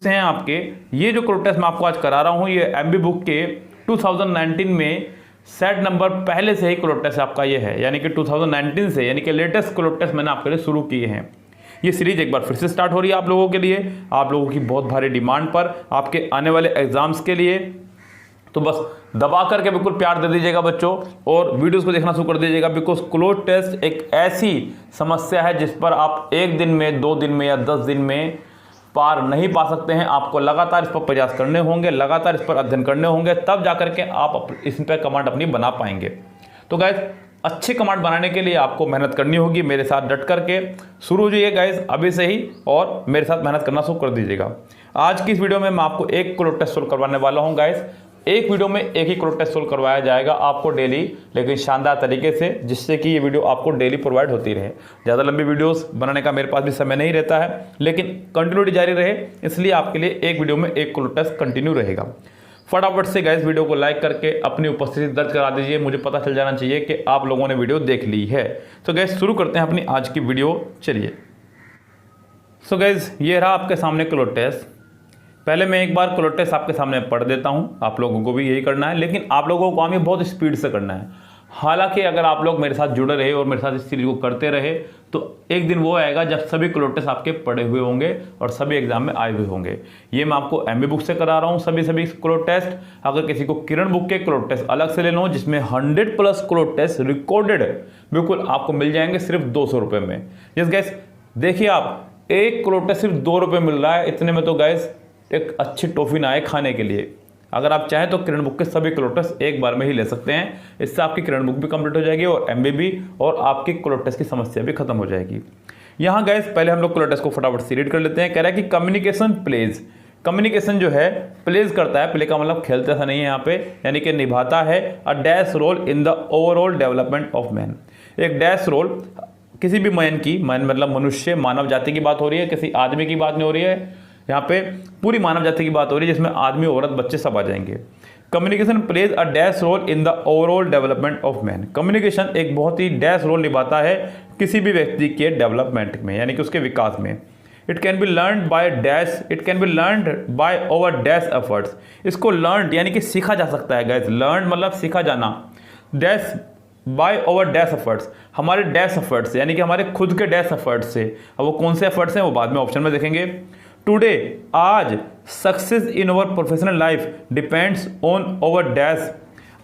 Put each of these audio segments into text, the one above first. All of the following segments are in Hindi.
से हैं आपके ये जो क्लोट टेस्ट मैं आपको आज करा रहा हूँ, ये एमबी बुक के 2019 में सेट नंबर पहले से ही क्लोट टेस्ट आपका ये है, यानी कि 2019 से, यानी कि लेटेस्ट क्लोट टेस्ट मैंने आपके लिए शुरू किए हैं। ये सीरीज एक बार फिर से स्टार्ट हो रही है आप लोगों के लिए, आप लोगों की बहुत भारी डिमांड पर, आपके आने वाले एग्जाम्स के लिए। तो बस दबा करके बिल्कुल प्यार दे दीजिएगा बच्चों, और वीडियोस को देखना शुरू कर दीजिएगा, बिकॉज क्लोट टेस्ट एक ऐसी समस्या है जिस पर आप एक दिन में, 2 दिन में या 10 दिन में पार नहीं पा सकते हैं। आपको लगातार इस पर प्रयास करने होंगे, लगातार इस पर अध्ययन करने होंगे, तब जाकर के आप इस पर कमांड अपनी बना पाएंगे। तो गाइज अच्छे कमांड बनाने के लिए आपको मेहनत करनी होगी, मेरे साथ डट करके शुरू हो जाइए गाइज अभी से ही, और मेरे साथ मेहनत करना शुरू कर दीजिएगा। आज की इस वीडियो में मैं आपको एक क्लोट टेस्ट सोल्व करवाने वाला हूँ गाइज। एक वीडियो में एक ही क्लोट टेस्ट सोल्व करवाया जाएगा आपको डेली, लेकिन शानदार तरीके से, जिससे कि ये वीडियो आपको डेली प्रोवाइड होती रहे। ज़्यादा लंबी वीडियोस बनाने का मेरे पास भी समय नहीं रहता है, लेकिन कंटिन्यूटी जारी रहे, इसलिए आपके लिए एक वीडियो में एक क्लोट टेस्ट कंटिन्यू रहेगा। फटाफट से गाइस वीडियो को लाइक करके अपनी उपस्थिति दर्ज करा दीजिए, मुझे पता चल जाना चाहिए कि आप लोगों ने वीडियो देख ली है। तो गाइस शुरू करते हैं अपनी आज की वीडियो, चलिए। सो गाइस ये रहा आपके सामने क्लोट टेस्ट। पहले मैं एक बार क्लोट टेस्ट आपके सामने पढ़ देता हूं, आप लोगों को भी यही करना है, लेकिन आप लोगों को हमें बहुत स्पीड से करना है। हालांकि अगर आप लोग मेरे साथ जुड़े रहे और मेरे साथ इस सीरीज को करते रहे, तो एक दिन वो आएगा जब सभी क्लोट टेस्ट आपके पढ़े हुए होंगे और सभी एग्जाम में आए हुए होंगे। ये मैं आपको एमबी बुक से करा रहा हूँ सभी क्लोट टेस्ट। अगर किसी को किरण बुक के क्लोट टेस्ट अलग से ले लो, जिसमें 100+ क्लोट टेस्ट रिकॉर्डेड बिल्कुल आपको मिल जाएंगे सिर्फ 200 रुपये में। यस गैस, देखिए आप एक क्लोट टेस्ट सिर्फ 2 रुपये मिल रहा है, इतने में तो गैस एक अच्छी टॉफी ना आए खाने के लिए। अगर आप चाहें तो किरण बुक के सभी क्लोट टेस्ट एक बार में ही ले सकते हैं, इससे आपकी किरण बुक भी कंप्लीट हो जाएगी और एमबी भी, और आपकी क्लोट टेस्ट की समस्या भी खत्म हो जाएगी। यहाँ गैस पहले हम लोग क्लोट टेस्ट को फटाफट से रीड कर लेते हैं। कह रहा है कि कम्युनिकेशन प्लेज, कम्युनिकेशन जो है प्लेज करता है, प्ले का मतलब खेलता ऐसा नहीं है यहाँ पे, यानी कि निभाता है a dash role in the overall development of man. एक डैश रोल किसी भी मैन की, मैन मतलब मनुष्य, मानव जाति की बात हो रही है, किसी आदमी की बात नहीं हो रही है, यहाँ पे पूरी मानव जाति की बात हो रही है, जिसमें आदमी, औरत, बच्चे सब आ जाएंगे। Communication plays a dash role in the overall development of man. Communication एक बहुत ही डैश रोल निभाता है किसी भी व्यक्ति के डेवलपमेंट में, यानी कि उसके विकास में। It can be learn by dash, it can be learn by over dash efforts. इसको लर्न यानी कि सीखा जा सकता है गाइस, लर्न मतलब सीखा जाना, dash by over dash efforts, हमारे डैश एफर्ट्स यानी कि हमारे खुद के डैश एफर्ट्स से। अब वो कौन से एफर्ट्स हैं वो बाद में ऑप्शन में देखेंगे। टुडे, आज, success in our professional life depends on over dash.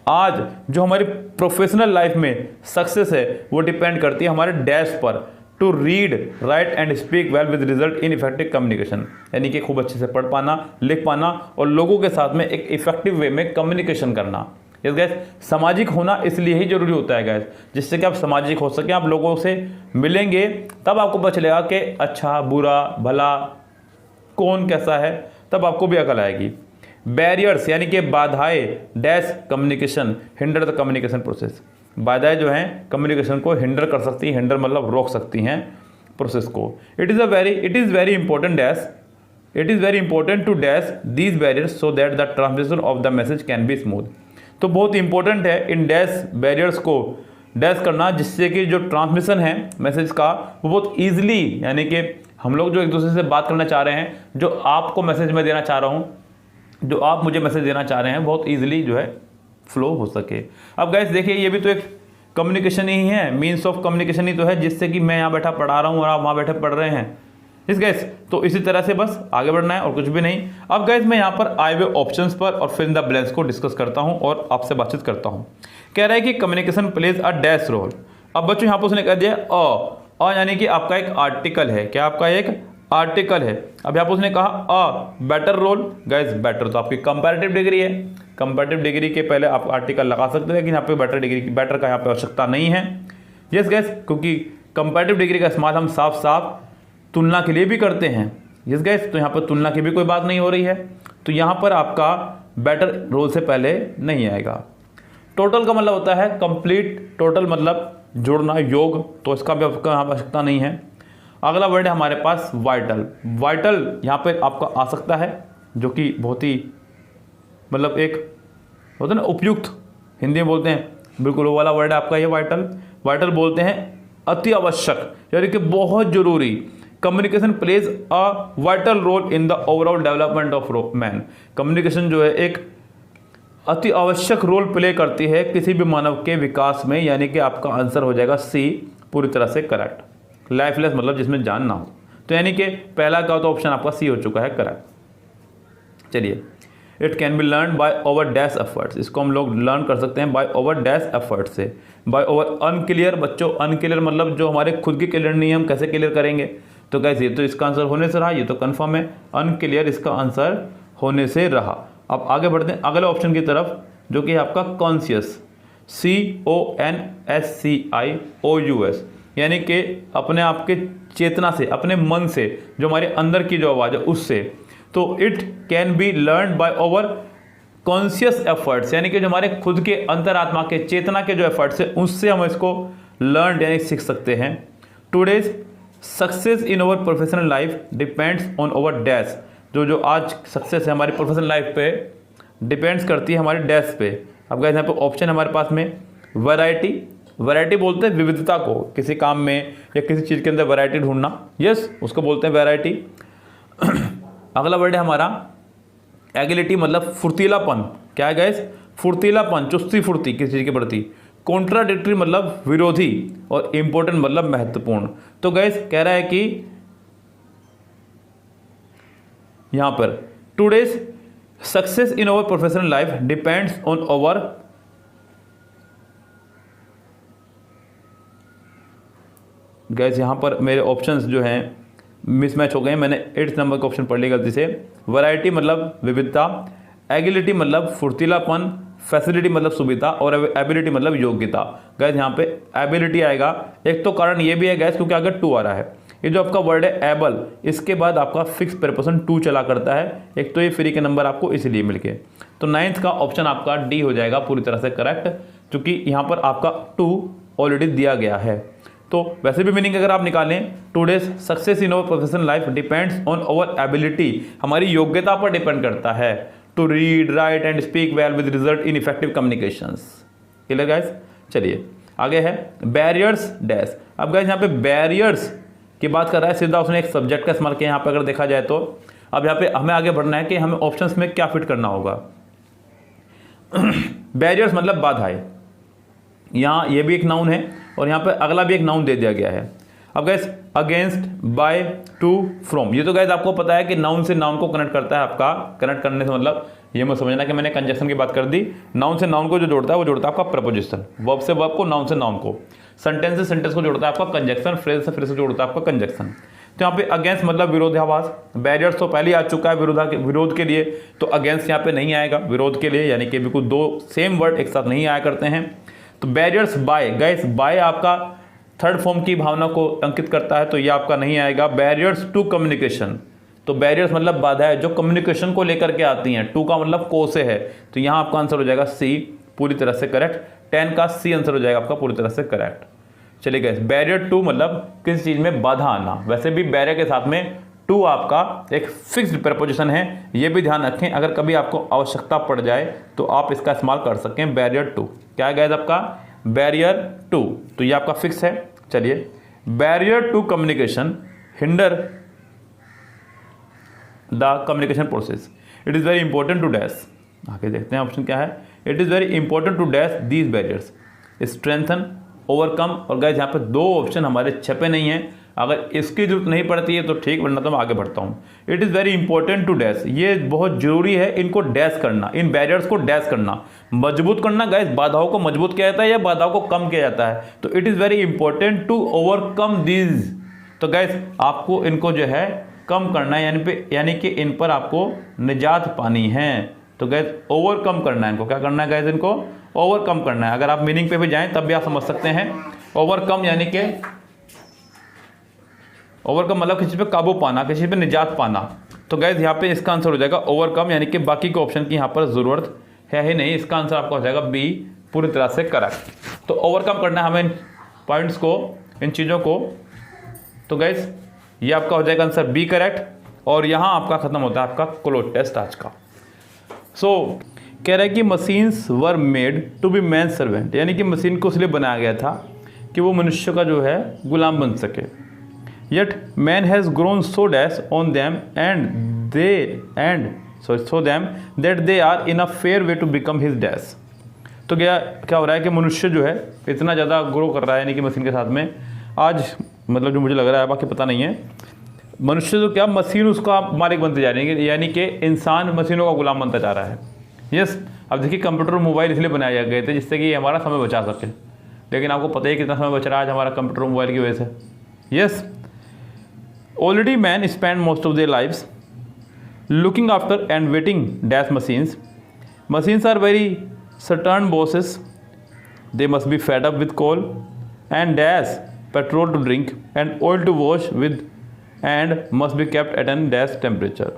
आज जो हमारी प्रोफेशनल लाइफ में सक्सेस है वो डिपेंड करती है हमारे डैश पर। To read, write and speak well with result in effective communication, यानी कि खूब अच्छे से पढ़ पाना, लिख पाना और लोगों के साथ में एक इफेक्टिव वे में कम्युनिकेशन करना। यस गैस, सामाजिक होना इसलिए ही जरूरी होता है गैस, जिससे कि आप सामाजिक हो सके, आप लोगों से मिलेंगे तब आपको पता चलेगा कि अच्छा, बुरा, भला, कौन कैसा है, तब आपको भी अकल आएगी। बैरियर्स यानी कि बाधाएं, dash communication hinder the communication process. बाधाएं जो हैं कम्युनिकेशन को हिंडर कर सकती हैं, हिंडर मतलब रोक सकती हैं प्रोसेस को। It is very important dash, it is very important to dash these barriers so that the transmission of the message can be smooth. तो बहुत इंपॉर्टेंट है इन डैश बैरियर्स को डैश करना, जिससे कि जो ट्रांसमिशन है मैसेज का वो बहुत ईजिली, यानी कि हम लोग जो एक दूसरे से बात करना चाह रहे हैं, जो आपको मैसेज मैं देना चाह रहा हूँ, जो आप मुझे मैसेज देना चाह रहे हैं, बहुत ईजिली जो है फ्लो हो सके। अब गाइस देखिए, ये भी तो एक कम्युनिकेशन ही है, मीन्स ऑफ कम्युनिकेशन ही तो है, जिससे कि मैं यहाँ बैठा पढ़ा रहा हूँ और आप वहाँ बैठे पढ़ रहे हैं। इस गैस तो इसी तरह से बस आगे बढ़ना है और कुछ भी नहीं। अब गैस मैं यहाँ पर आए हुए ऑप्शंस पर और फिर इन द ब्लैंक्स को डिस्कस करता हूँ और आपसे बातचीत करता हूँ। कह रहा है कि communication plays a dash role. अब बच्चों यहाँ पर उसने कह दिया अ, यानी कि आपका एक आर्टिकल है, क्या आपका एक आर्टिकल है। अब यहाँ पर उसने कहा a better role. Guess better तो आपकी कंपैरेटिव डिग्री है, कंपैरेटिव डिग्री के पहले आप आर्टिकल लगा सकते हैं, लेकिन यहाँ पे बेटर डिग्री, बेटर का यहाँ पे आवश्यकता नहीं है। यस गैस, क्योंकि कंपैरेटिव डिग्री का इस्तेमाल हम साफ साफ तुलना के लिए भी करते हैं। यस गैस, तो यहाँ पर तुलना की भी कोई बात नहीं हो रही है, तो यहाँ पर आपका बेटर रोल से पहले नहीं आएगा। टोटल का मतलब होता है कंप्लीट, टोटल मतलब जोड़ना, योग, तो इसका भी आपका यहाँ आवश्यकता नहीं है। अगला वर्ड है हमारे पास वाइटल। वाइटल यहाँ पे आपका आ सकता है, जो कि बहुत ही मतलब एक होता है ना उपयुक्त, हिंदी में बोलते हैं, बिल्कुल वो वाला वर्ड है आपका ये वाइटल। वाइटल बोलते हैं अति आवश्यक, यानी कि बहुत जरूरी, communication plays a vital role in the overall development of man. Communication जो है एक अति आवश्यक रोल प्ले करती है किसी भी मानव के विकास में, यानी कि आपका आंसर हो जाएगा सी, पूरी तरह से करेक्ट। लाइफलेस मतलब जिसमें जान ना हो, तो यानी कि पहला का तो ऑप्शन आपका सी हो चुका है करेक्ट। चलिए, it can be learn by over dash efforts, इसको हम लोग लर्न कर सकते हैं बाय ओवर डैश एफर्ट से। बाय ओवर अनक्लियर, बच्चों अनक्लियर मतलब जो हमारे खुद की क्लियर नहीं है, हम कैसे क्लियर करेंगे? तो कैसे, ये तो इसका आंसर होने से रहा, ये तो कंफर्म है, अनक्लियर इसका आंसर होने से रहा। अब आगे बढ़ते हैं अगले ऑप्शन की तरफ, जो कि है आपका कॉन्शियस, CONSCIOUS, यानी कि अपने आप के चेतना से, अपने मन से, जो हमारे अंदर की जो आवाज़ है उससे। तो it can be learn by over conscious efforts, यानी कि जो हमारे खुद के अंतरात्मा के चेतना के जो एफर्ट्स है उससे हम इसको लर्न यानी सीख सकते हैं। Today's success in over professional life depends on over dash, जो आज सक्सेस है हमारी प्रोफेशनल लाइफ पे डिपेंड्स करती है हमारे डैश पे। अब गाइस यहाँ पे ऑप्शन हमारे पास में वैरायटी, वैरायटी बोलते हैं विविधता को, किसी काम में या किसी चीज़ के अंदर वैरायटी ढूंढना, यस उसको बोलते हैं वैरायटी। अगला वर्ड है हमारा एगिलिटी, मतलब फुर्तीलापन। क्या है गाइस? फुर्तीलापन, चुस्ती फुर्ती किसी चीज़ के प्रति। कॉन्ट्राडिक्टरी मतलब विरोधी, और इंपॉर्टेंट मतलब महत्वपूर्ण। तो गाइस कह रहा है कि यहां पर today's success in our professional life depends on over, guys यहां पर मेरे ऑप्शंस जो हैं मिसमैच हो गए, मैंने 8 नंबर का ऑप्शन पढ़ लिया गलती से। वैरायटी मतलब विविधता, एगिलिटी मतलब फुर्तीलापन, फैसिलिटी मतलब सुविधा, और एबिलिटी मतलब योग्यता। गाइस यहाँ पे एबिलिटी आएगा। एक तो कारण ये भी है गाइस क्योंकि अगर टू आ रहा है, ये जो आपका वर्ड है एबल, इसके बाद आपका फिक्स प्रीपोजिशन टू चला करता है। एक तो ये फ्री के नंबर आपको इसलिए मिल गए। तो 9th का ऑप्शन आपका डी हो जाएगा पूरी तरह से करेक्ट, क्योंकि यहाँ पर आपका टू ऑलरेडी दिया गया है। तो वैसे भी मीनिंग अगर आप निकालें, today's success in our professional life depends on our ability, हमारी योग्यता पर डिपेंड करता है to read, write and speak well with result in effective communications. Clear guys? चलिए आगे है बैरियर्स डैश। अब गाइस यहाँ पे बैरियर्स की बात कर रहा है, सीधा उसने एक सब्जेक्ट का इस्तेमाल किया यहाँ पे अगर देखा जाए तो। अब यहाँ पे हमें आगे बढ़ना है कि हमें ऑप्शंस में क्या फिट करना होगा। बैरियर्स मतलब बाधाएं, यहाँ ये भी एक नाउन है और यहाँ पे अगला भी एक नाउन दे दिया गया है। अब guys against, by, to, from, ये तो गैस आपको पता है कि नाउन से नाउन को कनेक्ट करता है। आपका कनेक्ट करने से मतलब ये मत समझना कि मैंने कंजक्शन की बात कर दी। नाउन से नाउन को जो जोड़ता है वो जोड़ता है आपका प्रपोजिशन, वर्ब से वर्ब को, नाउन से नाउन को, सेंटेंस से सेंटेंस को जोड़ता है आपका कंजक्शन, फ्रेज से फ्रेज से जोड़ता है आपका कंजक्शन। तो यहाँ पे अगेंस्ट मतलब विरोधाभास, बैरियर्स तो पहले ही आ चुका है विरोध के लिए, तो अगेंस्ट यहाँ पे नहीं आएगा विरोध के लिए, यानी कि बिल्कुल दो सेम वर्ड एक साथ नहीं आया करते हैं। तो बैरियर्स बाय, गैस बाय आपका थर्ड फॉर्म की भावना को अंकित करता है, तो ये आपका नहीं आएगा। बैरियर्स टू कम्युनिकेशन, तो बैरियर्स मतलब बाधा है जो कम्युनिकेशन को लेकर के आती हैं, टू का मतलब को से है, तो यहाँ आपका आंसर हो जाएगा सी पूरी तरह से करेक्ट। 10 का सी आंसर हो जाएगा आपका पूरी तरह से करेक्ट। चलिए गैस बैरियर टू मतलब किसी चीज में बाधा आना, वैसे भी बैरियर के साथ में टू आपका एक फिक्स्ड प्रपोजिशन है, ये भी ध्यान रखें, अगर कभी आपको आवश्यकता पड़ जाए तो आप इसका इस्तेमाल कर सकें। बैरियर टू क्या है गैस आपका? बैरियर टू, तो ये आपका फिक्स है। चलिए barrier to communication hinder the communication process, it is very important to dash. आगे देखते हैं ऑप्शन क्या है। It is very important to dash these barriers, strengthen, overcome, और गाइस यहाँ पे दो ऑप्शन हमारे छपे नहीं हैं, अगर इसकी जरूरत नहीं पड़ती है तो ठीक, वरना तो मैं आगे बढ़ता हूँ। It is very important to dash, ये बहुत जरूरी है इनको डैश करना, इन बैरियर्स को डैश करना, मजबूत करना। गाइस बाधाओं को मजबूत किया जाता है या बाधाओं को कम किया जाता है, तो it is very important to overcome these. तो गाइस आपको इनको जो है कम करना है, यानी कि इन पर आपको निजात पानी है। तो गैस ओवरकम करना है इनको, क्या करना है गैस? इनको ओवरकम करना है। अगर आप मीनिंग पे भी जाएं तब भी आप समझ सकते हैं। ओवरकम यानी कि ओवरकम मतलब किसी पे काबू पाना, किसी पे निजात पाना। तो गैस यहाँ पे इसका आंसर हो जाएगा ओवरकम, यानी कि बाकी के ऑप्शन की यहाँ पर जरूरत है ही नहीं। इसका आंसर आपका हो जाएगा बी पूरी तरह से करेक्ट। तो ओवरकम करना है हमें इन पॉइंट्स को, इन चीज़ों को। तो गैस ये आपका हो जाएगा आंसर बी करेक्ट, और यहाँ आपका खत्म होता है आपका क्लोज टेस्ट आज का। कह रहा है कि machines were made to be man servant, यानी कि मशीन को इसलिए बनाया गया था कि वो मनुष्य का जो है गुलाम बन सके। Yet man has grown so dash on them so them that they are in a fair way to become his dash. तो क्या हो रहा है कि मनुष्य जो है इतना ज़्यादा ग्रो कर रहा है यानी कि मशीन के साथ में आज, मतलब जो मुझे लग रहा है, बाकी पता नहीं है, मनुष्य जो क्या मशीन उसका मालिक बनते जा रही है, यानी कि इंसान मशीनों का गुलाम बनता जा रहा है। यस, अब देखिए कंप्यूटर मोबाइल इसलिए बनाए गए थे जिससे कि हमारा समय बचा सके, लेकिन आपको पता ही कितना समय बच रहा है आज हमारा कंप्यूटर मोबाइल की वजह से। Yes, already man spend most of their lives looking after and waiting dash machines. Machines are very stern bosses. They must be fed up with coal and dash petrol to drink and oil to wash with and must be kept at an dash temperature.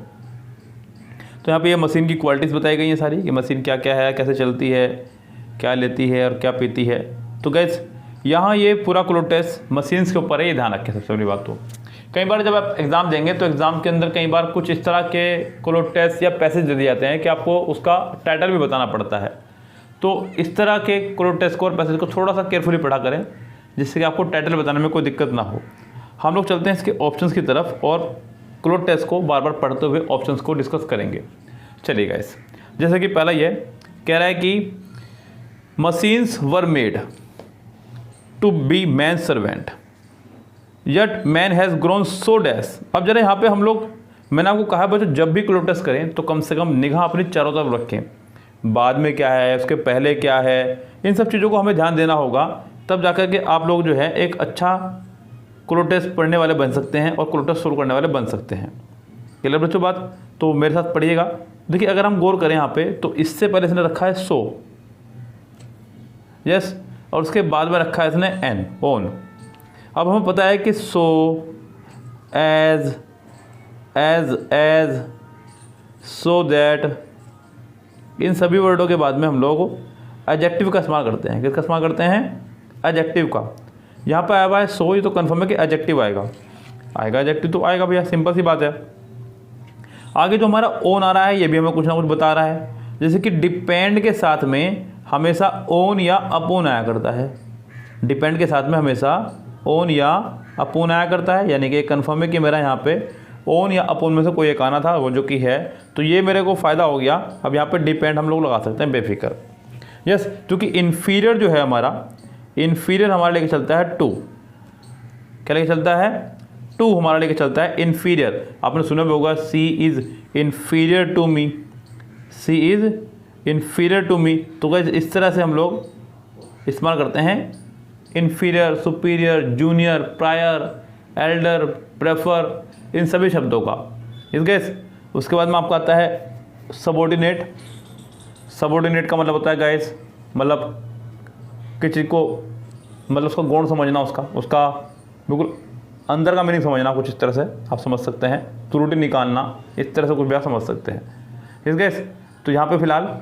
तो यहाँ पे ये मशीन की क्वालिटीज़ बताई गई हैं सारी कि मशीन क्या क्या है, कैसे चलती है, क्या लेती है और क्या पीती है। तो गैस यहाँ ये पूरा क्लोड टेस्ट मशीन्स के ऊपर है, ये ध्यान रखें सबसे बड़ी बात। तो कई बार जब आप एग्ज़ाम देंगे तो एग्ज़ाम के अंदर कई बार कुछ इस तरह के क्लोड टेस्ट या पैसेज दे दिए जाते हैं कि आपको उसका टाइटल भी बताना पड़ता है। तो इस तरह के क्लोड टेस्ट को और पैसेज को थोड़ा सा केयरफुली पढ़ा करें जिससे कि आपको टाइटल बताने में कोई दिक्कत ना हो। हम लोग चलते हैं इसके ऑप्शंस की तरफ और क्लोड टेस्ट को बार बार पढ़ते हुए ऑप्शंस को डिस्कस करेंगे। चलिए गाइस, जैसे कि पहला ये कह रहा है कि machines were made to be man servant yet man has grown so dash. अब जरा यहाँ पे हम लोग, मैंने आपको कहा बच्चों जब भी क्लोड टेस्ट करें तो कम से कम निगाह अपनी चारों तरफ रखें, बाद में क्या है, उसके पहले क्या है, इन सब चीज़ों को हमें ध्यान देना होगा, तब जाकर के आप लोग जो है एक अच्छा क्लोड टेस्ट पढ़ने वाले बन सकते हैं और क्लोड टेस्ट सोल्व करने वाले बन सकते हैं। क्लियर बच्चों बात? तो मेरे साथ पढ़िएगा। देखिए अगर हम गौर करें यहाँ पे तो इससे पहले इसने रखा है सो, यस, और उसके बाद में रखा है इसने एन, ओन। अब हमें पता है कि सो, एज, सो दैट, इन सभी वर्डों के बाद में हम लोग एडजेक्टिव का इस्तेमाल करते हैं। किसका इस्तेमाल करते हैं? एडजेक्टिव का। यहाँ पर आया हुआ है सो, ये तो कन्फर्म है कि एडजेक्टिव आएगा, एडजेक्टिव तो आएगा भैया, सिंपल सी बात है। आगे जो हमारा ओन आ रहा है ये भी हमें कुछ ना कुछ बता रहा है, जैसे कि डिपेंड के साथ में हमेशा ओन या अपोन आया करता है। डिपेंड के साथ में हमेशा ओन या अपोन आया करता है, यानी कि कन्फर्म है कि मेरा यहाँ पे ओन या अपोन में से कोई एक आना था, वो जो कि है, तो ये मेरे को फ़ायदा हो गया। अब यहाँ पे डिपेंड हम लोग लगा सकते हैं बेफिक्र। यस, क्योंकि इन्फीरियर जो है हमारा, इन्फीरियर हमारा लेके चलता है टू। क्या लेके चलता है? टू हमारा लेके चलता है इन्फीरियर। आपने सुना भी होगा she is inferior to me, she is inferior to me. तो गाइस इस तरह से हम लोग इस्तेमाल करते हैं inferior, superior, junior, prior, elder, prefer, इन सभी शब्दों का। इस गाइस उसके बाद में आपको आता है सबऑर्डिनेट। सबऑर्डिनेट का मतलब होता है गाइस, मतलब किसी को, मतलब उसका गुण समझना, उसका बिल्कुल अंदर का मीनिंग समझना, कुछ इस तरह से आप समझ सकते हैं, त्रुटि निकालना, इस तरह से कुछ भी आप समझ सकते हैं। इस गाइस तो यहाँ पे फिलहाल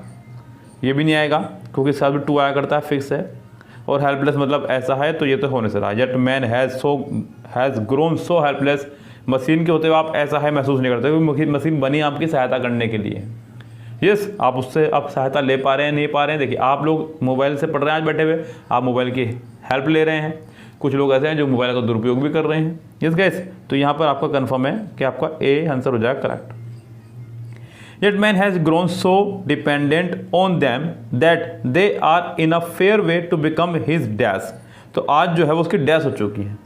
ये भी नहीं आएगा क्योंकि साथ में टू आया करता है, फिक्स है। और हेल्पलेस मतलब ऐसा है, तो ये तो होने से रहा। Yet man has grown so helpless. Machine के होते हुए आप ऐसा है महसूस नहीं करते क्योंकि मशीन बनी आपकी सहायता करने के लिए। यस, आप उससे आप सहायता ले पा रहे हैं, नहीं पा रहे हैं। देखिए आप लोग मोबाइल से पढ़ रहे हैं आज बैठे हुए, आप मोबाइल की हेल्प ले रहे हैं। कुछ लोग ऐसे हैं जो मोबाइल का दुरुपयोग भी कर रहे हैं। यस गाइस, तो यहाँ पर आपका कन्फर्म है कि आपका ए आंसर हो जाएगा correct. Yet man has grown so dependent on them that they are in a fair way to become his dash. तो आज जो है वो उसकी डैश हो चुकी है।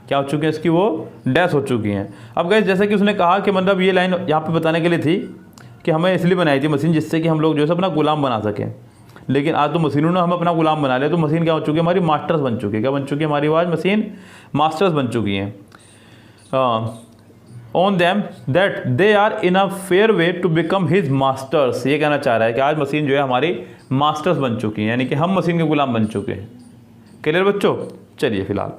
क्या हो चुकी है? इसकी वो डैश हो चुकी हैं। अब गाइस जैसे कि उसने कहा कि मतलब ये लाइन यहाँ पे बताने के लिए थी कि हमें इसलिए बनाई थी मशीन जिससे कि हम लोग जो है अपना गुलाम बना सकें, लेकिन आज तो मशीनों ने हम अपना गुलाम बना लिया। तो मशीन क्या हो चुकी है? हमारी मास्टर्स बन चुकी है। क्या बन चुकी है हमारी आज? मशीन मास्टर्स बन चुकी हैं। On them that they are in a fair way to become his masters. ये कहना चाह रहा है कि आज मशीन जो है हमारी मास्टर्स बन चुकी है, यानी कि हम मशीन के गुलाम बन चुके हैं। क्लियर बच्चों? चलिए फिलहाल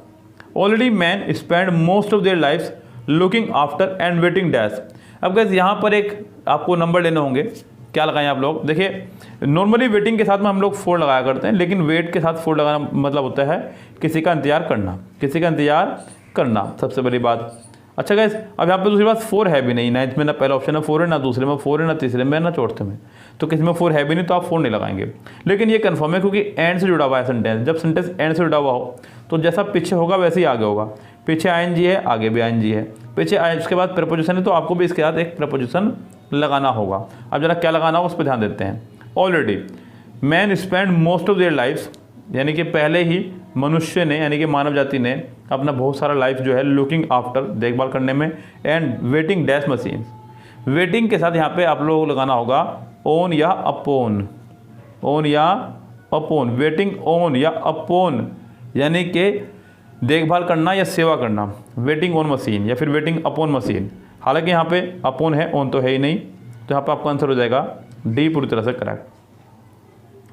already man spend most of their lifes looking after and waiting dash. अब गाइस यहाँ पर एक आपको नंबर लेने होंगे। क्या लगाएं आप लोग? देखिए नॉर्मली वेटिंग के साथ में हम लोग 4 लगाया करते हैं, लेकिन वेट के साथ 4 लगाना मतलब होता है किसी का इंतजार करना, किसी का इंतजार करना, सबसे बड़ी बात। अच्छा गाइस, अब यहाँ पे दूसरी बात 4 है भी नहीं। 9th में ना पहला ऑप्शन है 4 है, ना दूसरे में 4 है, ना तीसरे में, ना चौथे में, तो किसी में 4 है भी नहीं, तो आप 4 नहीं लगाएंगे। लेकिन ये कन्फर्म है क्योंकि एंड से जुड़ा हुआ है सेंटेंस। जब सेंटेंस एंड से जुड़ा हुआ हो तो जैसा पीछे होगा वैसे ही आगे होगा। पीछे आईएनजी है, आगे भी आईएनजी है, पीछे उसके बाद प्रपोजिशन है, तो आपको भी इसके साथ एक प्रपोजिशन लगाना होगा। अब जरा क्या लगाना होगा उस पर ध्यान देते हैं। Already man spend most of their lifes, यानी कि पहले ही मनुष्य ने यानी कि मानव जाति ने अपना बहुत सारा लाइफ जो है लुकिंग आफ्टर, देखभाल करने में, and waiting dash machine. Waiting के साथ यहाँ पे आप लोग लगाना होगा ऑन या अपोन, ऑन या अपोन, वेटिंग ऑन या अपोन, यानी कि देखभाल करना या सेवा करना, वेटिंग ऑन मशीन या फिर वेटिंग अपॉन मशीन। हालांकि यहाँ पे अपॉन है, ऑन तो है ही नहीं, तो यहाँ पे आपका आंसर हो जाएगा डी पूरी तरह से करेक्ट।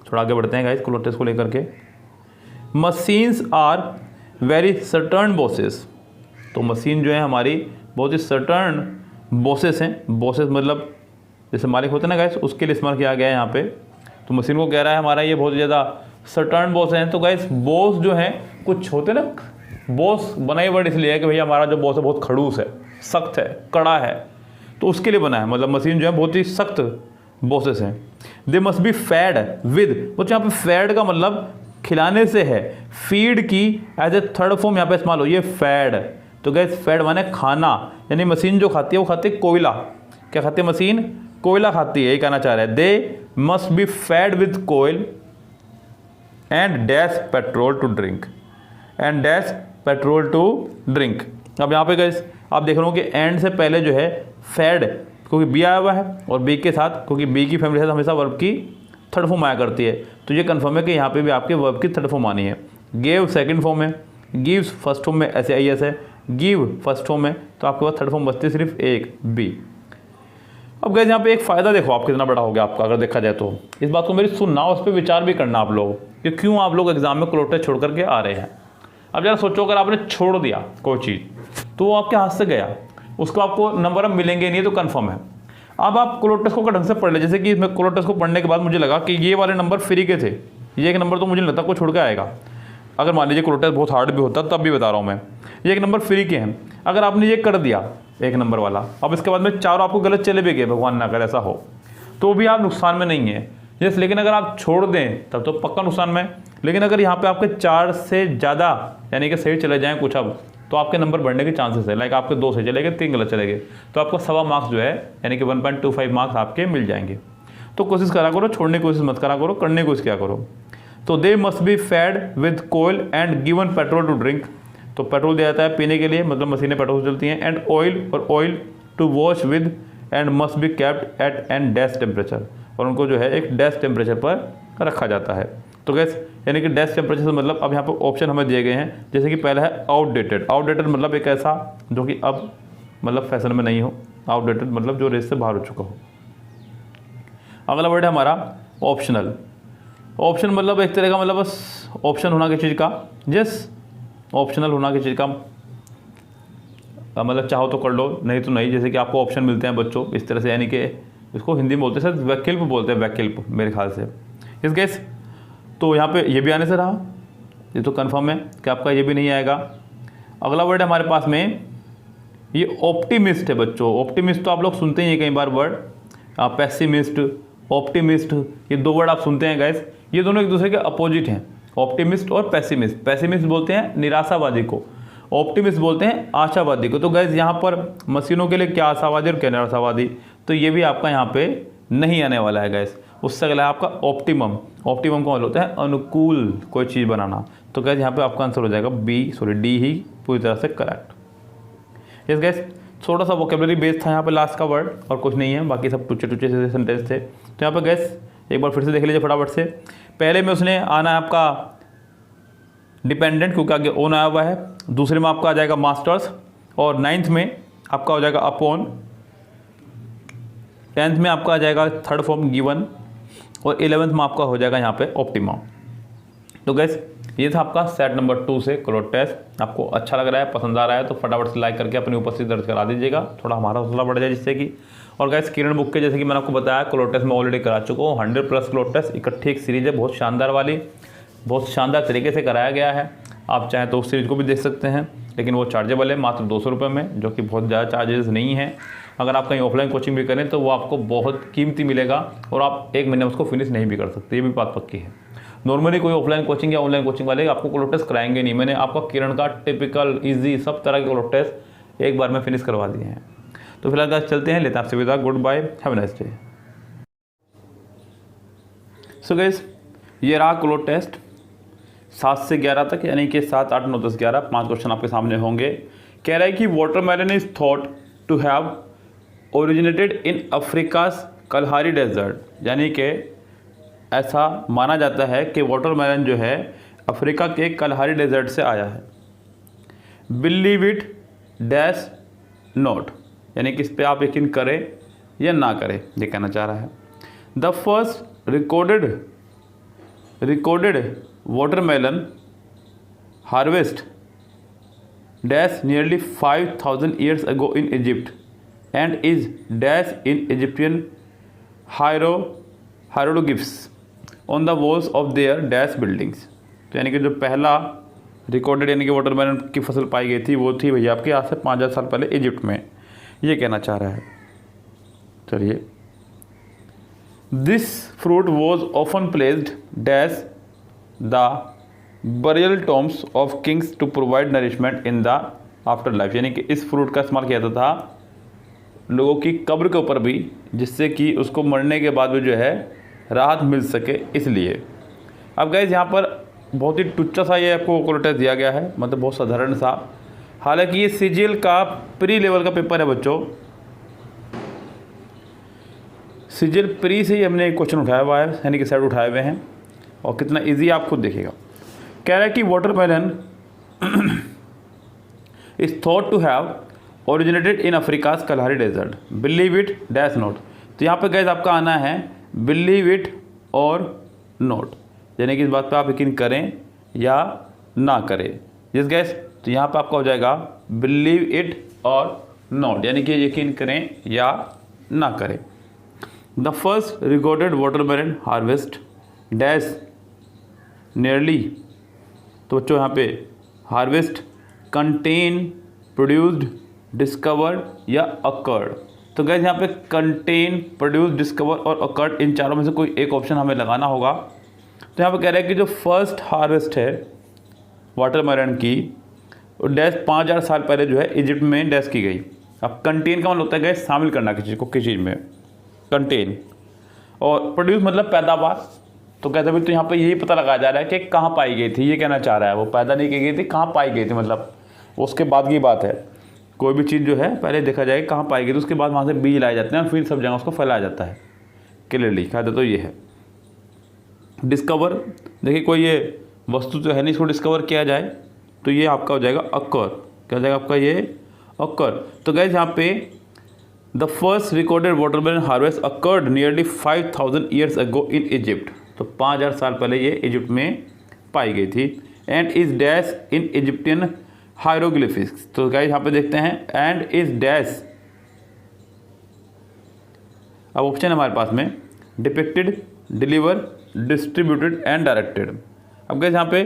थोड़ा आगे बढ़ते हैं गाइस क्लोटेस को लेकर के। Machines are very certain bosses, तो मशीन जो है हमारी बहुत ही सर्टन बॉसेस हैं। बॉसेस मतलब जैसे मालिक होते हैं ना गाइस, उसके लिए इस्तेमाल किया गया है यहाँ पे। तो मशीन को कह रहा है हमारा ये बहुत ज़्यादा सर्टन बॉस हैं। तो गाइस बॉस जो है कुछ होते ना, बॉस बना ही वर्ड इसलिए है कि भैया हमारा जो बॉस है बहुत खड़ूस है, सख्त है, कड़ा है, तो उसके लिए बना है। मतलब मशीन जो है बहुत ही सख्त बॉसेस हैं। दे मस्ट बी फेड विद, तो यहाँ पे फेड का मतलब खिलाने से है, फीड की एज ए थर्ड फॉर्म यहाँ पे इस्तेमाल हो, ये फेड। तो गैस फेड माने खाना, यानी मशीन जो खाती है वो खाती है कोयला। क्या खाती है मशीन? कोयला खाती है, ये कहना चाह रहा है। They must be fed with coal and dash petrol to drink, and dash petrol to drink. अब यहाँ पे गैस आप देख रहे हो कि एंड से पहले जो है फेड, क्योंकि बी आया हुआ है, और बी के साथ, क्योंकि बी की फैमिली के साथ हमेशा वर्ब की थर्ड फॉर्म आया करती है, तो ये कंफर्म है कि यहाँ पे भी आपके वर्ब की थर्ड फॉर्म आनी है। गेव सेकंड फॉर्म है, गिव्स फर्स्ट फॉर्म में ऐसे आई एस है, गिव फर्स्ट फॉर्म में, तो आपके पास थर्ड फॉर्म बचती है सिर्फ एक, बी। अब गैस यहाँ पे एक फ़ायदा देखो आप कितना बड़ा हो गया आपका, अगर देखा जाए तो। इस बात को मेरी सुनना, उस पर विचार भी करना आप लोग कि क्यों आप लोग एग्जाम में क्लोटेस छोड़ करके आ रहे हैं। अब जरा सोचो, अगर आपने छोड़ दिया कोई चीज़ तो वो आपके हाथ से गया, उसको आपको नंबर अब मिलेंगे नहीं, तो कन्फर्म है। अब आप क्लोटेस को ढंग से पढ़ ले, जैसे कि मैं क्लोटेस को पढ़ने के बाद मुझे लगा कि ये वाले नंबर फ्री के थे, ये एक नंबर तो मुझे नहीं लगता कोई छोड़ के आएगा। अगर मान लीजिए क्लोटेस बहुत हार्ड भी होता तब भी बता रहा हूँ मैं, ये एक नंबर फ्री के हैं। अगर आपने ये कर दिया एक नंबर वाला, अब इसके बाद में चारों आपको गलत चले भी गए, भगवान ना करे ऐसा हो, तो भी आप नुकसान में नहीं है। यस, लेकिन अगर आप छोड़ दें तब तो पक्का नुकसान में। लेकिन अगर यहाँ पे आपके 4 से ज़्यादा यानी कि सही चले जाएँ कुछ, अब तो आपके नंबर बढ़ने के चांसेस है। लाइक आपके 2 सही चले गए, 3 गलत चले गए, तो आपको 1.25 मार्क्स जो है यानी कि 1.25 मार्क्स आपके मिल जाएंगे। तो कोशिश करा करो, छोड़ने की कोशिश मत करा करो, करने की कोशिश क्या करो। तो they must be fed with coal and given petrol to drink, तो पेट्रोल दिया जाता है पीने के लिए, मतलब मशीनें पेट्रोल चलती हैं। एंड ऑयल, और oil to wash with, and must be kept at an dash temperature, और उनको जो है एक डैश टेम्परेचर पर रखा जाता है। तो गैस यानी कि डैश टेम्परेचर से मतलब अब यहाँ पर ऑप्शन हमें दिए गए हैं, जैसे कि पहला है आउटडेटेड। आउटडेटेड मतलब एक ऐसा जो कि अब मतलब फैशन में नहीं हो, आउटडेटेड मतलब जो रेस से बाहर हो चुका हो। अगला वर्ड है हमारा ऑप्शनल। ऑप्शन मतलब एक तरह का मतलब बस ऑप्शन होना किसी चीज़ का, जस ऑप्शनल होना किसी चीज़ का मतलब चाहो तो कर लो, नहीं तो नहीं। जैसे कि आपको ऑप्शन मिलते हैं बच्चों इस तरह से, यानी कि इसको हिंदी में बोलते हैं शायद वैकल्प बोलते हैं, वैकल्प मेरे ख्याल से। इस केस तो यहाँ पे ये भी आने से रहा, ये तो कंफर्म है कि आपका ये भी नहीं आएगा। अगला वर्ड है हमारे पास में ये ऑप्टिमिस्ट है बच्चों। ऑप्टिमिस्ट तो आप लोग सुनते ही हैं कई बार वर्ड, पेसिमिस्ट, ऑप्टिमिस्ट, ये 2 वर्ड आप सुनते हैं गाइस। ये दोनों एक दूसरे के अपोजिट हैं, ऑप्टिमिस्ट और पेसिमिस्ट। पेसिमिस्ट बोलते हैं निराशावादी को, ऑप्टिमिस्ट बोलते हैं आशावादी को। तो गाइस यहाँ पर मशीनों के लिए क्या आशावादी और क्या निराशावादी, तो ये भी आपका यहाँ पे नहीं आने वाला है गाइस। उससे अगला है आपका ऑप्टिमम। ऑप्टिमम का मतलब होता है अनुकूल कोई चीज़ बनाना। तो गाइस यहाँ पे आपका आंसर हो जाएगा डी ही पूरी तरह से करेक्ट। यस गाइस, थोड़ा सा वोकेबलरी बेस था यहाँ पे लास्ट का वर्ड, और कुछ नहीं है, बाकी सब टूचे टूचे से सेंटेंस थे। तो यहाँ पे गैस एक बार फिर से देख लीजिए फटाफट से। पहले में उसने आना है आपका डिपेंडेंट, क्योंकि आगे ओन आया हुआ है। दूसरे में आपका आ जाएगा मास्टर्स, और 9th में आपका हो जाएगा अपॉन। 10th में आपका आ जाएगा थर्ड फॉर्म गिवन, और 11th में आपका हो जाएगा यहाँ पे ऑप्टिमम। तो गैस ये था आपका सेट नंबर 2 से क्लोटेस। आपको अच्छा लग रहा है, पसंद आ रहा है तो फटाफट से लाइक करके अपनी उपस्थिति दर्ज करा दीजिएगा, थोड़ा हमारा हौसला बढ़ जाए जिससे कि। और गैस किरण बुक के जैसे कि मैंने आपको बताया क्लोटेस में ऑलरेडी करा चुका हूँ 100+ क्लोटेस, इकट्ठी एक सीरीज है बहुत शानदार वाली, बहुत शानदार तरीके से कराया गया है। आप चाहें तो उस सीरीज को भी देख सकते हैं, लेकिन वो चार्जेबल है मात्र 200 रुपये में, जो कि बहुत ज़्यादा चार्जेस नहीं है। अगर आप कहीं ऑफलाइन कोचिंग भी करें तो वो आपको बहुत कीमती मिलेगा, और आप 1 महीने में उसको फिनिश नहीं भी कर सकते, ये भी बात पक्की है। नॉर्मली कोई ऑफलाइन कोचिंग या ऑनलाइन कोचिंग वाले आपको क्लोट टेस्ट कराएंगे नहीं। मैंने आपका किरण का टिपिकल ईजी सब तरह के क्लोट टेस्ट एक बार में फिनिश करवा दिए हैं। तो फिलहाल गाइस चलते हैं, लेते हैं आपसे विदा। Good bye, have a nice day. So guys ये रहा क्लोट टेस्ट 7 से 11 तक, यानी कि 7, 8, 9, 10, 11 5 क्वेश्चन आपके सामने होंगे। कह रहा है कि watermelon is thought to have originated in Africa's Kalahari desert, यानी कि ऐसा माना जाता है कि वाटरमेलन जो है अफ्रीका के कलहारी डेजर्ट से आया है। बिलीव इट डैश नॉट, यानी कि इस पर आप यकीन करें या ना करें, ये कहना चाह रहा है। The first recorded watermelon harvest dash nearly 5000 years ago in Egypt and is dash in Egyptian hieroglyphs on the walls of their dash buildings। तो यानी कि जो पहला रिकॉर्डेड यानी कि वाटरमेलन की फसल पाई गई थी वो थी भैया आपके आज से 5000 साल पहले इजिप्ट में, ये कहना चाह रहा है। चलिए, this fruit was often placed dash the burial tombs of kings to provide nourishment in the after life, यानी कि इस फ्रूट का इस्तेमाल किया जाता था लोगों की कब्र के ऊपर भी, जिससे कि उसको मरने के बाद भी जो है राहत मिल सके, इसलिए। अब गाइस यहाँ पर बहुत ही टुच्चा सा ये आपको क्लोट टेस्ट दिया गया है, मतलब बहुत साधारण सा। हालांकि ये सीजीएल का प्री लेवल का पेपर है बच्चों, सीजीएल प्री से ही हमने एक क्वेश्चन उठाया हुआ है, यानी कि सेट उठाए हुए हैं, और कितना ईजी आप खुद देखिएगा। कह रहा है कि watermelon is thought to have originated in Africa's Kalahari desert, believe it dash not. तो यहाँ पे गाइस आपका आना है बिलीव इट और नॉट, यानी कि इस बात पे आप यकीन करें या ना करें। जिस गैस तो यहाँ पे आपका हो जाएगा बिलीव इट और नॉट, यानी कि यकीन करें या ना करें। The first recorded watermelon harvest dash nearly, तो बच्चों यहाँ पे हार्वेस्ट कंटेन प्रोड्यूस्ड डिस्कवर्ड या अकर्ड। तो गैस यहाँ पे कंटेन प्रोड्यूस डिस्कवर और अकर्ड, इन चारों में से कोई एक ऑप्शन हमें लगाना होगा। तो यहाँ पे कह रहा है कि जो फर्स्ट हार्वेस्ट है वाटरमेलन की डैश 5000 साल पहले जो है इजिप्ट में डैश की गई। अब कंटेन का मतलब होता है गैस शामिल करना किसी चीज़ को, किसी चीज़ में कंटेन, और प्रोड्यूस मतलब पैदावार। तो कहते हैं तो यहाँ पे यही पता लगाया जा रहा है कि कहाँ पाई गई थी, ये कहना चाह रहा है। वो पैदा नहीं की गई थी, कहाँ पाई गई थी, मतलब उसके बाद की बात है। कोई भी चीज़ जो है पहले देखा जाए कहाँ पाई गई, तो उसके बाद वहाँ से बीज लाए जाते हैं और फिर सब जगह उसको फैलाया जाता है। क्लियरली कहते तो ये है। डिस्कवर, देखिए कोई ये वस्तु तो है नहीं, इसको डिस्कवर किया जाए तो ये आपका हो जाएगा अकर, क्या हो जाएगा आपका ये अकर। तो गाइस यहाँ पे the first recorded watermelon harvest occurred nearly 5000 years ago in Egypt, तो 5000 साल पहले ये इजिप्ट में पाई गई थी। And is dash in Egyptian hieroglyphics, तो गाइस यहाँ पे देखते हैं एंड इज डैश, अब ऑप्शन है हमारे पास में depicted, deliver, distributed and directed. अब गाइस यहाँ पे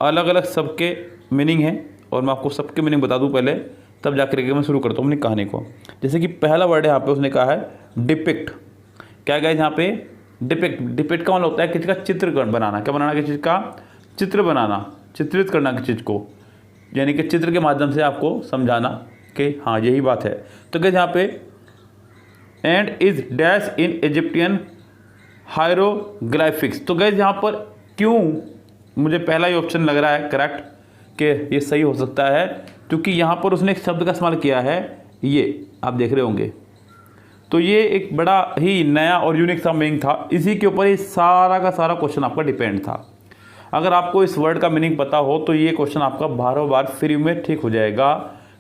अलग अलग सबके मीनिंग है और मैं आपको सबके मीनिंग बता दूं पहले, तब जाकर के मैं शुरू करता हूँ अपनी कहानी को। जैसे कि पहला वर्ड है यहाँ पे उसने कहा है डिपिक्ट। क्या गाइस यहाँ पे डिपिक्ट, डिपिक्ट का मतलब होता है किसी का चित्र बनाना। क्या बनाना? किसी चीज़ का चित्र बनाना, चित्रित करना किसी चीज़ को, यानी कि चित्र के माध्यम से आपको समझाना कि हाँ यही बात है। तो गाइस यहाँ पे and is dash in Egyptian hieroglyphics. तो गाइस यहाँ पर क्यों मुझे पहला ही ऑप्शन लग रहा है करेक्ट कि ये सही हो सकता है, क्योंकि यहाँ पर उसने एक शब्द का इस्तेमाल किया है, ये आप देख रहे होंगे। तो ये एक बड़ा ही नया और यूनिक सा मीनिंग था, इसी के ऊपर ही सारा का सारा क्वेश्चन आपका डिपेंड था। अगर आपको इस वर्ड का मीनिंग पता हो तो ये क्वेश्चन आपका बारों बार फ्री में ठीक हो जाएगा।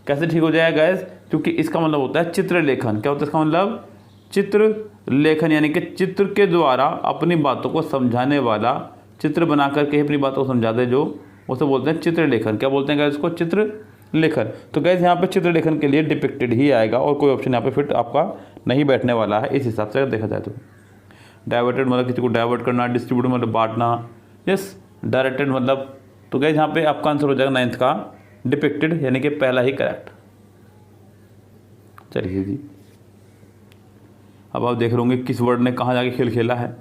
कैसे ठीक हो जाएगा गाइस? क्योंकि इसका मतलब होता है चित्रलेखन। क्या होता है इसका मतलब? चित्र लेखन, यानी कि चित्र के द्वारा अपनी बातों को समझाने वाला, चित्र बना करके अपनी बातों को समझा दे जो, उसे बोलते हैं चित्रलेखन। क्या बोलते हैं गाइस इसको? चित्रलेखन। तो गाइस यहाँ पे चित्रलेखन के लिए डिपिक्टेड ही आएगा और कोई ऑप्शन यहाँ पे फिट आपका नहीं बैठने वाला है इस हिसाब से अगर देखा जाए तो। डाइवर्टेड मतलब किसी को डाइवर्ट करना, डिस्ट्रीब्यूट मतलब बांटना, यस। डायरेक्टेड मतलब, तो गाइस यहाँ पे आपका आंसर हो जाएगा 9th का डिपिक्टेड, यानी कि पहला ही करेक्ट। चलिए जी, अब आप देख रहे होंगे किस वर्ड ने कहाँ जाके खेल खेला है।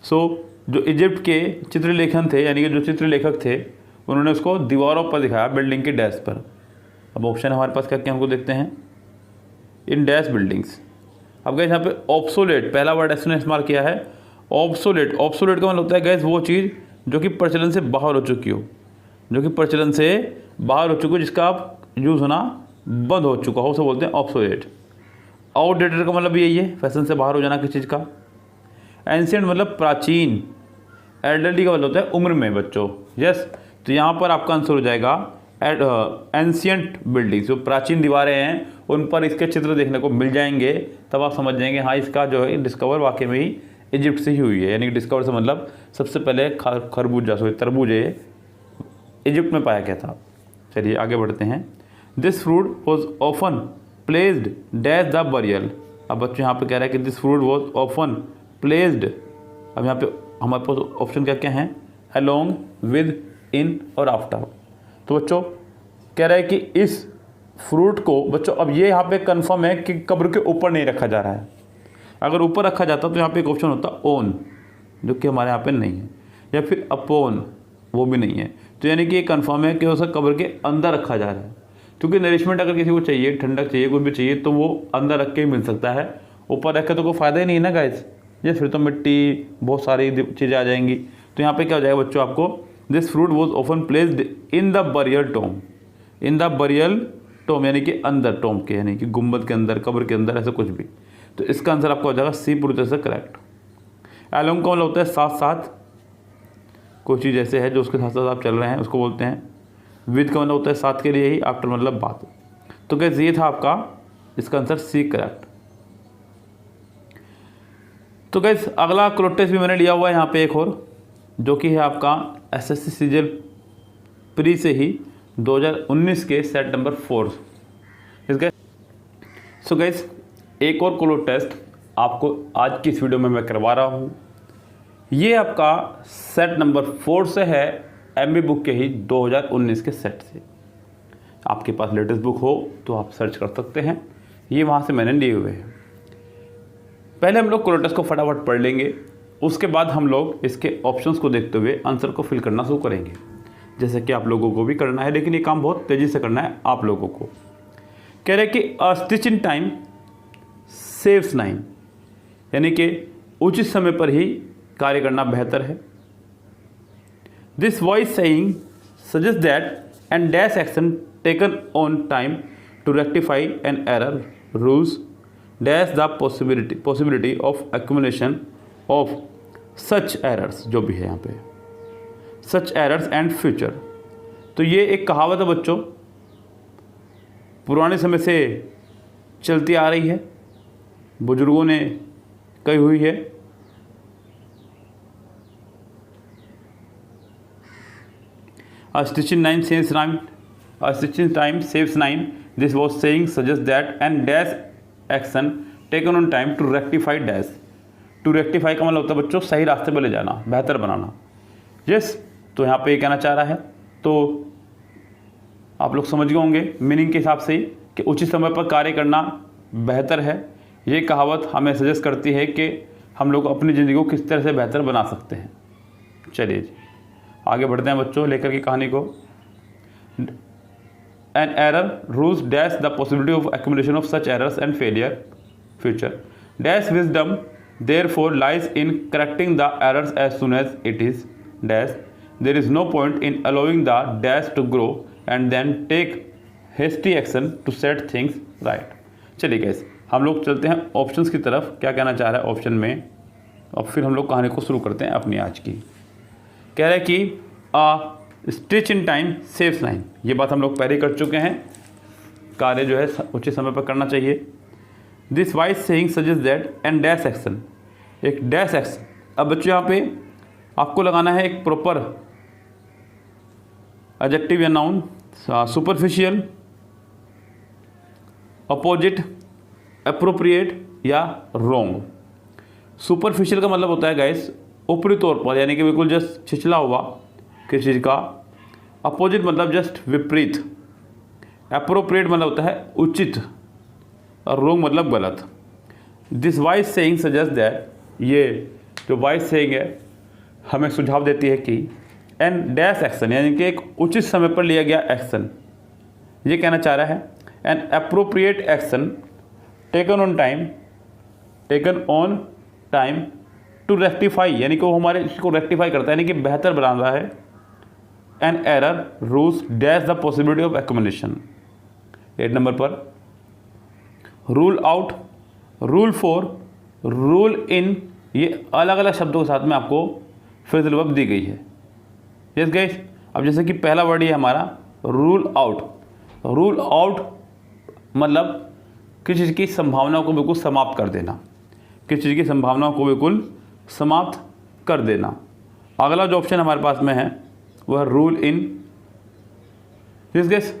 सो जो इजिप्ट के चित्रलेखन थे, यानी कि जो चित्रलेखक थे, उन्होंने उसको दीवारों पर दिखाया, बिल्डिंग के डैश पर। अब ऑप्शन हमारे पास क्या क्या हमको देखते हैं, इन डैश बिल्डिंग्स। अब गैस यहाँ पे ऑब्सोलेट, पहला वर्ड इसने इस्तेमाल किया है ऑब्सोलेट। ऑब्सोलेट का मतलब होता है गैस वो चीज़ जो कि प्रचलन से बाहर हो चुकी हो, जो कि प्रचलन से बाहर हो चुकी हो, जिसका आप यूज़ होना बंद हो चुका हो, उसे बोलते हैं ऑब्सोलेट। आउटडेटेड का मतलब यही है, फैशन से बाहर हो जाना किसी चीज़ का। एंशिएंट मतलब प्राचीन। एल्डरली का मतलब होता है उम्र में बच्चों। यस, तो यहाँ पर आपका आंसर हो जाएगा एंशिएंट बिल्डिंग्स। जो प्राचीन दीवारें हैं उन पर इसके चित्र देखने को मिल जाएंगे, तब आप समझ जाएंगे हाँ इसका जो है डिस्कवर वाकई में ही इजिप्ट से ही हुई है। यानी कि डिस्कवर से मतलब सबसे पहले खरबूजा, सॉरी तरबूज इजिप्ट में पाया गया था। चलिए आगे बढ़ते हैं। This fruit was often placed dash the burial. अब बच्चों यहाँ पे कह रहा है कि this fruit was often placed. अब यहाँ पे हमारे पास ऑप्शन क्या क्या हैं, अलोंग, विद, इन और आफ्टर। तो बच्चों कह रहा है कि इस फ्रूट को बच्चों, अब ये यहाँ पे कंफर्म है कि कब्र के ऊपर नहीं रखा जा रहा है। अगर ऊपर रखा जाता तो यहाँ पे एक ऑप्शन होता ओन, जो कि हमारे यहाँ पे नहीं है, या फिर अपोन, वो भी नहीं है। तो यानी कि ये कंफर्म है कि उसे कब्र के अंदर रखा जा रहा है, क्योंकि नरिशमेंट अगर किसी को चाहिए, ठंडक चाहिए, कुछ भी चाहिए, तो वो अंदर रख के ही मिल सकता है। ऊपर रख के तो कोई फ़ायदा ही नहीं है ना गाइस, ये फिर तो मिट्टी बहुत सारी चीज़ें आ जाएंगी। तो यहाँ पे क्या हो जाएगा बच्चों आपको, this fruit was often placed in the burial tomb. In the burial tomb यानी कि अंदर, टोम के यानी कि गुम्बद के अंदर, कब्र के अंदर, ऐसा कुछ भी। तो इसका आंसर आपका हो जाएगा सी पूरी तरह से करेक्ट। एलोंग का मतलब होता है साथ साथ, कोई चीज़ ऐसे है जो उसके साथ साथ आप चल रहे हैं, उसको बोलते हैं। विद का मतलब होता है साथ के लिए ही, आफ्टर मतलब बात। तो गैस ये था आपका इसका आंसर सी करेक्ट। तो गैस अगला क्लोटेस भी मैंने लिया हुआ है यहाँ पे एक और, जो कि है आपका एसएससी सीजीएल प्री से ही 2019 के सेट नंबर 4। सो गैस एक और क्लोट टेस्ट आपको आज की इस वीडियो में मैं करवा रहा हूँ। ये आपका सेट नंबर 4 से है, एमबी बुक के ही 2019 के सेट से। आपके पास लेटेस्ट बुक हो तो आप सर्च कर सकते हैं, ये वहाँ से मैंने लिए हुए हैं। पहले हम लोग क्लोट टेस्ट को फटाफट पढ़ लेंगे, उसके बाद हम लोग इसके ऑप्शंस को देखते हुए आंसर को फिल करना शुरू करेंगे, जैसे कि आप लोगों को भी करना है, लेकिन ये काम बहुत तेज़ी से करना है आप लोगों को। कह रहे कि अ स्टिच इन टाइम सेव्स 9, यानी कि उचित समय पर ही कार्य करना बेहतर है। This wise saying suggest that and dash action taken on time to rectify an error rules dash the possibility of accumulation of such errors, जो भी है यहाँ पे, सच एरर्स एंड फ्यूचर। तो ये एक कहावत है बच्चों, पुराने समय से चलती आ रही है, बुजुर्गों ने कही हुई है। A stitch in time saves 9. A stitch in time saves 9. This was saying suggests that and dash action taken on time to rectify dash. To rectify का मतलब होता है बच्चों सही रास्ते पर ले जाना, बेहतर बनाना। यस, तो यहाँ पे ये कहना चाह रहा है, तो आप लोग समझ गए होंगे मीनिंग के हिसाब से ही कि उचित समय पर कार्य करना बेहतर है। ये कहावत हमें सजेस्ट करती है कि हम लोग अपनी ज़िंदगी को किस तरह से बेहतर बना सकते हैं। चलिए जी आगे बढ़ते हैं बच्चों, लेकर की कहानी को। An error rules dash the possibility of accumulation of such errors and failure future dash wisdom therefore lies in correcting the errors as soon as it is dash there is no point in allowing the dash to grow and then take hasty action to set things right. चलिए गैस हम लोग चलते हैं ऑप्शंस की तरफ, क्या कहना चाह रहा है ऑप्शन में, और फिर हम लोग कहानी को शुरू करते हैं अपनी आज की। कह रहा है कि अ स्टिच इन टाइम सेव्स 9, ये बात हम लोग पहले कर चुके हैं, कार्य जो है उचित समय पर करना चाहिए। This wise saying suggest that and dash action, एक डैश एक्शन। अब बच्चों यहाँ पे आपको लगाना है एक प्रॉपर एडजेक्टिव या नाउन, सुपरफिशियल, अपोजिट, अप्रोप्रिएट या रॉन्ग। सुपरफिशियल का मतलब होता है गाइस ऊपरी तौर पर, यानी कि बिल्कुल जस्ट छिछला हुआ किसी चीज़ का। अपोजिट मतलब जस्ट विपरीत। अप्रोप्रिएट मतलब होता है उचित, और रॉन्ग मतलब गलत। This wise saying suggest that, ये जो वाइज सेइंग है हमें सुझाव देती है कि एन डैश एक्शन यानी कि एक उचित समय पर लिया गया एक्शन, ये कहना चाह रहा है an appropriate action taken on time to rectify, यानी कि वो हमारे इसको रेक्टिफाई करता है, यानी कि बेहतर बना रहा है। An error rules dash the possibility of accumulation. 8 number पर rule out, rule for, rule in, ये अलग अलग शब्दों के साथ में आपको फ्रेजल वर्ब दी गई है। यस गाइस, अब जैसे कि पहला वर्ड ये हमारा रूल आउट। रूल आउट मतलब किसी चीज़ की संभावना को बिल्कुल समाप्त कर देना, किसी चीज़ की संभावना को बिल्कुल समाप्त कर देना। अगला जो ऑप्शन हमारे पास में है वह rule in. Yes guys,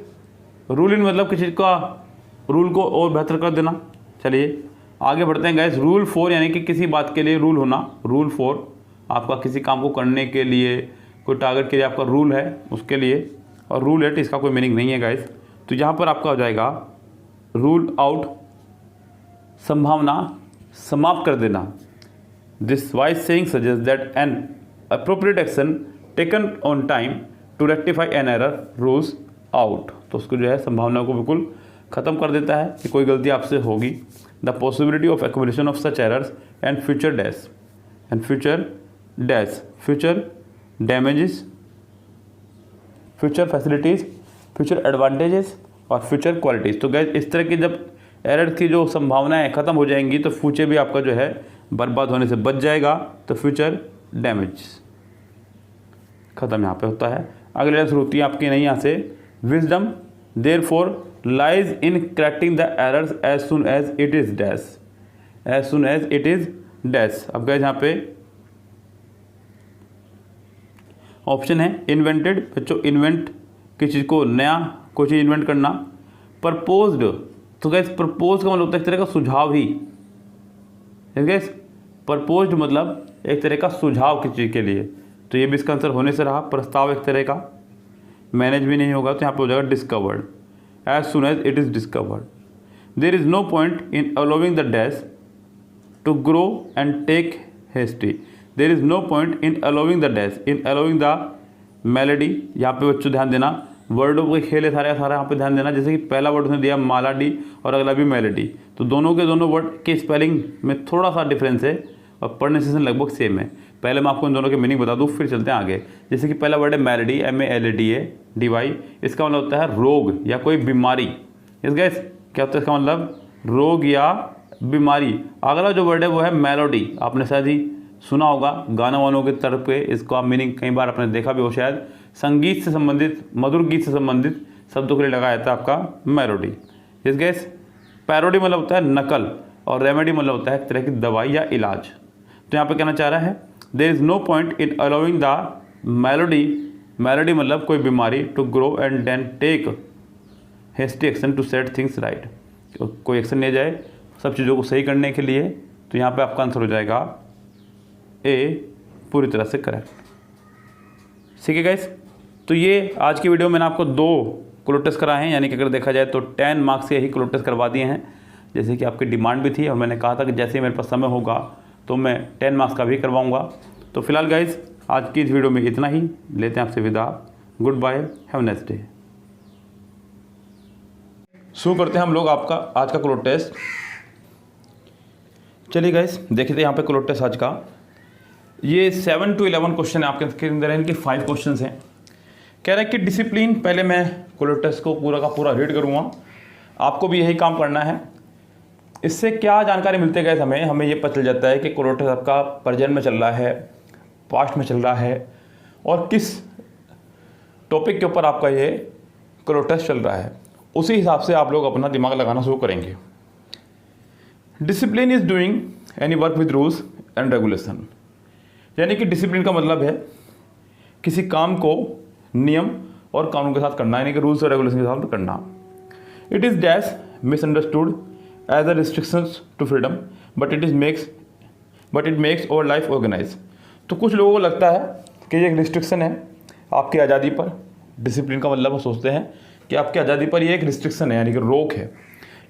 rule in मतलब किसी चीज़ का रूल को और बेहतर कर देना। चलिए आगे बढ़ते हैं गाइस। रूल फॉर यानी कि किसी बात के लिए रूल होना। रूल फॉर आपका किसी काम को करने के लिए, कोई टारगेट के लिए आपका रूल है उसके लिए, और रूल एट इसका कोई मीनिंग नहीं है गाइस। तो यहाँ पर आपका हो जाएगा रूल आउट, संभावना समाप्त कर देना। This wise saying suggest that an appropriate action taken on time to rectify an error rules out. तो उसको जो है संभावना को बिल्कुल ख़त्म कर देता है कि कोई गलती आपसे होगी। The possibility of accumulation of such errors and future dash, and future dash, future damages, future facilities, future advantages और फ्यूचर क्वालिटीज़। तो गैस इस तरह की जब एरर की जो संभावनाएं ख़त्म हो जाएंगी तो फ्यूचर भी आपका जो है बर्बाद होने से बच जाएगा। तो फ्यूचर डैमेज ख़त्म यहाँ पे होता है। अगली लाइन शुरू होती है आपकी नहीं यहाँ से, wisdom therefore lies in correcting the errors as soon as it is dash, as soon as it is dash. अब गैस यहाँ पे ऑप्शन है इन्वेंटेड, बच्चों इन्वेंट किसी चीज़ को नया कोई चीज़ इन्वेंट करना। प्रपोज्ड, तो गैस प्रपोज का मतलब होता है एक तरह का सुझाव ही। गैस प्रपोज्ड मतलब एक तरह का सुझाव किसी चीज़ के लिए, तो ये भी इसका आंसर होने से रहा। प्रस्ताव एक तरह का, मैनेज भी नहीं होगा तो यहाँ पे हो जाएगा discovered, as soon as it is discovered. There is no point in allowing the dash to grow and take history. There is no point in allowing the dash, in allowing the melody. यहाँ पे बच्चों ध्यान देना, वर्डों के खेल है सारा यहाँ पे ध्यान देना। जैसे कि पहला वर्ड उसने दिया मालाडी और अगला भी मेलेडी, तो दोनों के दोनों वर्ड के स्पेलिंग में थोड़ा सा डिफरेंस है और प्रोनाउंसिएशन लगभग सेम है। पहले मैं आपको इन दोनों के मीनिंग बता दूँ फिर चलते हैं आगे। जैसे कि पहला वर्ड है मेलेडी, MALADY, इसका मतलब होता है रोग या कोई बीमारी। इस गैस क्या होता है इसका मतलब, रोग या बीमारी। अगला जो वर्ड है वो है मेलोडी, आपने शायद ही सुना होगा गाना वालों के तरफ पे, इसका मीनिंग कई बार आपने देखा भी हो शायद, संगीत से संबंधित, मधुर गीत से संबंधित शब्दों के लिए लगाया जाता है आपका मेलोडी। इस गैस पैरोडी मतलब होता है नकल, और रेमेडी मतलब होता है एक तरह की दवाई या इलाज। तो यहाँ पे कहना चाह रहा है there is no point in allowing the malady, malady मतलब कोई बीमारी, to grow and then take hasty action to set things right, कोई एक्शन नहीं जाए सब चीज़ों को सही करने के लिए। तो यहाँ पे आपका आंसर हो जाएगा ए, पूरी तरह से करेक्ट। ठीक है गाइस, तो ये आज की वीडियो में मैंने आपको 2 क्लोज टेस्ट कराए हैं, यानी कि अगर देखा जाए तो 10 मार्क्स के ही क्लोज टेस्ट करवा दिए हैं, जैसे कि आपकी डिमांड भी थी और मैंने कहा था कि जैसे ही मेरे पास समय होगा तो मैं 10 मार्क्स का भी करवाऊंगा। तो फिलहाल गाइस आज की इस वीडियो में इतना ही, लेते हैं आपसे विदा। Good bye, have next day. शुरू करते हैं हम लोग आपका आज का क्लोज टेस्ट। चलिए गाइस देखते हैं यहाँ पे क्लोज टेस्ट आज का। ये 7 to 11 क्वेश्चन है आपके अंदर, इनके 5 क्वेश्चन हैं। कह रहा है कि डिसिप्लिन, पहले मैं क्लोज टेस्ट को पूरा का पूरा रीड करूँगा, आपको भी यही काम करना है। इससे क्या जानकारी मिलती है गाइस, हमें ये पता चल जाता है कि क्लोज टेस्ट आपका प्रेजेंट में चल रहा है, पास्ट में चल रहा है, और किस टॉपिक के ऊपर आपका ये क्लोज टेस्ट चल रहा है। उसी हिसाब से आप लोग अपना दिमाग लगाना शुरू करेंगे। Discipline is doing any work with rules and regulation, यानी कि डिसिप्लिन का मतलब है किसी काम को नियम और कानून के साथ करना, यानी कि रूल्स और रेगुलेशन के साथ करना। It is dash misunderstood as a restrictions to freedom but it makes our life organise. तो कुछ लोगों को लगता है कि ये एक रिस्ट्रिक्शन है आपकी आज़ादी पर। डिसिप्लिन का मतलब वो सोचते हैं कि आपकी आज़ादी पर ये एक रिस्ट्रिक्शन है, यानी कि रोक है,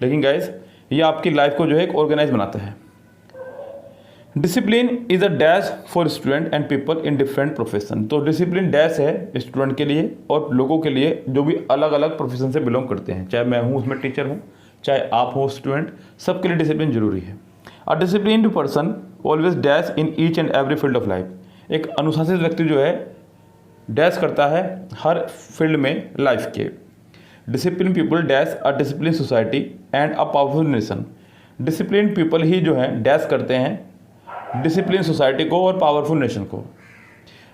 लेकिन गाइस ये आपकी लाइफ को जो है एक ऑर्गेनाइज बनाता है। Discipline is a dash for student and people in different profession. तो डिसिप्लिन डैश है स्टूडेंट के लिए और लोगों के लिए जो भी अलग अलग प्रोफेशन से बिलोंग करते हैं, चाहे मैं हूँ उसमें टीचर हूँ, चाहे आप हो स्टूडेंट, सबके लिए डिसिप्लिन जरूरी है। A disciplined person always dash in each and every field of life. एक अनुशासित व्यक्ति जो है डैश करता है हर फील्ड में लाइफ के। Discipline people dash a discipline society and a powerful nation. Discipline people ही जो है डैश करते हैं डिसिप्लिन सोसाइटी को और पावरफुल नेशन को।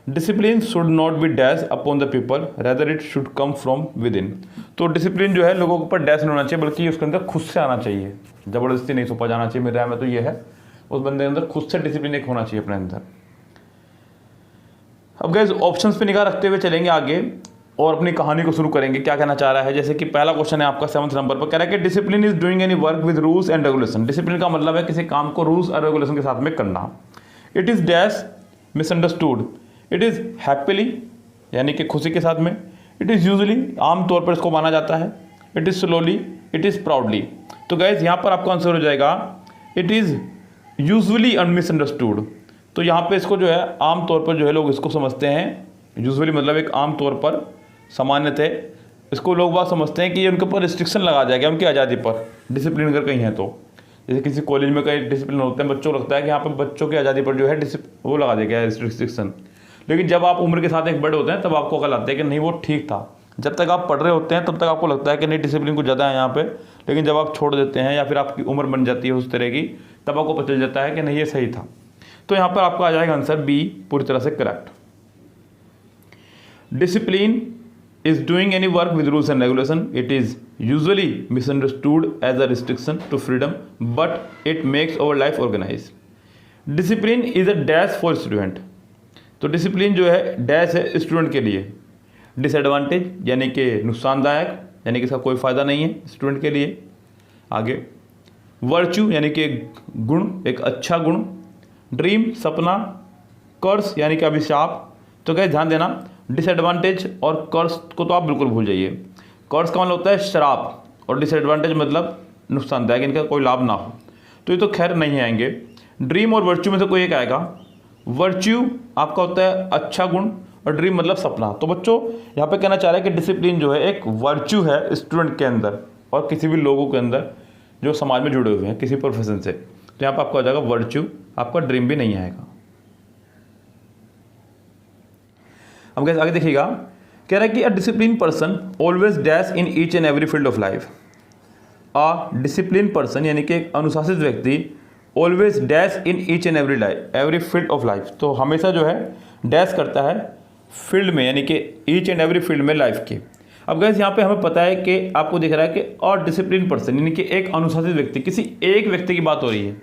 Discipline should not be dash upon the people, rather it should come from within. तो डिसिप्लिन जो है लोगों के ऊपर डैश नहीं होना चाहिए, बल्कि उसके अंदर खुद से आना चाहिए, ज़बरदस्ती नहीं सौंपा जाना चाहिए। मेरे राय में तो ये है, उस बंदे के अंदर खुद से डिसिप्लिन एक होना चाहिए अपने अंदर। अब गाइस ऑप्शंस पे निगाह रखते हुए चलेंगे आगे और अपनी कहानी को शुरू करेंगे। क्या कहना चाह रहा है, जैसे कि पहला क्वेश्चन है आपका 7th नंबर पर, कह रहा है कि discipline is doing any work with rules and regulation. Discipline का मतलब है किसी काम को रूल्स और रेगुलेशन के साथ में करना। It is dash misunderstood. It is happily यानी कि खुशी के साथ में। इट इज यूजुअली आमतौर पर इसको माना जाता है। It is slowly. It is proudly. तो गाइस यहाँ पर आपका आंसर हो जाएगा इट इज यूजुअली मिसअंडरस्टूड। तो यहाँ पे इसको जो है आमतौर पर जो है लोग इसको समझते हैं, यूजुअली मतलब एक आमतौर पर, सामान्यतः इसको लोग बात समझते हैं कि ये उनके ऊपर रिस्ट्रिक्शन लगा जाएगा उनकी आज़ादी पर, डिसिप्लिन अगर कहीं है तो। जैसे किसी कॉलेज में कई डिसिप्लिन होते हैं, बच्चों को लगता है कि यहाँ पर बच्चों की आज़ादी पर जो है वो लगा देगा रिस्ट्रिक्शन। लेकिन जब आप उम्र के साथ एक बड़े होते हैं तब आपको अकल आती है कि नहीं वो ठीक था। जब तक आप पढ़ रहे होते हैं तब तक आपको लगता है कि नहीं डिसिप्लिन कुछ ज़्यादा है यहाँ पे, लेकिन जब आप छोड़ देते हैं या फिर आपकी उम्र बन जाती है उस तरह की, तब आपको पता चल जाता है कि नहीं ये सही था। तो यहाँ पर आपका आ जाएगा आंसर बी, पूरी तरह से correct. Discipline is doing any work with rules and regulation. It is usually misunderstood as a restriction to freedom, but it makes our life organized. Discipline is a dash for student. तो डिसिप्लिन जो है डैश है स्टूडेंट के लिए। डिसएडवांटेज यानी कि नुकसानदायक, यानी कि इसका कोई फ़ायदा नहीं है स्टूडेंट के लिए। आगे वर्च्यू यानी कि गुण, एक अच्छा गुण। ड्रीम सपना। कर्स यानी कि अभिशाप। तो क्या ध्यान देना, डिसएडवांटेज और कर्स को तो आप बिल्कुल भूल जाइए। कर्स का मतलब होता है श्राप और डिसएडवांटेज मतलब नुकसानदायक, इनका कोई लाभ ना हो, तो ये तो खैर नहीं आएंगे। ड्रीम और वर्च्यू में से कोई एक आएगा। वर्च्यू आपका होता है अच्छा गुण और ड्रीम मतलब सपना। तो बच्चों यहाँ पे कहना चाह रहा है कि डिसिप्लिन जो है एक वर्च्यू है स्टूडेंट के अंदर और किसी भी लोगों के अंदर जो समाज में जुड़े हुए हैं किसी प्रोफेशन से। तो यहाँ पर आपका हो जाएगा वर्च्यू, आपका ड्रीम भी नहीं आएगा। अब आगे देखिएगा, कह रहा है कि a discipline person always dash in each and every field of life. A discipline person यानी कि एक अनुशासित व्यक्ति always dash in each and every field of life. तो हमेशा जो है डैश करता है फील्ड में, यानी कि ईच एंड एवरी फील्ड में लाइफ की। अब गैस यहाँ पे हमें पता है कि आपको दिख रहा है कि अ डिसिप्लिन पर्सन यानी कि एक अनुशासित व्यक्ति, किसी एक व्यक्ति की बात हो रही है।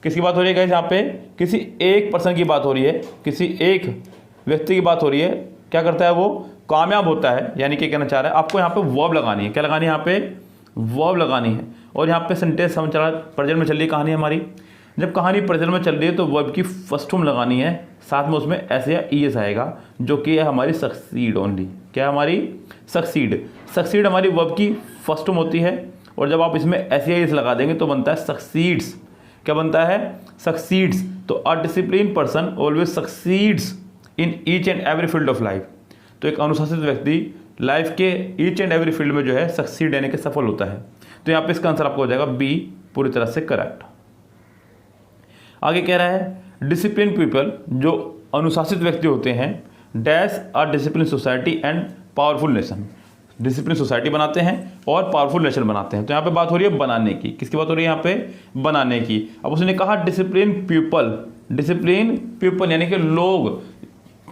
किसकी बात हो रही है गैस यहाँ पे? किसी एक पर्सन की बात हो रही है, किसी एक व्यक्ति की बात हो रही है। क्या करता है वो? कामयाब होता है। यानी कि कहना चाह रहा है आपको यहाँ पे वर्ब लगानी है। क्या लगानी है यहाँ पे? वर्ब लगानी है। और यहाँ पे सेंटेंस हम चला प्रेजेंट में चल रही है कहानी हमारी। जब कहानी प्रेजेंट में चल रही है तो वर्ब की फर्स्ट फॉर्म लगानी है, साथ में उसमें ऐसे या ईएस आएगा, जो कि है हमारी सक्सीड ओनली। क्या हमारी? सक्सीड। सक्सीड हमारी वर्ब की फर्स्ट फॉर्म होती है और जब आप इसमें ऐसे या ईएस लगा देंगे तो बनता है सक्सीड्स। क्या बनता है? सक्सीड्स। तो a discipline person always succeeds in each and every field of life. तो एक अनुशासित व्यक्ति लाइफ के ईच एंड एवरी फील्ड में जो है सक्सीड यानी कि सफल होता है। तो यहाँ पे इसका आंसर आपको हो जाएगा बी, पूरी तरह से करेक्ट। आगे कह रहा है डिसिप्लिन पीपल, जो अनुशासित व्यक्ति होते हैं, dash a discipline society and powerful nation. Discipline society बनाते हैं और पावरफुल नेशन बनाते हैं। तो यहाँ पे बात हो रही है बनाने की। किसकी बात हो रही है यहाँ पे? बनाने की। अब उसने कहा डिसिप्लिन पीपल। डिसिप्लिन पीपल यानी कि लोग,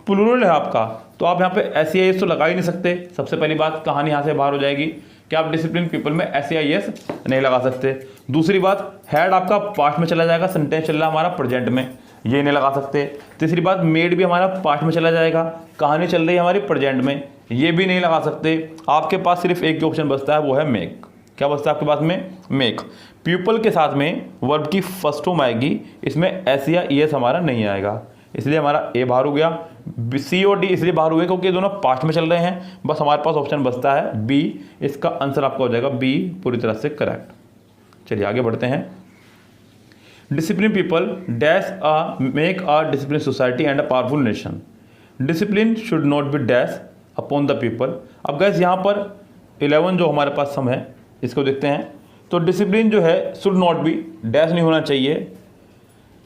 प्लूरल है आपका, तो आप यहाँ पे एस तो लगा ही नहीं सकते। सबसे पहली बात कहानी यहाँ से बाहर हो जाएगी कि आप डिसिप्लिन पीपल में एस नहीं लगा सकते। दूसरी बात हैड आपका पास्ट में चला जाएगा, सेंटेंस चल रहा है हमारा प्रेजेंट में, ये नहीं लगा सकते। तीसरी बात मेड भी हमारा पास्ट में चला जाएगा, कहानी चल रही है हमारी प्रेजेंट में, ये भी नहीं लगा सकते। आपके पास सिर्फ एक ही ऑप्शन बचता है, वो है मेक। क्या बचता है आपके पास में? मेक। पीपल के साथ में वर्ब की फर्स्ट फॉर्म आएगी, इसमें एस या ईएस हमारा नहीं आएगा, इसलिए हमारा ए बाहर हो गया। सी और डी इसलिए बाहर हुए क्योंकि दोनों पास्ट में चल रहे हैं। बस हमारे पास ऑप्शन बचता है बी। इसका आंसर आपका हो जाएगा बी, पूरी तरह से करेक्ट। चलिए आगे बढ़ते हैं। Discipline people dash make a discipline society and a powerful nation. Discipline should not be dash upon the people. अब गैस यहाँ पर 11 जो हमारे पास सम है इसको देखते हैं। तो डिसिप्लिन जो है शुड नॉट बी डैश नहीं होना चाहिए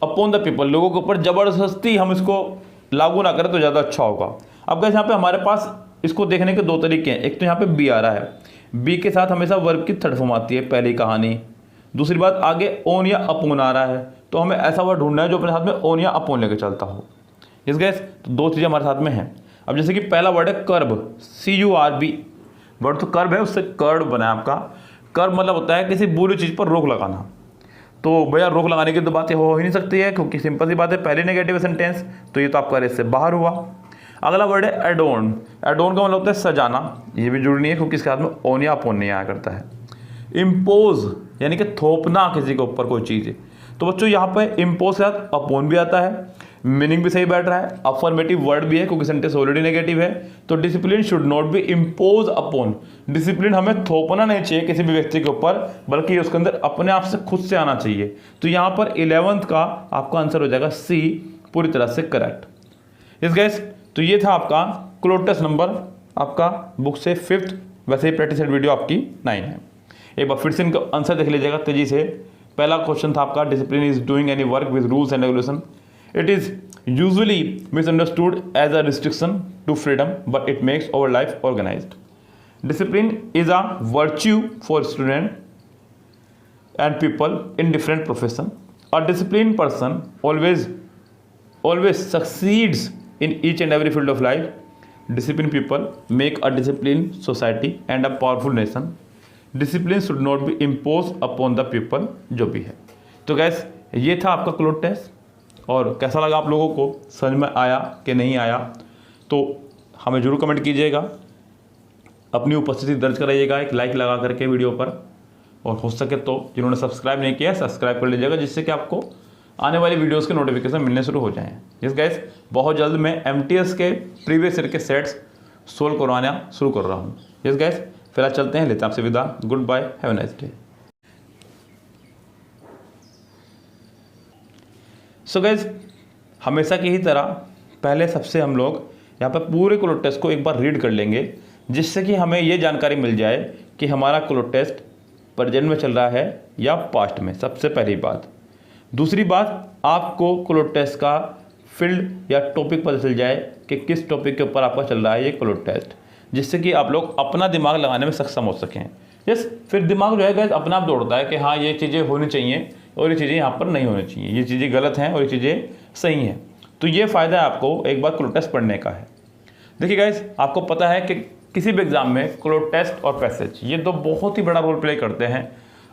अपॉन द पीपल, लोगों के ऊपर ज़बरदस्ती हम इसको लागू ना करें तो ज़्यादा अच्छा होगा। अब गैस यहाँ पे हमारे पास इसको देखने के दो तरीके हैं। एक तो यहाँ पे बी आ रहा है, बी के साथ हमेशा वर्ब की थर्ड फॉर्म आती है, पहली कहानी। दूसरी बात आगे ओन या अपोन आ रहा है, तो हमें ऐसा वर्ड ढूंढना है जो अपने साथ में ओन या अपोन लेके चलता हो। इस गैस तो दो चीज़ें हमारे साथ में हैं। अब जैसे कि पहला वर्ड है कर्ब, CURB, वर्ड तो कर्ब है, उससे कर्ब बना है आपका। कर्ब मतलब होता है किसी बुरी चीज़ पर रोक लगाना। तो भैया रोक लगाने की तो बातें हो ही नहीं सकती है, क्योंकि सिंपल सी बात है, पहले नेगेटिव सेंटेंस, तो ये तो आपका रेस से बाहर हुआ। अगला वर्ड है एडोन। एडोन का मतलब होता है सजाना, ये भी जरूरी नहीं है क्योंकि इसके हाथ में ओन या अपोन नहीं आया करता है। इम्पोज यानी कि थोपना किसी के ऊपर कोई चीज़ है। तो बच्चों यहाँ पे इम्पोज के साथ अपोन भी आता है, मीनिंग भी सही बैठ रहा है, अफर्मेटिव वर्ड भी है क्योंकि सेंटेंस ऑलरेडी नेगेटिव है। तो discipline should not be impose upon, discipline हमें थोपना नहीं चाहिए किसी भी व्यक्ति के ऊपर, बल्कि उसके अंदर अपने आप से खुद से आना चाहिए। तो यहाँ पर 11th का आपका आंसर हो जाएगा सी, पूरी तरह से करेक्ट। इस गैस तो ये था आपका क्लोटस नंबर आपका बुक से 5th, वैसे ही प्रैक्टिस वीडियो आपकी 9 है। एक बार फिर से इनका आंसर देख लीजिएगा तेजी से। पहला क्वेश्चन था आपका discipline is doing any work with rules and regulation. It is usually misunderstood as a restriction to freedom but it makes our life organised. Discipline is a virtue for student and people in different profession. A disciplined person always succeeds in each and every field of life. Disciplined people make a disciplined society and a powerful nation. Discipline should not be imposed upon the people, जो भी है। तो गैस ये था आपका क्लोट टेस्ट, और कैसा लगा आप लोगों को, समझ में आया कि नहीं आया, तो हमें जरूर कमेंट कीजिएगा, अपनी उपस्थिति दर्ज कराइएगा एक लाइक लगा करके वीडियो पर, और हो सके तो जिन्होंने सब्सक्राइब नहीं किया सब्सक्राइब कर लीजिएगा, जिससे कि आपको आने वाली वीडियोस के नोटिफिकेशन मिलने शुरू हो जाएं। जिस गैस बहुत जल्द मैं MTS के प्रीवियस ईयर के सेट्स सोल्व करवाना शुरू कर रहा हूँ। जिस गैस फिलहाल चलते हैं, लेते हैं आपसे विदा। Good bye, have a nice day. So guys हमेशा की ही तरह पहले सबसे हम लोग यहाँ पर पूरे क्लोट टेस्ट को एक बार रीड कर लेंगे, जिससे कि हमें ये जानकारी मिल जाए कि हमारा क्लोट टेस्ट प्रेजेंट में चल रहा है या पास्ट में, सबसे पहली बात। दूसरी बात, आपको क्लोट टेस्ट का फील्ड या टॉपिक पता चल जाए कि किस टॉपिक के ऊपर आपका चल रहा है ये क्लोट टेस्ट, जिससे कि आप लोग अपना दिमाग लगाने में सक्षम हो सकें। यस, फिर दिमाग जो है गैस अपना आप दौड़ता है कि हाँ ये चीज़ें होनी चाहिए और ये चीज़ें यहाँ पर नहीं होनी चाहिए, ये चीज़ें गलत हैं और ये चीज़ें सही हैं। तो ये फ़ायदा है आपको एक बार क्लोट टेस्ट पढ़ने का है। देखिए गाइस, आपको पता है कि किसी भी एग्जाम में क्लोट टेस्ट और पैसेज ये दो बहुत ही बड़ा रोल प्ले करते हैं।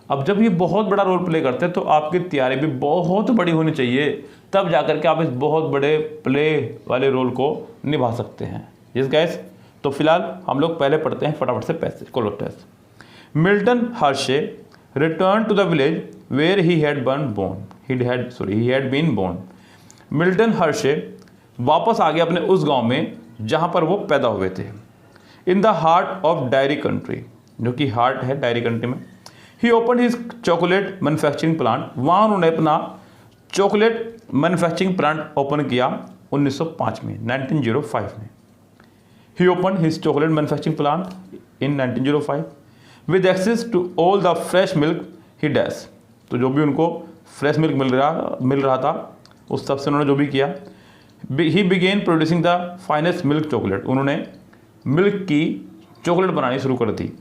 अब जब ये बहुत बड़ा रोल प्ले करते हैं तो आपकी तैयारी भी बहुत बड़ी होनी चाहिए, तब जाकर के आप इस बहुत बड़े प्ले वाले रोल को निभा सकते हैं। यस गाइस, तो फिलहाल हम लोग पहले पढ़ते हैं फटाफट से passage cloze test. Milton Hershey return to the village where he had been born. Milton Hershey वापस आ गया अपने उस गाँव में जहाँ पर वो पैदा हुए थे। In the heart of dairy country, जो कि हार्ट है डायरी कंट्री में। He open his chocolate manufacturing plant, वहाँ उन्होंने अपना चॉकलेट मैन्युफैक्चरिंग प्लांट ओपन किया 1905 में, 1905 में। He open his chocolate manufacturing plant in 1905 with access to all the fresh milk he dash. तो जो भी उनको फ्रेश मिल्क मिल रहा था उस सब से उन्होंने जो भी किया। He began producing the finest milk chocolate, उन्होंने मिल्क की चॉकलेट बनानी शुरू कर दी।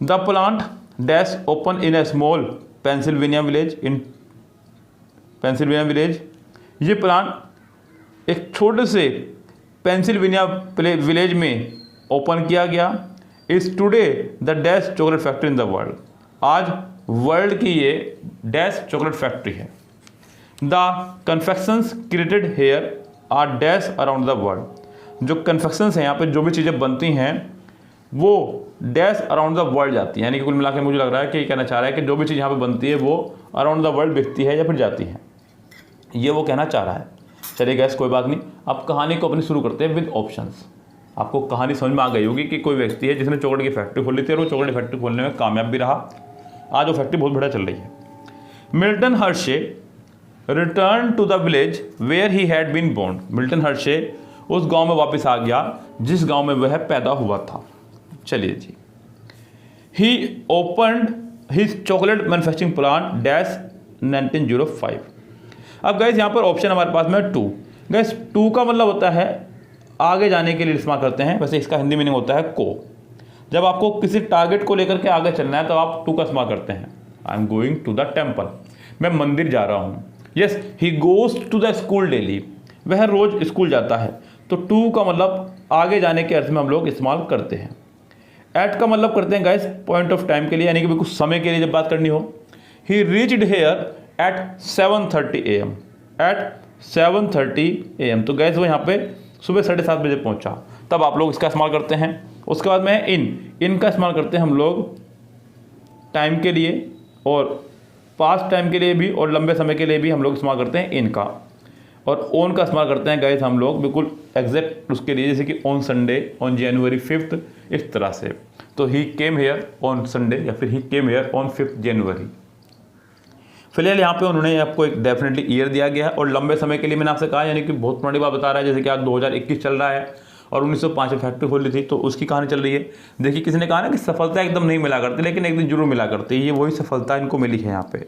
The plant dash open in a small Pennsylvania village, ये प्लांट एक छोटे से पेंसिल्वेनिया विलेज में ओपन किया गया। Is today the dash chocolate factory in the world, आज वर्ल्ड की ये डैश चॉकलेट फैक्ट्री है। The confections created here are dash around the world, जो कन्फेक्शंस हैं यहाँ पे जो भी चीज़ें बनती हैं वो डैश अराउंड द वर्ल्ड जाती है। यानी कि कुल मिला के मुझे लग रहा है कि ये कहना चाह रहा है कि जो भी चीज़ यहाँ पे बनती है वो अराउंड द वर्ल्ड बिकती है या फिर जाती है, ये वो कहना चाह रहा है। चलिए गैस कोई बात नहीं, अब कहानी को अपनी शुरू करते हैं विद ऑप्शंस। आपको कहानी समझ में आ गई होगी कि कोई व्यक्ति है जिसने चॉकलेट की फैक्ट्री खोली थी और वो चॉकलेट फैक्ट्री खोलने में कामयाब भी रहा आज वो फैक्ट्री बहुत बढ़िया चल रही है। Milton Hershey return to the village where he had been born. Milton Hershey उस गांव में वापस आ गया जिस गांव में वह पैदा हुआ था। चलिए जी, he opened his chocolate manufacturing plant dash 1905। अब गाइस यहाँ पर ऑप्शन हमारे पास में 2। गाइस 2 का मतलब होता है आगे जाने के लिए इस्तेमाल करते हैं, वैसे इसका हिंदी मीनिंग होता है को। जब आपको किसी टारगेट को लेकर के आगे चलना है तो आप 2 का इस्तेमाल करते हैं। I am going to the temple, मैं मंदिर जा रहा हूँ। Yes, he goes to the school daily, वह रोज स्कूल जाता है। तो 2 का मतलब आगे जाने के अर्थ में हम लोग इस्तेमाल करते हैं। एट का मतलब करते हैं गाइस पॉइंट ऑफ टाइम के लिए, यानी कि कुछ समय के लिए जब बात करनी हो। He reached here at 7:30 AM, at 7:30 AM। तो गाइस वो यहाँ पे सुबह 7:30 बजे पहुँचा, तब आप लोग इसका इस्तेमाल करते हैं। उसके बाद में इन का इस्तेमाल करते हैं हम लोग टाइम के लिए, और पास्ट टाइम के लिए भी, और लंबे समय के लिए भी हम लोग इस्तेमाल करते हैं इन का। और ऑन का इस्तेमाल करते हैं गाइस हम लोग बिल्कुल एग्जैक्ट उसके लिए, जैसे कि on Sunday, on January 5th, इस तरह से। तो he came here on Sunday, या फिर he came here on 5th January। फिलहाल यहाँ पे उन्होंने आपको एक डेफिनेटली ईयर दिया गया है, और लंबे समय के लिए मैंने आपसे कहा, यानी कि बहुत पुरानी बात बता रहा है। जैसे कि आज 2021 चल रहा है और 1905 में फैक्ट्री खोली थी, तो उसकी कहानी चल रही है। देखिए, किसी ने कहा ना कि सफलता एकदम नहीं मिला करती, लेकिन एक दिन जरूर मिला करती है। ये वही सफलता इनको मिली है यहाँ पे।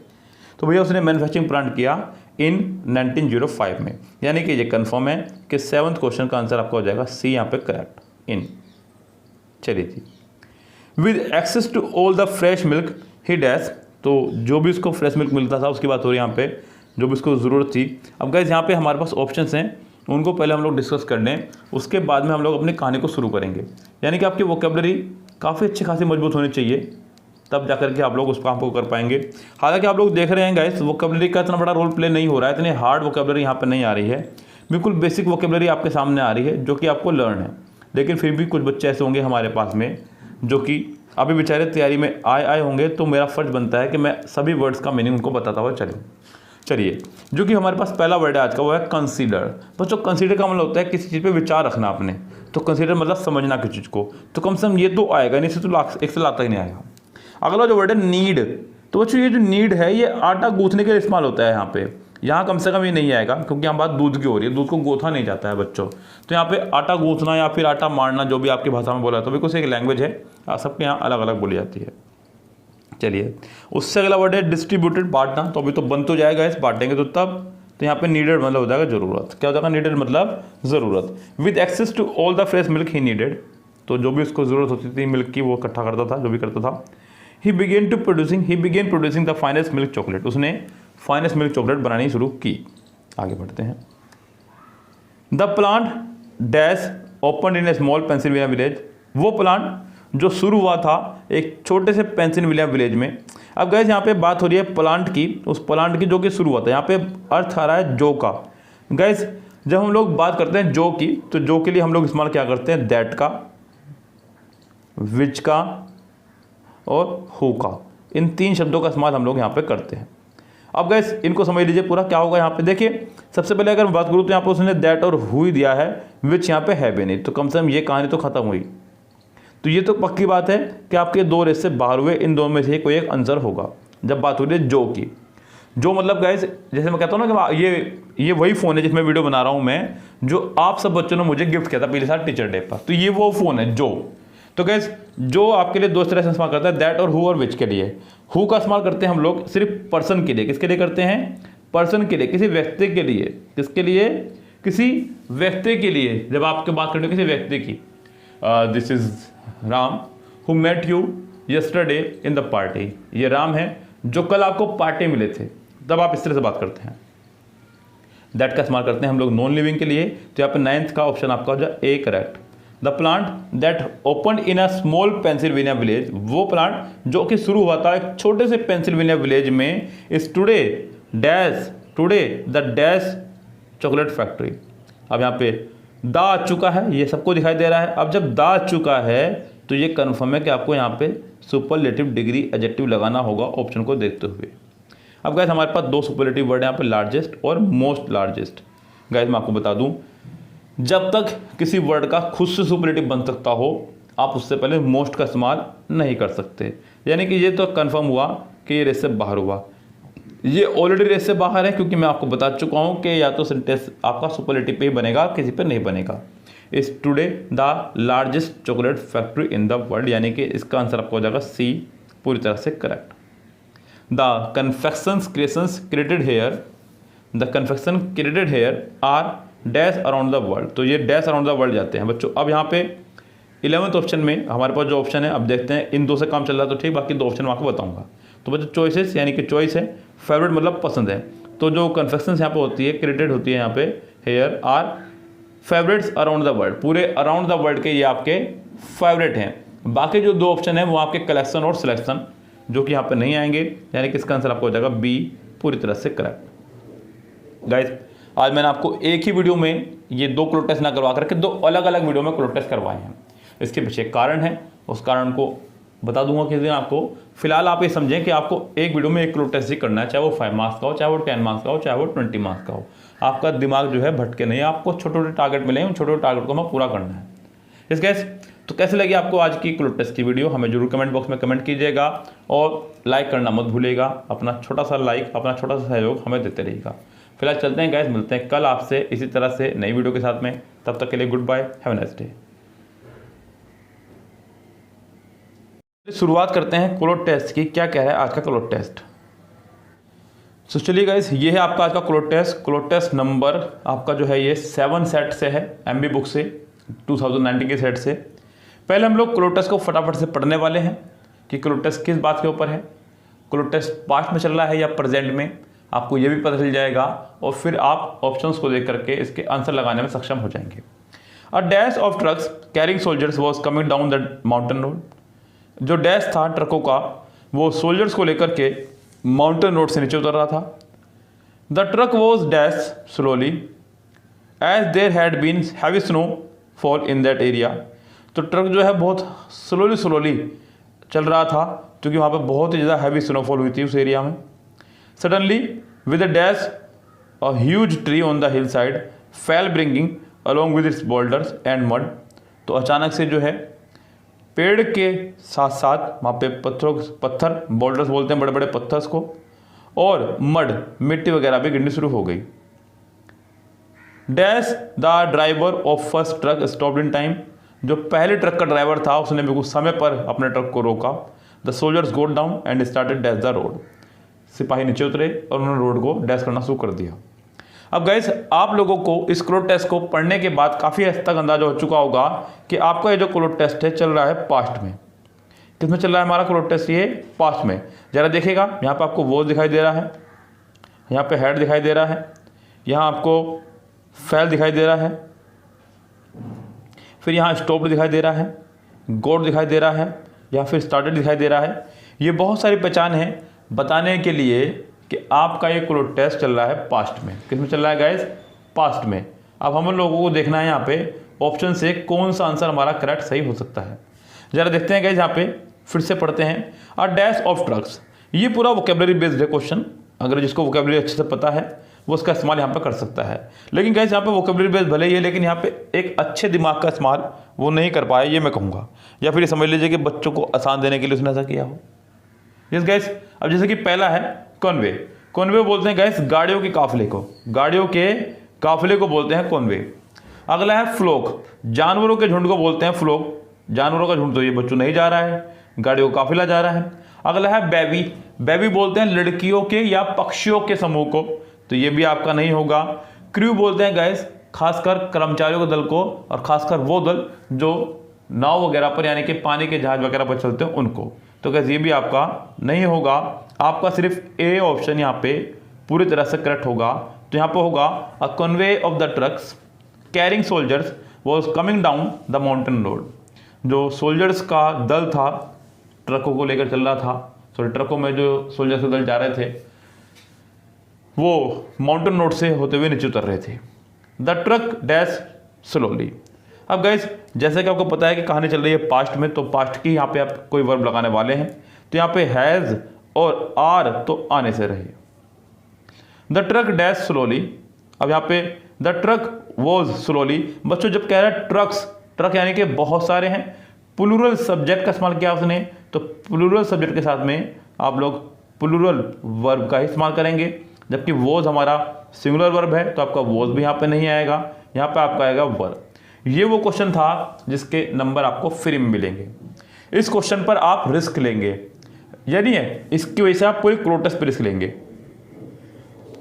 तो भैया उसने मैन्युफैक्चरिंग प्लांट किया इन 1905 में, यानी कि ये कन्फर्म है कि 7th क्वेश्चन का आंसर आपका हो जाएगा सी यहाँ पे करेक्ट, इन। चलिए जी, with access to all the fresh milk he dash. तो जो भी उसको फ्रेश मिल्क मिलता था उसकी बात हो रही है यहाँ पे, जो भी उसको ज़रूरत थी। अब गाइस यहाँ पे हमारे पास ऑप्शंस हैं, उनको पहले हम लोग डिस्कस कर लें, उसके बाद में हम लोग अपनी कहानी को शुरू करेंगे। यानी कि आपकी वोकेबलरी काफ़ी अच्छी खासी मजबूत होनी चाहिए, तब जाकर के आप लोग उस काम को कर पाएंगे। हालांकि आप लोग देख रहे हैं गाइस, वोकेबलरी का इतना बड़ा रोल प्ले नहीं हो रहा है, इतनी हार्ड वोकेबलरी यहाँ पे नहीं आ रही है। बिल्कुल बेसिक वोकेबलरी आपके सामने आ रही है, जो कि आपको लर्न है। लेकिन फिर भी कुछ बच्चे ऐसे होंगे हमारे पास में जो कि अभी बेचारे तैयारी में आए होंगे, तो मेरा फ़र्ज़ बनता है कि मैं सभी वर्ड्स का मीनिंग उनको बताता हुआ चलिए, जो कि हमारे पास पहला वर्ड है आज का, वो है कंसीडर। बच्चों, कंसीडर का मतलब होता है किसी चीज़ पे विचार रखना आपने। तो कंसीडर मतलब समझना किसी चीज़ को। तो कम से कम ये तो आएगा, नहीं से तो एक से लाता ही नहीं आएगा। अगला जो वर्ड है नीड। तो बच्चों ये जो नीड है, ये आटा गूंथने के लिए इस्तेमाल होता है यहाँ पे। यहाँ कम से कम ये नहीं आएगा, क्योंकि यहाँ बात दूध की हो रही है, दूध को गोथा नहीं जाता है बच्चों। तो यहाँ पे आटा गूंथना या फिर आटा मारना, जो भी आपकी भाषा में बोला, तो बिल्कुल एक लैंग्वेज है, सबके यहाँ अलग अलग बोली जाती है। चलिए, उससे अगला वर्ड है डिस्ट्रीब्यूटेड, बांटना। तो अभी तो बन तो जाएगा, इस बांटेंगे तो तब। तो यहाँ पे नीडेड मतलब हो जाएगा जरूरत। क्या हो जाएगा? नीडेड मतलब ज़रूरत। With access to all the fresh milk he needed. तो जो भी उसको ज़रूरत होती थी मिल्क की, वो इकट्ठा करता था, जो भी करता था। ही began producing the finest milk chocolate. उसने फाइनेस्ट मिल्क चॉकलेट बनानी शुरू की। आगे बढ़ते हैं। The plant dash open in a small Pennsylvania village. वो प्लांट जो शुरू हुआ था एक छोटे से पेंसिल्वेनिया विलेज में। अब गाइस यहाँ पे बात हो रही है प्लांट की, उस प्लांट की जो कि शुरू हुआ था। यहाँ पे अर्थ आ रहा है जो का। गाइस जब हम लोग बात करते हैं जो की, तो जो के लिए हम लोग इस्तेमाल क्या करते हैं? दैट का, विच का और हु का। इन 3 शब्दों का इस्तेमाल हम लोग यहाँ पे करते हैं। अब गाइस इनको समझ लीजिए पूरा क्या होगा यहाँ पे। देखिए, सबसे पहले अगर मैं बात करूँ तो यहाँ पे उसने दैट और हु ही दिया है, विच यहाँ पे है भी नहीं। तो कम से कम ये कहानी तो खत्म हुई। तो ये तो पक्की बात है कि आपके 2 रेस से बाहर हुए, इन दोनों में से कोई एक आंसर होगा जब बात हो रही है जो की। जो मतलब गाइस, जैसे मैं कहता हूँ ना कि ये वही फ़ोन है जिसमें वीडियो बना रहा हूँ मैं, जो आप सब बच्चों ने मुझे गिफ्ट किया था पिछले साल टीचर डे पर। तो ये वो फ़ोन है जो। तो गाइस जो आपके लिए 2 तरह से इस्तेमाल करता है, दैट और हु और विच के लिए। हु का इस्तेमाल करते हैं हम लोग सिर्फ पर्सन के लिए। किसके लिए करते हैं? पर्सन के लिए, किसी व्यक्ति के लिए। किसके लिए? किसी व्यक्ति के लिए। जब आपके बात करते किसी व्यक्ति की, this is Ram who met you yesterday in the party. ये राम है जो कल आपको पार्टी मिले थे, तब आप इस तरह से बात करते हैं। दैट का इस्तेमाल करते हैं हम लोग नॉन लिविंग के लिए। तो यहाँ पे 9th का ऑप्शन आपका हो जाए A correct. The plant that open in a small Pennsylvania village. वो प्लांट जो कि शुरू हुआ था एक छोटे से पेंसिल्वेनिया विलेज में, is today dash, today the dash chocolate factory. अब यहाँ पे दा आ चुका है, ये सबको दिखाई दे रहा है। अब जब दा आ चुका है तो ये कन्फर्म है कि आपको यहाँ पे सुपरलेटिव डिग्री एडजेक्टिव लगाना होगा ऑप्शन को देखते हुए। अब गाइस हमारे पास 2 सुपरलेटिव वर्ड है यहाँ पे, लार्जेस्ट और मोस्ट लार्जेस्ट। गाइस मैं आपको बता दूं, जब तक किसी वर्ड का खुद से सुपरलेटिव बन सकता हो, आप उससे पहले मोस्ट का इस्तेमाल नहीं कर सकते। यानी कि ये तो कंफर्म हुआ कि ये रेस से बाहर हुआ। ये ऑलरेडी रेस से बाहर है क्योंकि मैं आपको बता चुका हूँ कि या तो सेंटेंस आपका सुपरलेटिव पे ही बनेगा, किसी पे नहीं बनेगा। इस today the largest chocolate factory in the world, यानी कि इसका आंसर आपको हो जाएगा सी, पूरी तरह से correct. The confections creations created here, the confection created here are dash around the world. तो ये डैश अराउंड द वर्ल्ड जाते हैं बच्चों। अब यहाँ पे 11th ऑप्शन में हमारे पास जो ऑप्शन है, अब देखते हैं इन दो से काम चल रहा है तो ठीक, बाकी दो ऑप्शन मैं आपको बताऊंगा। तो बच्चों चॉइसेस यानी कि चॉइस है, फेवरेट मतलब पसंद है। तो जो कन्फेक्शंस यहाँ पे होती है, क्रिएटेड होती है यहाँ पे here are favourites around the world, पूरे अराउंड द वर्ल्ड के ये आपके फेवरेट हैं। बाकी जो दो ऑप्शन है वो आपके कलेक्शन और सिलेक्शन, जो कि यहाँ पे नहीं आएंगे, यानी कि इसका आंसर आपको हो जाएगा बी, पूरी तरह से करेक्ट। गाइस आज मैंने आपको एक ही वीडियो में ये दो क्लोज टेस्ट ना करवा करके दो अलग अलग वीडियो में क्लोज टेस्ट करवाए हैं। इसके पीछे कारण है, उस कारण को बता दूंगा किस दिन आपको। फिलहाल आप ये समझें कि आपको एक वीडियो में एक क्लोज टेस्ट ही करना है, चाहे वो 5 मार्क्स का हो, चाहे वो 10 मार्क्स का हो, चाहे वो 20 मार्क्स का हो। आपका दिमाग जो है भटके नहीं, आपको छोटे छोटे टारगेट मिले, उन छोटे छोटे टारगेट को हमें पूरा करना है। इस गैस तो कैसे लगी आपको आज की क्लोज टेस्ट की वीडियो, हमें जरूर कमेंट बॉक्स में कमेंट कीजिएगा और लाइक करना मत भूलिएगा। अपना छोटा सा लाइक, अपना छोटा सा सहयोग हमें देते रहिएगा। फिलहाल चलते हैं गैस, मिलते हैं कल आपसे इसी तरह से नई वीडियो के साथ में। तब तक के लिए good bye, have a nice day. शुरुआत करते हैं क्लोज टेस्ट की, क्या कह रहा है आज का क्लोज टेस्ट। तो चलिए गाइस, ये है आपका आज का cloze test. Cloze test number आपका जो है ये 7 सेट से है, एमबी बुक से 2019 के सेट से। पहले हम लोग क्लोज टेस्ट को फटाफट से पढ़ने वाले हैं कि क्लोज टेस्ट किस बात के ऊपर है, क्लोज टेस्ट पास्ट में चल रहा है या प्रेजेंट में, आपको ये भी पता चल जाएगा और फिर आप ऑप्शंस को देख करके इसके आंसर लगाने में सक्षम हो जाएंगे। A dash of trucks carrying soldiers was coming down the mountain road. जो डैश था ट्रकों का, वो सोल्जर्स को लेकर के माउंटेन रोड से नीचे उतर रहा था। The truck was dash slowly as there had been heavy snowfall in that area. तो ट्रक जो है बहुत स्लोली चल रहा था क्योंकि वहाँ पे बहुत ही ज़्यादा हैवी स्नोफॉल हुई थी उस एरिया में। Suddenly with a dash a huge tree on the hill side fail bringing along with its boulders and mud. तो अचानक से जो है पेड़ के साथ साथ वहाँ पे पत्थर बोल्डर्स बोलते हैं बड़े बड़े पत्थर्स को, और मड मिट्टी वगैरह भी गिरनी शुरू हो गई। Dash the driver of first truck stopped in time. जो पहले ट्रक का ड्राइवर था उसने बिल्कुल समय पर अपने ट्रक को रोका। The soldiers got down and started dash the road. सिपाही नीचे उतरे और उन्होंने रोड को डैश करना शुरू कर दिया। अब गाइस आप लोगों को इस क्लोज टेस्ट को पढ़ने के बाद काफ़ी हद तक अंदाजा हो चुका होगा कि आपका ये जो क्लोज टेस्ट है चल रहा है पास्ट में। किसमें चल रहा है हमारा क्लोज टेस्ट, ये पास्ट में। जरा देखिएगा, यहाँ पे आपको वॉज दिखाई दे रहा है, यहाँ पे हेड दिखाई दे रहा है, यहाँ आपको फेल दिखाई दे रहा है, फिर यहाँ स्टॉप दिखाई दे रहा है, गोट दिखाई दे रहा है, या फिर स्टार्टेड दिखाई दे रहा है। ये बहुत सारी पहचान है बताने के लिए कि आपका ये क्लोज टेस्ट चल रहा है पास्ट में। किसमें चल रहा है गाइस, पास्ट में। अब हम लोगों को देखना है यहाँ पे ऑप्शन से कौन सा आंसर हमारा करेक्ट सही हो सकता है। जरा देखते हैं गाइस, यहाँ पे फिर से पढ़ते हैं। अ डैश ऑफ ट्रक्स, ये पूरा वोकेबलरी बेस्ड है क्वेश्चन। अगर जिसको वोकेबलरी अच्छे से पता है वो उसका इस्तेमाल यहाँ पे कर सकता है। लेकिन गाइस यहाँ पे वोकेबलरी बेस्ड भले ही है, लेकिन यहाँ पे एक अच्छे दिमाग का इस्तेमाल वो नहीं कर पाया, ये मैं कहूँगा। या फिर ये समझ लीजिए कि बच्चों को आसान देने के लिए उसने ऐसा किया हो। यस गाइस, अब जैसे कि पहला है कॉन्वे। कॉन्वे बोलते हैं गाइस गाड़ियों के काफिले को, गाड़ियों के काफिले को बोलते हैं कॉन्वे। अगला है फ्लोक, जानवरों के झुंड को बोलते हैं फ्लोक। जानवरों का झुंड तो ये बच्चों नहीं जा रहा है, गाड़ियों का काफिला जा रहा है। अगला है बेबी, बेबी बोलते हैं लड़कियों के या पक्षियों के समूह को, तो ये भी आपका नहीं होगा। क्रू बोलते हैं गाइस खासकर कर्मचारियों के दल को, और खासकर वो दल जो नाव वगैरह पर यानी कि पानी के जहाज वगैरह पर चलते हैं उनको, तो गाइस ये भी आपका नहीं होगा। आपका सिर्फ ए ऑप्शन यहाँ पे पूरी तरह से करेक्ट होगा। तो यहाँ पे होगा a convoy of the trucks carrying soldiers was coming down the mountain road. जो सोल्जर्स का दल था ट्रकों को लेकर चल रहा था, सॉरी ट्रकों में जो सोल्जर्स के दल जा रहे थे वो माउंटेन रोड से होते हुए नीचे उतर रहे थे। The truck dash slowly. अब गाइस जैसे कि आपको पता है कि कहानी चल रही है पास्ट में, तो पास्ट की यहाँ पे आप कोई वर्ब लगाने वाले हैं, तो यहाँ पे हैज़ और आर तो आने से रहे। The truck dash slowly. अब यहाँ पे द ट्रक वॉज स्लोली। बच्चों जब कह रहे हैं ट्रक्स, ट्रक यानी कि बहुत सारे हैं, प्लूरल सब्जेक्ट का इस्तेमाल किया उसने, तो प्लूरल सब्जेक्ट के साथ में आप लोग प्लूरल वर्ब का ही इस्तेमाल करेंगे। जबकि वॉज हमारा सिंगुलर वर्ब है तो आपका वॉज भी यहाँ पे नहीं आएगा, यहाँ पे आपका आएगा वर। ये वो क्वेश्चन था जिसके नंबर आपको फ्री में मिलेंगे। इस क्वेश्चन पर आप रिस्क लेंगे, यानी है इसकी वजह से आप पूरी क्लोज टेस्ट पर रिस्क लेंगे।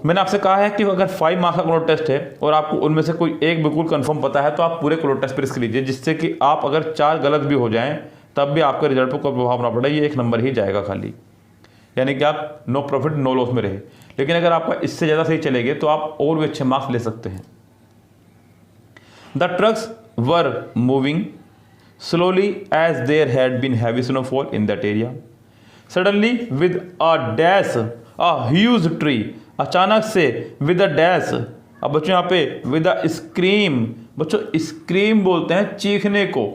मैंने आपसे कहा है कि अगर 5 मार्क्स का क्लोज टेस्ट है और आपको उनमें से कोई एक बिल्कुल कंफर्म पता है तो आप पूरे क्लोज टेस्ट पर रिस्क लीजिए, जिससे कि आप अगर 4 गलत भी हो जाएं तब भी आपके रिजल्ट पर कोई प्रभाव ना पड़े, ये 1 नंबर ही जाएगा खाली, यानी कि आप नो प्रॉफिट नो लॉस में रहे। लेकिन अगर आपका इससे ज़्यादा सही चलेंगे तो आप और भी अच्छे मार्क्स ले सकते हैं। The trucks were moving slowly as there had been heavy snowfall in that area. Suddenly with a dash a huge tree, अचानक से विद अ डैश। अब बच्चों यहाँ पे विद अ स्क्रीम, बच्चों स्क्रीम बोलते हैं चीखने को।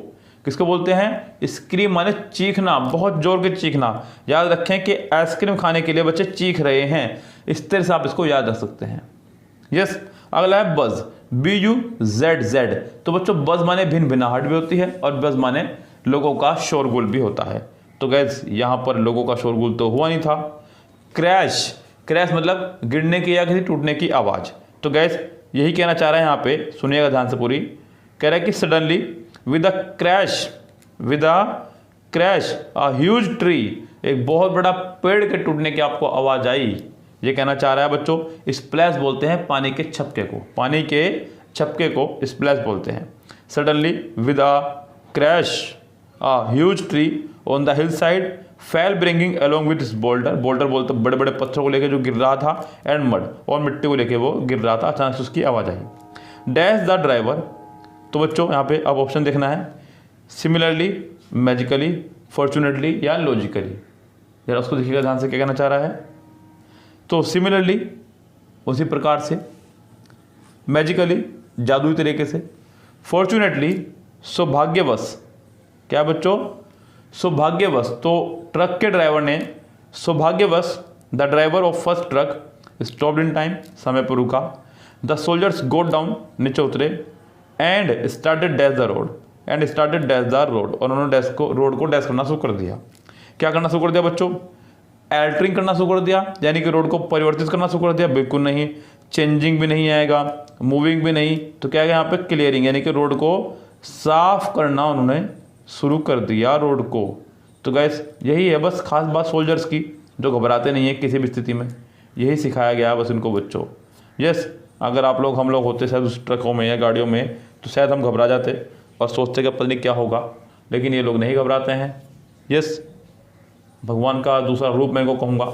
किसको बोलते हैं? स्क्रीम माने चीखना, बहुत जोर के चीखना। याद रखें कि आइसक्रीम खाने के लिए बच्चे चीख रहे हैं, इस तरह से आप इसको याद रख सकते हैं। यस, अगला है बज, BUZZ। तो बच्चों बज माने भिन्न भिन्नाहट भी होती है और बज माने लोगों का शोरगुल भी होता है। तो गैस यहाँ पर लोगों का शोरगुल तो हुआ नहीं था। क्रैश, क्रैश मतलब गिरने की या किसी टूटने की आवाज़। तो गैस यही कहना चाह रहा है यहाँ पे, सुनिएगा ध्यान से पूरी। कह रहा है कि suddenly with a crash a huge tree, एक बहुत बड़ा पेड़ के टूटने की आपको आवाज़ आई, ये कहना चाह रहा है बच्चों। स्प्लैश बोलते हैं पानी के छपके को, पानी के छपके को स्प्लैश बोलते हैं। Suddenly with a crash a huge tree on the hill side fail bringing along with boulder, boulder बोलते बड़े बड़े पत्थरों को लेकर जो गिर रहा था, एंड मड, और मिट्टी को लेकर वो गिर रहा था। अचानक से उसकी आवाज़ आई। डैश द ड्राइवर, तो बच्चों यहाँ पे अब ऑप्शन देखना है, सिमिलरली, मैजिकली, फॉर्चुनेटली या लॉजिकली। जरा उसको देखिएगा ध्यान से क्या कहना चाह रहा है। तो सिमिलरली उसी प्रकार से, मैजिकली जादुई तरीके से, फॉर्चुनेटली सौभाग्यवश, क्या बच्चों? सौभाग्यवश। तो ट्रक के ड्राइवर ने सौभाग्यवश, the driver of first truck stopped in time, समय पर रुका। द सोल्जर्स गोट डाउन, नीचे उतरे, and started dash the road, and started dash the road, और उन्होंने रोड को डैश करना शुरू कर दिया। क्या करना शुरू कर दिया बच्चों? एल्टरिंग करना शुरू कर दिया, यानी कि रोड को परिवर्तित करना शुरू कर दिया। बिल्कुल नहीं, चेंजिंग भी नहीं आएगा, मूविंग भी नहीं। तो क्या है यहाँ पे? क्लियरिंग, यानी कि रोड को साफ करना उन्होंने शुरू कर दिया रोड को। तो गैस यही है बस खास बात सोल्जर्स की, जो घबराते नहीं है किसी भी स्थिति में, यही सिखाया गया बस इनको बच्चों। यस, अगर आप लोग हम लोग होते शायद उस ट्रकों में या गाड़ियों में तो शायद हम घबरा जाते और सोचते कि पता नहीं क्या होगा, लेकिन ये लोग नहीं घबराते हैं। यस, भगवान का दूसरा रूप मैं इनको कहूँगा।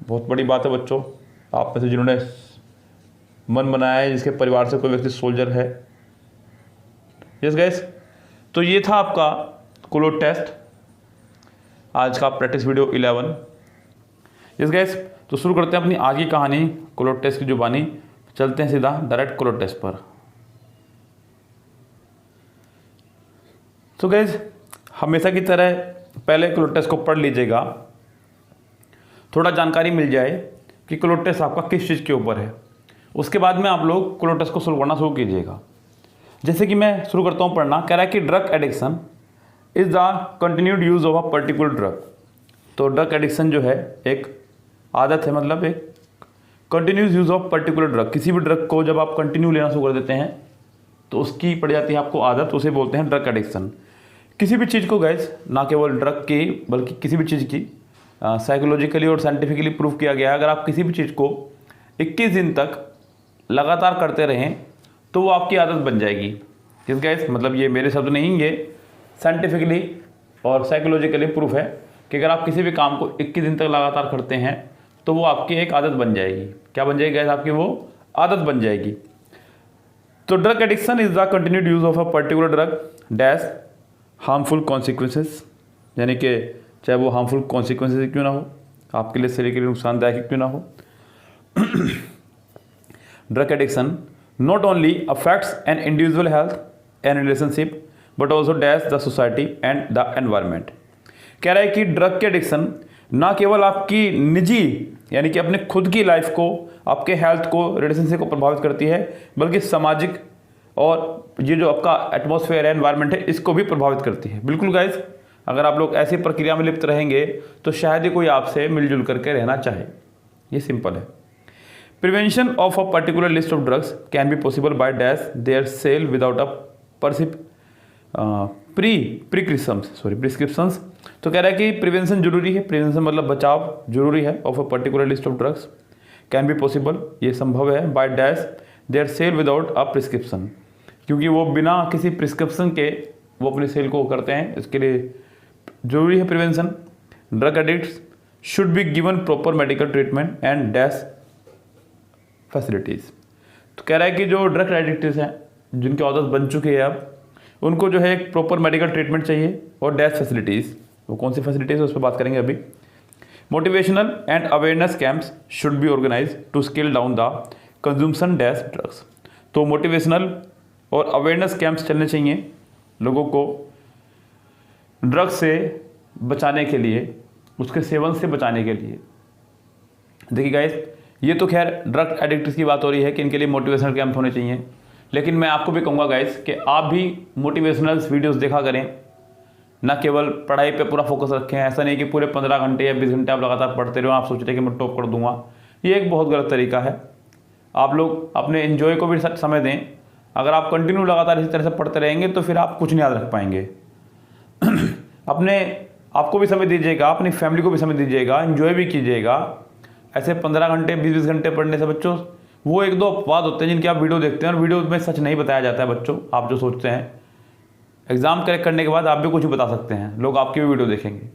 बहुत बड़ी बात है बच्चों, आप में से जिन्होंने मन बनाया है, जिसके परिवार से कोई व्यक्ति सोल्जर है। यस गैस, तो ये था आपका क्लोज टेस्ट, आज का प्रैक्टिस वीडियो 11। यस गैस, तो शुरू करते हैं अपनी आज की कहानी क्लोज टेस्ट की जुबानी। चलते हैं सीधा डायरेक्ट क्लोज टेस्ट पर। तो गैस हमेशा की तरह पहले क्लोज टेस्ट को पढ़ लीजिएगा, थोड़ा जानकारी मिल जाए कि क्लोज टेस्ट आपका किस चीज़ के ऊपर है। उसके बाद में आप लोग क्लोज टेस्ट को सोल्व करना शुरू कीजिएगा। जैसे कि मैं शुरू करता हूँ पढ़ना। कह रहा है कि drug addiction is the continued use of a particular drug. तो ड्रग एडिक्शन जो है एक आदत है, मतलब एक continuous use of particular drug. किसी भी ड्रग को जब आप कंटिन्यू लेना शुरू कर देते हैं तो उसकी पड़ जाती है आपको आदत, उसे बोलते हैं ड्रग एडिक्शन। किसी भी चीज़ को गैस, ना केवल ड्रग की बल्कि किसी भी चीज़ की साइकोलॉजिकली और साइंटिफिकली प्रूव किया गया है, अगर आप किसी भी चीज़ को 21 दिन तक लगातार करते रहें तो वो आपकी आदत बन जाएगी। किस गैस, मतलब ये मेरे शब्द नहीं, ये साइंटिफिकली और साइकोलॉजिकली प्रूफ है कि अगर आप किसी भी काम को 21 दिन तक लगातार करते हैं तो वो आपकी एक आदत बन जाएगी। क्या बन जाएगी गैस? आपकी वो आदत बन जाएगी। तो drug addiction is the continued use of a particular drug dash harmful consequences, यानी कि चाहे वो हार्मफुल कॉन्सिक्वेंसेस क्यों ना हो, आपके लिए शरीर के लिए नुकसानदायक क्यों ना हो। Drug addiction not only affects an individual health and relationship but also dash the society and the environment। कह रहा है कि ड्रग के एडिक्शन ना केवल आपकी निजी यानी कि अपने खुद की लाइफ को, आपके हेल्थ को, रिलेशनशिप को प्रभावित करती है, बल्कि सामाजिक और ये जो आपका एटमॉस्फेयर है, एनवायरनमेंट है, इसको भी प्रभावित करती है। बिल्कुल गाइस, अगर आप लोग ऐसी प्रक्रिया में लिप्त रहेंगे तो शायद ही कोई आपसे मिलजुल करके रहना चाहे। ये सिंपल है। Prevention of a particular list of drugs can be possible by dash their sale without a prescriptions. तो कह रहा है कि प्रिवेंशन जरूरी है, प्रिवेंशन मतलब बचाव जरूरी है, of a particular list of drugs can be possible, ये संभव है, by dash their sale without a prescription, क्योंकि वो बिना किसी प्रिस्क्रिप्शन के वो अपने सेल को करते हैं, इसके लिए जरूरी है prevention. Drug addicts should be given proper medical treatment and dash facilities. तो कह रहा है कि जो ड्रग एडिक्ट्स हैं, जिनकी आदत बन चुकी है अब, उनको जो है एक प्रॉपर मेडिकल ट्रीटमेंट चाहिए और डैश फैसिलिटीज़। वो कौन सी फैसिलिटीज़ है उस पर बात करेंगे अभी। Motivational and awareness camps should be organise to scale down the consumption dash drugs. तो मोटिवेशनल और अवेयरनेस कैंप्स चलने चाहिए लोगों को ड्रग्स से बचाने के लिए, उसके सेवन से बचाने के लिए। देखिए गाइस, ये तो खैर ड्रग एडिक्ट्स की बात हो रही है कि इनके लिए मोटिवेशनल कैंप होने चाहिए, लेकिन मैं आपको भी कहूँगा गाइस कि आप भी मोटिवेशनल वीडियोस देखा करें, ना केवल पढ़ाई पे पूरा फोकस रखें। ऐसा नहीं कि पूरे 15 घंटे या 20 घंटे आप लगातार पढ़ते रहो, आप सोच रहे कि मैं टॉप कर दूंगा। ये एक बहुत गलत तरीका है। आप लोग अपने एंजॉय को भी समय दें। अगर आप कंटिन्यू लगातार इसी तरह से पढ़ते रहेंगे तो फिर आप कुछ नहीं याद रख पाएंगे। अपने आपको भी समय दीजिएगा, अपनी फैमिली को भी समय दीजिएगा, एंजॉय भी कीजिएगा। ऐसे 15 घंटे 20-20 घंटे पढ़ने से बच्चों, वो एक दो अपवाद होते हैं जिनकी आप वीडियो देखते हैं और वीडियो में सच नहीं बताया जाता है। बच्चों, आप जो सोचते हैं एग्जाम क्रैक करने के बाद आप भी कुछ बता सकते हैं, लोग आपकी भी वीडियो देखेंगे।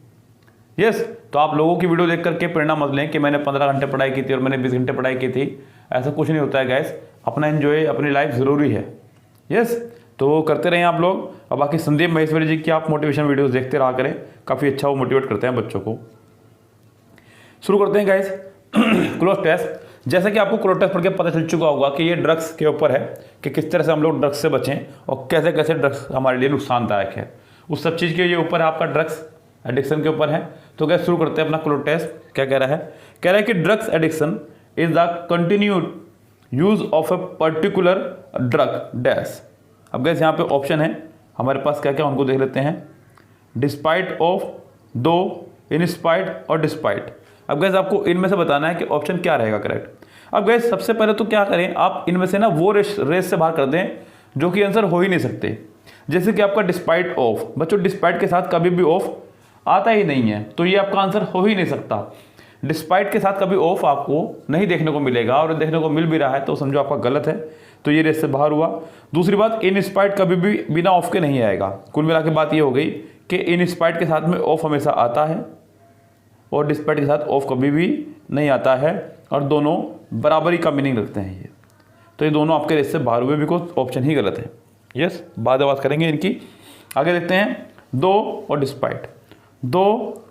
यस, तो आप लोगों की वीडियो देख करके प्रेरणा मत लें कि मैंने 15 घंटे पढ़ाई की थी और मैंने 20 घंटे पढ़ाई की थी। ऐसा कुछ नहीं होता है गैस। अपना एंजॉय, अपनी लाइफ ज़रूरी है। यस, तो करते रहें आप लोग। और बाकी संदीप महेश्वरी जी की आप मोटिवेशन वीडियोस देखते रहा करें, काफ़ी अच्छा वो मोटिवेट करते हैं बच्चों को। शुरू करते हैं गाइस क्लोज टेस्ट। जैसा कि आपको क्लोज टेस्ट पढ़ के पता चल चुका होगा कि ये ड्रग्स के ऊपर है कि किस तरह से हम लोग ड्रग्स से बचें और कैसे कैसे ड्रग्स हमारे लिए नुकसानदायक है। उस सब चीज़ के ये ऊपर है, आपका ड्रग्स एडिक्शन के ऊपर है। तो गैस शुरू करते हैं अपना क्लोज टेस्ट। क्या कह रहा है? कह रहा है कि drugs addiction is the continued use of a particular drug dash. अब गैस यहाँ पे ऑप्शन है हमारे पास, क्या क्या उनको देख लेते हैं। डिस्पाइट ऑफ, दो, इन स्पाइट और डिस्पाइट। अब गैस आपको इनमें से बताना है कि ऑप्शन क्या रहेगा करेक्ट। अब गैस सबसे पहले तो क्या करें, आप इनमें से ना वो रेस से बाहर कर दें जो कि आंसर हो ही नहीं सकते। जैसे कि आपका डिस्पाइट ऑफ, बच्चों डिस्पाइट के साथ कभी भी ऑफ आता ही नहीं है, तो ये आपका आंसर हो ही नहीं सकता। डिस्पाइट के साथ कभी ऑफ आपको नहीं देखने को मिलेगा, और देखने को मिल भी रहा है तो समझो आपका गलत है, तो ये रेस से बाहर हुआ। दूसरी बात, इन स्पाइट कभी भी बिना ऑफ के नहीं आएगा। कुल मिला के बात ये हो गई कि इन स्पाइट के साथ में ऑफ हमेशा आता है और डिस्पाइट के साथ ऑफ कभी भी नहीं आता है, और दोनों बराबरी का मीनिंग रखते हैं ये। तो ये दोनों आपके रेस से बाहर हुए, बिकॉज ऑप्शन ही गलत है। यस, बाद में बात करेंगे इनकी। आगे देखते हैं दो और डिस्पाइट। दो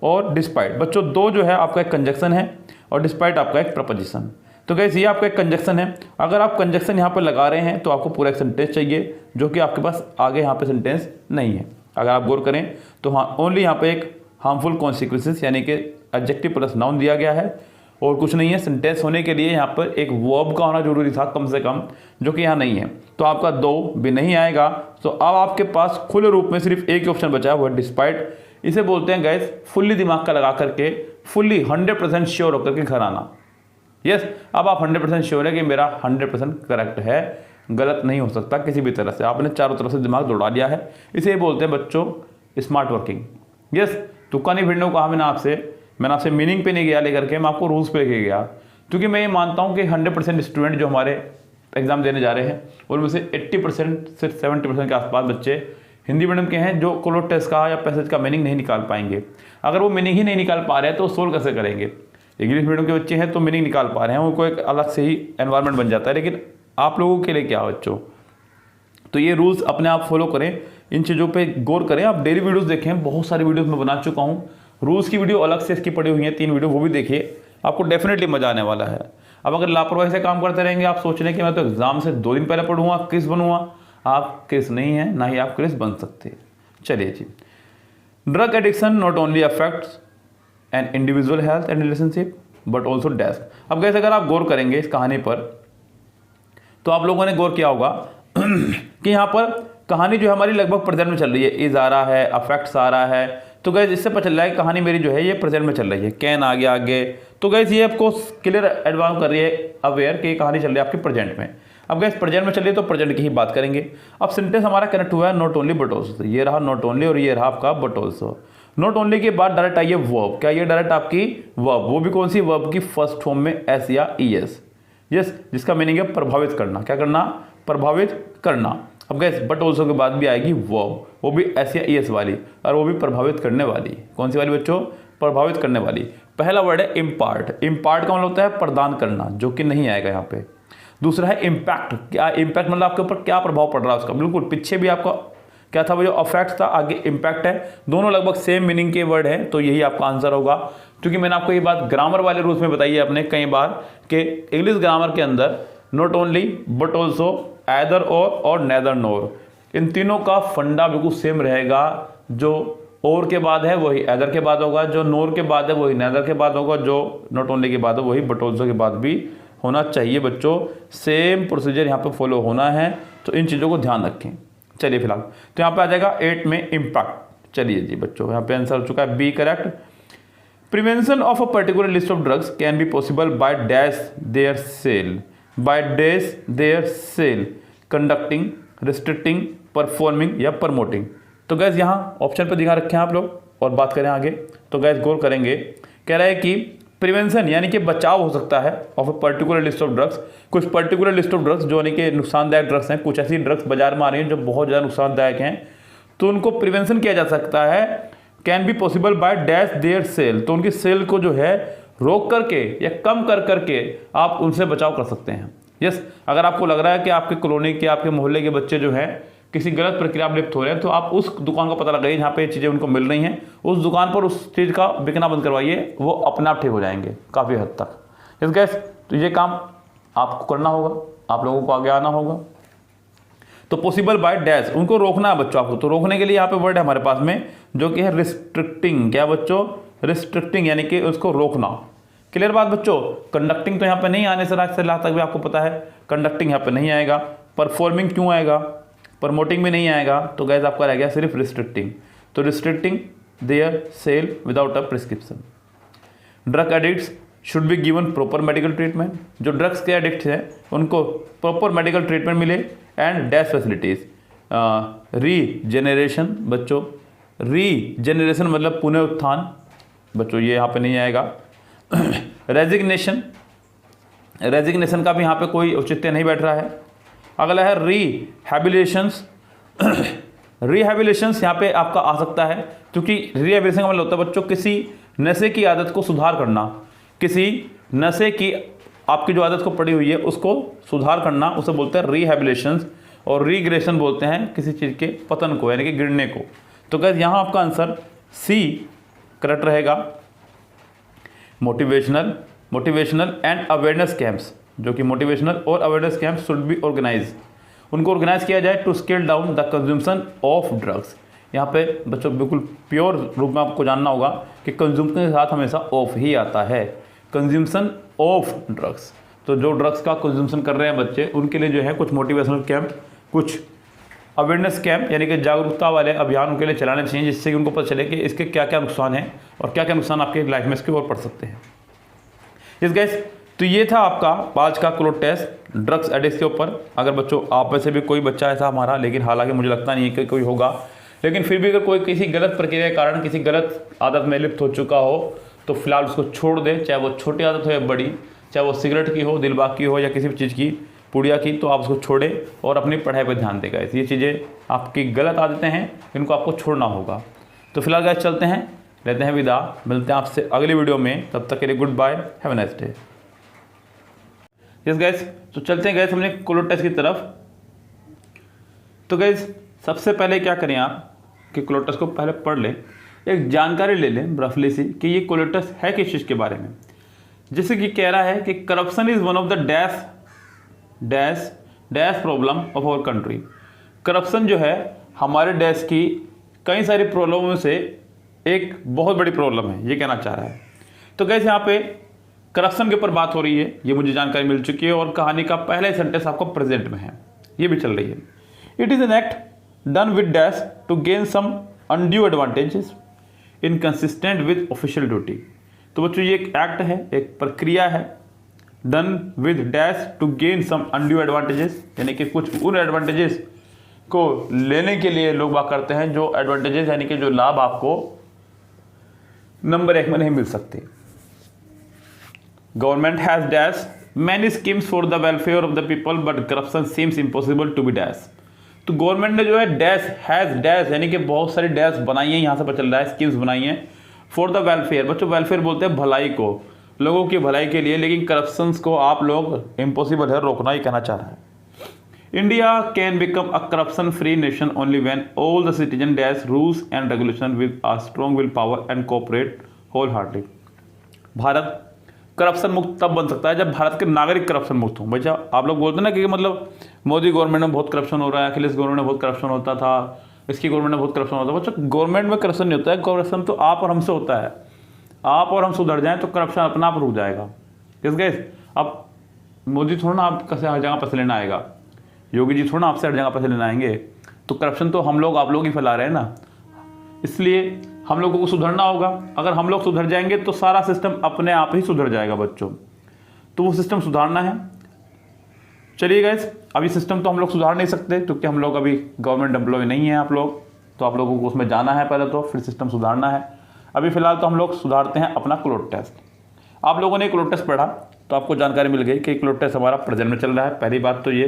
और डिस्पाइट, बच्चों दो जो है आपका एक कंजक्शन है और डिस्पाइट आपका एक प्रपोजिशन। तो गैस ये आपका एक कंजक्शन है। अगर आप कंजक्शन यहाँ पर लगा रहे हैं तो आपको पूरा एक सेंटेंस चाहिए, जो कि आपके पास आगे यहाँ पे सेंटेंस नहीं है। अगर आप गौर करें तो हाँ, ओनली यहाँ पे एक हार्मफुल कॉन्सिक्वेंसेस यानी कि एडजेक्टिव प्लस नाउन दिया गया है और कुछ नहीं है। सेंटेंस होने के लिए यहाँ पर एक वर्ब का होना जरूरी था कम से कम, जो कि यहाँ नहीं है। तो आपका दो भी नहीं आएगा। तो अब आपके पास खुले रूप में सिर्फ एक ही ऑप्शन बचा है, वो है डिस्पाइट। इसे बोलते हैं गैस फुल्ली दिमाग का लगा करके, फुल्ली 100% श्योर होकर के घर आना। यस, अब आप 100% श्योर है कि मेरा 100% करेक्ट है, गलत नहीं हो सकता किसी भी तरह से। आपने चारों तरफ से दिमाग दौड़ा लिया है। इसे बोलते हैं बच्चों स्मार्ट वर्किंग। यस, तुक्का नहीं भिड़ने को कहा मैंने आपसे मीनिंग पे नहीं गया लेकर के, मैं आपको रूल्स पे लेके गया, क्योंकि मैं ये मानता हूँ कि 100% स्टूडेंट जो हमारे एग्जाम देने जा रहे हैं उनमें से 80% से 70% के आसपास बच्चे हिंदी मीडियम के हैं, जो क्लोज टेस्ट का या पैसेज का मीनिंग नहीं निकाल पाएंगे। अगर वो मीनिंग ही नहीं निकाल पा रहे हैं तो सोल्व कैसे करेंगे। इंग्लिश मीडियम के बच्चे हैं तो मीनिंग निकाल पा रहे हैं, उनको एक अलग से ही एनवायरनमेंट बन जाता है। लेकिन आप लोगों के लिए क्या बच्चों, तो ये रूल्स अपने आप फॉलो करें, इन चीज़ों पे गौर करें। आप डेली वीडियोस देखें, बहुत सारी वीडियोस मैं बना चुका हूँ। रूल्स की वीडियो अलग से इसकी पड़ी हुई है 3 वीडियो, वो भी देखिए, आपको डेफिनेटली मजा आने वाला है। अब अगर लापरवाही से काम करते रहेंगे, आप सोच रहे हैं कि मैं तो एग्जाम से 2 दिन पहले पढ़ूंगा, क्रिस बनूंगा, आप क्रिस नहीं है, ना ही आप क्रिस बन सकते। चलिए जी, drug addiction not only affects an individual health and relationship but also death. अब कैसे अगर आप गौर करेंगे इस कहानी पर, तो आप लोगों ने गौर किया होगा कि यहाँ पर कहानी जो है हमारी लगभग प्रेजेंट में चल रही है, इज आ रहा है, अफेक्ट्स आ रहा है, तो गैस इससे पता चल रहा है कि कहानी मेरी जो है ये प्रेजेंट में चल रही है। कैन आ गया आगे, तो गैस ये आपको क्लियर एडवांस कर रही है अवेयर कि ये कहानी चल रही है आपकी प्रेजेंट में। अब गैस प्रेजेंट में चल रही है तो प्रेजेंट की ही बात करेंगे। अब सेंटेंस हमारा कनेक्ट हुआ है नॉट ओनली बट ऑल्सो, ये रहा नॉट ओनली और ये रहा आपका बट ऑल्सो। नॉट ओनली के बाद डायरेक्ट आई है वर्ब, क्या ये डायरेक्ट आपकी वर्ब, वो भी कौन सी वर्ब की फर्स्ट फॉर्म में एस या ई एस, यस, जिसका मीनिंग है प्रभावित करना। क्या करना? प्रभावित करना। अब गैस बट ऑल्सो के बाद भी आएगी वर्ब, वो भी एस या ई एस वाली, और वो भी प्रभावित करने वाली। कौन सी वाली बच्चों? प्रभावित करने वाली। पहला वर्ड है इम्पार्ट, इम्पार्ट का मतलब होता है प्रदान करना, जो कि नहीं आएगा यहाँ पे। दूसरा है इम्पैक्ट, क्या इम्पैक्ट मतलब आपके ऊपर क्या प्रभाव पड़ रहा है उसका, बिल्कुल पीछे भी आपका क्या था, वो जो अफेक्ट था, आगे इम्पैक्ट है, दोनों लगभग सेम मीनिंग के वर्ड हैं, तो यही आपका आंसर होगा। क्योंकि मैंने आपको ये बात ग्रामर वाले रूल्स में बताई है अपने कई बार कि इंग्लिश ग्रामर के अंदर not only but also, either और नेदर नोर, इन तीनों का फंडा बिल्कुल सेम रहेगा। जो और के बाद है वही एदर के बाद होगा, जो नोर के बाद है वही नेदर के बाद होगा, जो नॉट ओनली के बाद है वही बट ऑल्सो के बाद भी होना चाहिए। बच्चों सेम प्रोसीजर यहाँ पे फॉलो होना है, तो इन चीज़ों को ध्यान रखें। चलिए फिलहाल तो यहाँ पे आ जाएगा 8 में इम्पैक्ट। चलिए जी बच्चों, यहाँ पे आंसर हो चुका है B correct. Prevention of a particular list of drugs can be possible by dash their sale, by dash their sale, conducting, restricting, performing या प्रमोटिंग। तो गैस यहाँ ऑप्शन पे दिखा रखे हैं आप लोग, और बात करें आगे तो गैस गौर करेंगे। कह रहा है कि प्रिवेंशन यानी कि बचाव हो सकता है of a particular list of drugs, कुछ पर्टिकुलर लिस्ट ऑफ ड्रग्स जो यानी कि नुकसानदायक ड्रग्स हैं, कुछ ऐसी ड्रग्स बाजार में आ रही हैं जो बहुत ज़्यादा नुकसानदायक हैं, तो उनको प्रिवेंशन किया जा सकता है। Can be possible by dash their sale, तो उनकी सेल को जो है रोक करके या कम कर करके आप उनसे बचाव कर सकते हैं। यस, अगर आपको लग रहा है कि आपके कॉलोनी के, आपके मोहल्ले के बच्चे जो हैं किसी गलत प्रक्रिया में लिप्त हो रहे हैं, तो आप उस दुकान का पता लगाइए जहाँ पे ये चीज़ें उनको मिल रही हैं, उस दुकान पर उस चीज़ का बिकना बंद करवाइए, वो अपने आप ठीक हो जाएंगे काफ़ी हद तक। यस गैस, तो ये काम आपको करना होगा, आप लोगों को आगे आना होगा। तो पॉसिबल बाय डैश, उनको रोकना है बच्चों आपको, तो रोकने के लिए यहाँ पे वर्ड है हमारे पास में जो कि है रिस्ट्रिक्टिंग। क्या बच्चों? रिस्ट्रिक्टिंग यानी कि उसको रोकना। क्लियर बात बच्चों? कंडक्टिंग तो यहाँ पे नहीं आने से लास्ट तक भी आपको पता है, कंडक्टिंग यहाँ पे नहीं आएगा। परफॉर्मिंग क्यों आएगा? प्रमोटिंग भी नहीं आएगा, तो गैस आपका रह गया सिर्फ रिस्ट्रिक्टिंग। तो restricting their sale without a prescription. Drug addicts should be given proper medical treatment, जो ड्रग्स के एडिक्ट हैं उनको प्रॉपर मेडिकल ट्रीटमेंट मिले, एंड डैश फैसिलिटीज। रीजेनरेशन बच्चों, रीजेनरेशन मतलब पुनः उत्थान बच्चों, ये यहाँ पे नहीं आएगा। रेजिग्नेशन, रेजिग्नेशन का भी यहाँ पे कोई औचित्य नहीं बैठ रहा है। अगला है रिहैबिलिटेशंस। रिहैबिलिटेशंस यहाँ पे आपका आ सकता है, क्योंकि रिहैबिलिटेशन का मतलब होता है बच्चों किसी नशे की आदत को सुधार करना, किसी नशे की आपकी जो आदत को पड़ी हुई है उसको सुधार करना, उसे बोलते हैं रिहैबिलिटेशंस। और रिग्रेशन बोलते हैं किसी चीज़ के पतन को, यानी कि गिरने को। तो गाइस यहाँ आपका आंसर सी करेक्ट रहेगा। मोटिवेशनल एंड अवेयरनेस कैंप्स, जो कि मोटिवेशनल और awareness camp should be organise, उनको ऑर्गेनाइज किया जाए to scale down the consumption of drugs. यहाँ पे बच्चों बिल्कुल प्योर रूप में आपको जानना होगा कि कंज्यूमशन के साथ हमेशा ऑफ ही आता है, कंज्यूमशन ऑफ ड्रग्स। तो जो ड्रग्स का कंज्यूमशन कर रहे हैं बच्चे, उनके लिए जो है कुछ मोटिवेशनल कैंप, कुछ अवेयरनेस कैंप यानी कि जागरूकता वाले अभियान उनके लिए चलाने चाहिए, जिससे कि उनको पता चले कि इसके क्या क्या नुकसान हैं और क्या क्या नुकसान आपकी लाइफ में इसके और पड़ सकते हैं। इस गैस, तो ये था आपका आज का क्लोट टेस्ट ड्रग्स एडिक्ट के ऊपर। अगर बच्चों आप में से भी कोई बच्चा ऐसा हमारा, लेकिन हालांकि मुझे लगता नहीं है कि कोई होगा, लेकिन फिर भी अगर कोई किसी गलत प्रक्रिया के कारण किसी गलत आदत में लिप्त हो चुका हो, तो फिलहाल उसको छोड़ दे, चाहे वो छोटी आदत हो या बड़ी, चाहे वो सिगरेट की हो, दिलबाग की हो या किसी भी चीज़ की, पुड़िया की, तो आप उसको छोड़ें और अपनी पढ़ाई पर ध्यान देगा। ये चीज़ें आपकी गलत आदतें हैं, इनको आपको छोड़ना होगा। तो फिलहाल गाइस चलते हैं, लेते हैं विदा, मिलते हैं आपसे अगली वीडियो में, तब तक के लिए good bye, have a nice day. Yes guys, तो चलते हैं गाइस हमने क्लोट टेस्ट की तरफ। तो गाइस सबसे पहले क्या करें आप कि क्लोट टेस्ट को पहले पढ़ लें, एक जानकारी ले लें रफली सी कि ये क्लोट टेस्ट है किस चीज़ के बारे में। जैसे कि कह रहा है कि corruption is one of the dash dash dash problem of our country. Corruption जो है हमारे देश की कई सारी प्रॉब्लमों में से एक बहुत बड़ी प्रॉब्लम है, ये कहना चाह रहा है। तो गाइस यहाँ पे करप्शन के ऊपर बात हो रही है, ये मुझे जानकारी मिल चुकी है, और कहानी का पहला ही सेंटेंस आपको प्रेजेंट में है, ये भी चल रही है। It is an act done with dash to gain some undue advantages inconsistent with official duty. तो बच्चों ये एक एक्ट है, एक प्रक्रिया है, done with dash to gain some undue advantages, यानी कि कुछ उन एडवांटेजेस को लेने के लिए लोग बात करते हैं जो एडवांटेजेस यानी कि जो लाभ आपको नंबर 1 में नहीं मिल सकते। Government has dash many schemes for the welfare of the people but corruption seems impossible to be dash. तो गवर्नमेंट ने जो है डैश हैज डैश यानी कि बहुत सारी डैश बनाई है, यहाँ से पता चल रहा है स्कीम्स बनाई हैं फॉर द वेलफेयर। बच्चों वेलफेयर बोलते हैं भलाई को, लोगों की भलाई के लिए, लेकिन करप्शंस को आप लोग इम्पॉसिबल है रोकना, ही कहना चाह रहा है। India can become a corruption free nation only when all the citizen dash rules and regulation with a strong will power and cooperate whole Hartley. Bharat corruption मुक्त तब बन सकता है जब भारत के नागरिक करप्शन मुक्त हों। भैया आप लोग बोलते हैं ना कि मतलब मोदी गवर्नमेंट में बहुत करप्शन हो रहा है, अखिलेश गवर्नमेंट में बहुत करप्शन होता था, इसकी गवर्नमेंट में बहुत करप्शन होता है। बच्चों गवर्नमेंट में करप्शन नहीं होता है, करप्शन तो आप और हमसे होता है। आप और हम सुधर जाएं तो करप्शन अपना आप रुक जाएगा। किस गए अब मोदी थोड़ा ना आप कैसे हर जगह पैसे लेना आएगा, योगी जी थोड़ा ना आपसे हर जगह पैसे लेना आएंगे। तो करप्शन तो हम लोग आप लोग ही फैला रहे हैं ना, इसलिए हम लोगों को सुधरना होगा। अगर हम लोग सुधर जाएंगे तो सारा सिस्टम अपने आप ही सुधर जाएगा बच्चों, तो वो सिस्टम सुधारना है। चलिए गाइस, अभी सिस्टम तो हम लोग सुधार नहीं सकते क्योंकि हम लोग अभी गवर्नमेंट एम्प्लॉय नहीं है आप लोग, तो आप लोगों को उसमें जाना है पहले, तो फिर सिस्टम सुधारना है। अभी फिलहाल तो हम लोग सुधारते हैं अपना क्लोट टेस्ट। आप लोगों ने क्लोट टेस्ट पढ़ा तो आपको जानकारी मिल गई कि क्लोट टेस्ट हमारा प्रेजेंट में चल रहा है। पहली बात तो ये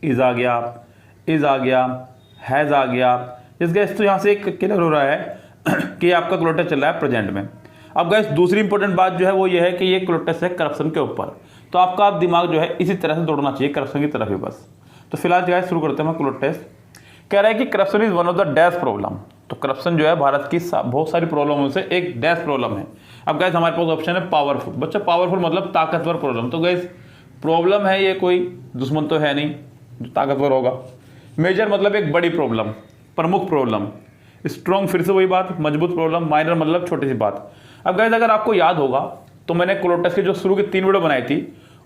इज़ आ गया, इज़ आ गया, हैज़ आ गया। इस गैस तो यहाँ से एक क्लियर हो रहा है कि आपका क्लोट टेस्ट चल रहा है प्रेजेंट में। अब गैस दूसरी इंपॉर्टेंट बात जो है वो ये है कि ये क्लोट टेस्ट है करप्शन के ऊपर, तो आपका दिमाग जो है इसी तरह से दौड़ना चाहिए करप्शन की तरफ ही बस। तो फिलहाल जो है शुरू करते हैं क्लोट टेस्ट। कह रहा है कि corruption is one of the dash problem. तो करप्शन जो है भारत की बहुत सारी प्रॉब्लमों से एक डैश प्रॉब्लम है। अब गैस हमारे पास ऑप्शन है पावरफुल। बच्चा पावरफुल मतलब ताकतवर प्रॉब्लम। तो गैस प्रॉब्लम है, ये कोई दुश्मन तो है नहीं जो ताकतवर होगा। मेजर मतलब एक बड़ी प्रॉब्लम, प्रमुख प्रॉब्लम। स्ट्रॉन्ग फिर से वही बात, मजबूत प्रॉब्लम। माइनर मतलब छोटी सी बात। अब गाइस अगर आपको याद होगा तो मैंने क्लोट टेस्ट की जो शुरू की 3 वीडियो बनाई थी,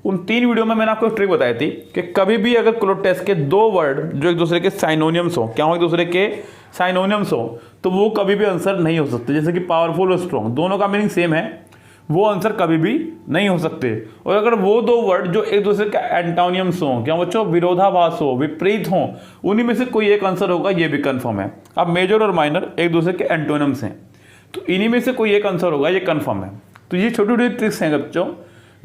उन 3 वीडियो में मैंने आपको एक ट्रिक बताई थी कि कभी भी अगर क्लोट टेस्ट के 2 वर्ड जो एक दूसरे के साइनोनियम्स हो, क्या हो, एक दूसरे के साइनोनियम्स हो, तो वो कभी भी आंसर नहीं हो सकते। जैसे कि पावरफुल और स्ट्रॉन्ग दोनों का मीनिंग सेम है, वो आंसर कभी भी नहीं हो सकते। और अगर वो 2 वर्ड जो एक दूसरे के एंटोनियम्स हों, क्या बच्चों, विरोधाभास हो, विपरीत हों, उन्हीं में से कोई एक आंसर होगा, ये भी कंफर्म है। अब मेजर और माइनर एक दूसरे के एंटोनियम्स हैं, तो इन्हीं में से कोई एक आंसर होगा, ये कंफर्म है। तो ये छोटी छोटी ट्रिक्स हैं बच्चों